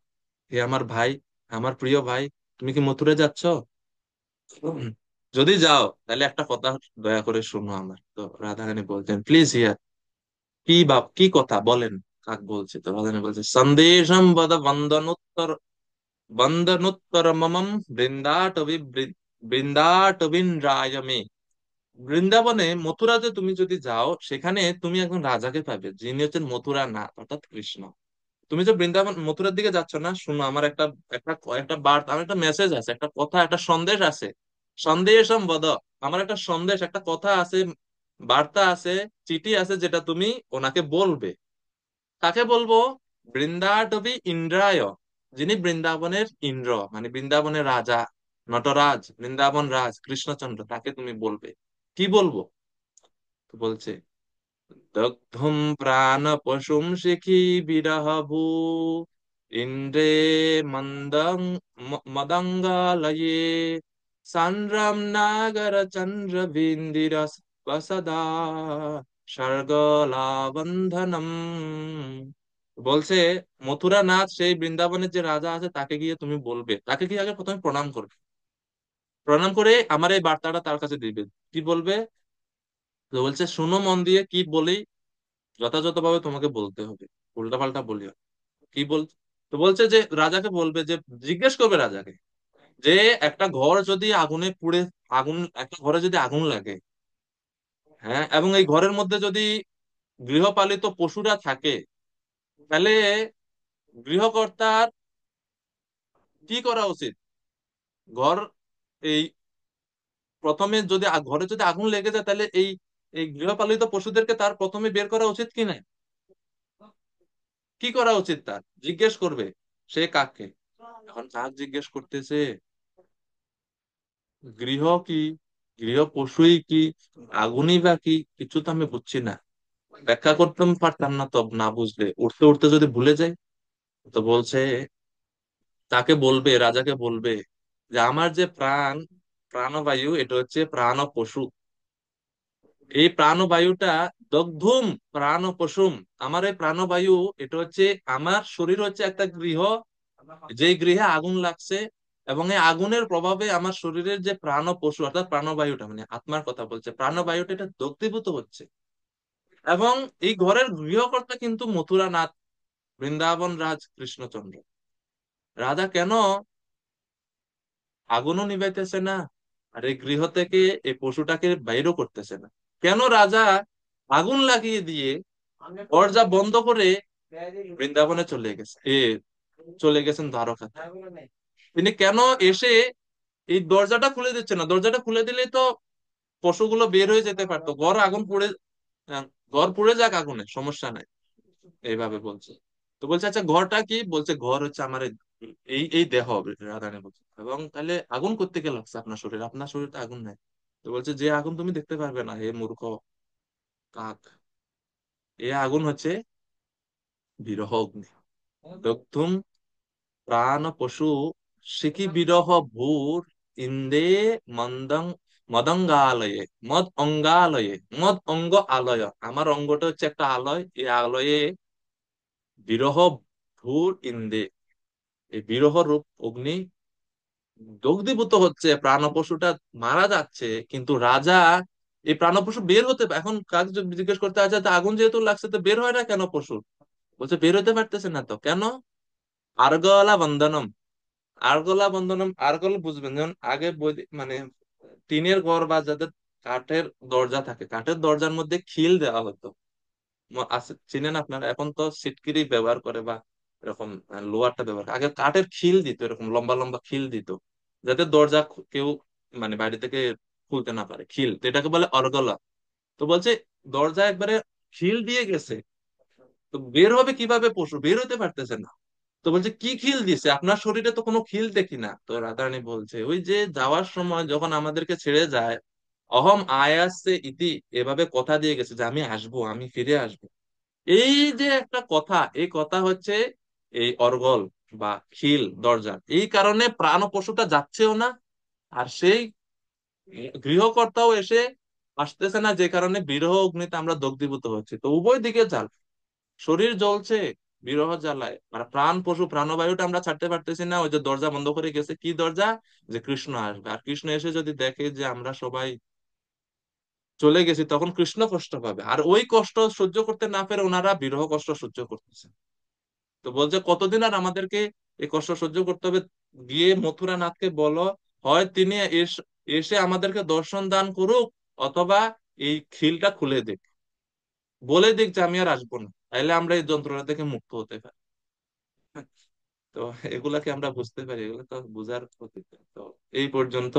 হে আমার ভাই, আমার প্রিয় ভাই, তুমি কি মথুরা যাচ্ছ? যদি যাও তাহলে একটা কথা দয়া করে শুনো আমার। তো রাধারানী বলতেন, প্লিজ হিয়ার। কি বাপ, কি কথা বলেন? কাক বলছে, তো রাধারানী বলছে, সন্দেশম বদ বন্দনোত্তর বন্দনোত্তর মমম বৃন্দাটবি বৃন্দাটবিন্দ্রায়মে। বৃন্দাবনে, মথুরাতে তুমি যদি যাও, সেখানে তুমি একজন রাজাকে পাবে, যিনি হচ্ছেন মথুরা না, অর্থাৎ কৃষ্ণ। তুমি যে বৃন্দাবন মথুরার দিকে যাচ্ছ না, শুনো আমার একটা একটা একটা বার্তা, আমার একটা মেসেজ আছে, একটা কথা, একটা সন্দেশ আছে। সন্দেশম বদ, আমার একটা সন্দেশ, একটা কথা আছে, বার্তা আছে, চিঠি আছে, যেটা তুমি ওনাকে বলবে। কাকে বলবো? বৃন্দাটবি ইন্দ্রায়, যিনি বৃন্দাবনের ইন্দ্র, মানে বৃন্দাবনের রাজা, নটরাজ, বৃন্দাবন রাজ কৃষ্ণচন্দ্র, তাকে তুমি বলবে। কি বলবো? তো বলছে, দগ্ধুম প্রাণ পশুম শিখি বিরহ ভূ ইন্দ্রে মন্দং মদঙ্গালয়ে সান্দ্রম নাগর চন্দ্র বিন্দিরস বসদা স্বর্গলাবন্ধনম। বলছে, মথুরা নাথ, সেই বৃন্দাবনের যে রাজা আছে, তাকে গিয়ে তুমি বলবে, তাকে গিয়ে আগে প্রথমে প্রণাম করবে, প্রণাম করে আমার এই বার্তাটা তার কাছে দিবে। কি বলবে? তো বলছে, শুনো মন দিয়ে, কি বলি যথাযথভাবে তোমাকে বলতে হবে, উল্টাপাল্টা বলিও। কি বল? তো বলছে যে রাজাকে বলবে, যে জিজ্ঞেস করবে রাজাকে, যে একটা ঘর যদি আগুনে পুড়ে, আগুন, একটা ঘরে যদি আগুন লাগে, হ্যাঁ, এবং এই ঘরের মধ্যে যদি গৃহপালিত পশুরা থাকে, তাহলে গৃহকর্তার কি করা উচিত? ঘর, এই প্রথমে যদি ঘরে যদি আগুন লেগে যায়, তাহলে এই এই গৃহপালিত পশুদেরকে তার প্রথমে বের করা উচিত কি না? কি করা উচিত তার জিজ্ঞেস করবে। সে কাকে? এখন কাক জিজ্ঞেস করতেছে, গৃহ কি, গৃহ পশুই কি, আগুনই বা কি, কিছু তো আমি বুঝছি না। ব্যাখ্যা করতে পারতাম না তো, না বুঝলে উঠতে উঠতে যদি ভুলে যাই। তো বলছে, তাকে বলবে, রাজাকে বলবে যে আমার যে প্রাণবায়ু, এটা হচ্ছে প্রাণ পশু। এই প্রাণবায়ুটা দগ্ধুম প্রাণ পশুম, আমার এই প্রাণবায়ু, এটা হচ্ছে, আমার শরীর হচ্ছে একটা গৃহ, যেই গৃহে আগুন লাগছে, এবং এই আগুনের প্রভাবে আমার শরীরের যে প্রাণ পশু অর্থাৎ প্রাণবায়ুটা, মানে আত্মার কথা বলছে, প্রাণবায়ুটা এটা দগ্ধীভূত হচ্ছে। এবং এই ঘরের গৃহকর্তা কিন্তু মথুরা নাথ, বৃন্দাবন রাজ কৃষ্ণচন্দ্র। রাজা কেন আগুনও নিভাইতেছে না, আর এই গৃহ থেকে এই পশুটাকে বাইরও করতেছে না? কেন রাজা আগুন লাগিয়ে দিয়ে দরজা বন্ধ করে বৃন্দাবনে চলে গেছেন দ্বারকাতে? তিনি কেন এসে এই দরজাটা খুলে দিচ্ছে না? দরজাটা খুলে দিলে তো পশুগুলো বের হয়ে যেতে পারতো, আহ, ঘর পুড়ে যাক আগুনে, সমস্যা নাই, এইভাবে বলছে। তো বলছে আচ্ছা ঘরটা কি? বলছে ঘর হচ্ছে আমার এই এই দেহ। রাধারানী বলছে, এবং তাহলে আগুন করতে কে লাগছে আপনার শরীর? আপনার শরীরে তো আগুন নাই। তো বলছে যে আগুন তুমি দেখতে পারবে না হে মূর্খ কাক, এ আগুন হচ্ছে বিরহ অগ্নি। দগ্ধুম প্রাণ পশু শিখি বিরহ ভূর ইন্দে মন্দং মদঙ্গালয়ে, মদ অঙ্গ আলয়, আমার অঙ্গটা হচ্ছে একটা আলয়, এই আলয়ে বিরহ ভূর ইন্দে, এই বিরহ রূপ অগ্নি দগ্ধীভূত হচ্ছে, প্রাণপশুটা মারা যাচ্ছে, কিন্তু রাজা এই প্রাণপশু বের এখন কাকে যদি জিজ্ঞেস করতে আছে, তা আগুন যেহেতু লাগছে তো বের হয় না কেন পশু? বলছে বের হতে পারতেছে না তো কেন? আর্গলা বন্ধনম, আর্গল বুঝবেন, যেমন আগে মানে টিনের ঘর বা যাদের কাঠের দরজা থাকে, কাঠের দরজার মধ্যে খিল দেওয়া হতো। আছে, চিনেন আপনারা? এখন তো সিটকিরি ব্যবহার করে বা এরকম লোহারটা ব্যবহার করে। আগে কাঠের খিল দিত, এরকম লম্বা লম্বা খিল দিত, যাতে দরজা কেউ মানে বাইরে থেকে খুলতে না পারে, খিল, তো এটাকে বলে অর্গলা। তো বলছে দরজা একবারে খিল দিয়ে গেছে, তো বের হবে কিভাবে? পশু বের হতে পারতেছে না। তো বলছে কি খিল দিছে? আপনার শরীরে তো কোনো খিল দেখি না। তো রাধারানী বলছে ওই যে যাওয়ার সময় যখন আমাদেরকে ছেড়ে যায়, অহম আয়াসে ইতি, এভাবে কথা দিয়ে গেছে যে আমি আসবো, আমি ফিরে আসবো। এই যে একটা কথা, এই কথা হচ্ছে এই অর্গল বা খিল দরজা, এই কারণে প্রাণ পশুটা যাচ্ছেও না, আর সেই গৃহকর্তাও এসে আসতেছে না, যে কারণে বিরহ অগ্নিতে আমরা দগ্ধীভূত হচ্ছি। তো উভয় দিকে জাল, শরীর জ্বলছে বিরহ জ্বালায়, আর প্রাণ পশু প্রাণবায়ুটা আমরা ছাড়তে পারতেছি না। ওই যে দরজা বন্ধ করে গেছে, কি দরজা? যে কৃষ্ণ আসবে, আর কৃষ্ণ এসে যদি দেখে যে আমরা সবাই চলে গেছি, তখন কৃষ্ণ কষ্ট পাবে, আর ওই কষ্ট সহ্য করতে না পেরে ওনারা বিরহ কষ্ট সহ্য করতেছে। তো বলছে কতদিন আর আমাদেরকে এই কষ্ট সহ্য করতে হবে? গিয়ে মথুরা নাথকে বলো, হয় তিনি এসে আমাদেরকে দর্শন দান করুক, অথবা এই খিলটা খুলে দিক, বলে দিক যে আমি আর আসবো না, তাইলে আমরা এই যন্ত্রণা থেকে মুক্ত হতে পারি। তো এগুলাকে আমরা বুঝতে পারি, এগুলো তো বুঝার অতীত। তো এই পর্যন্ত।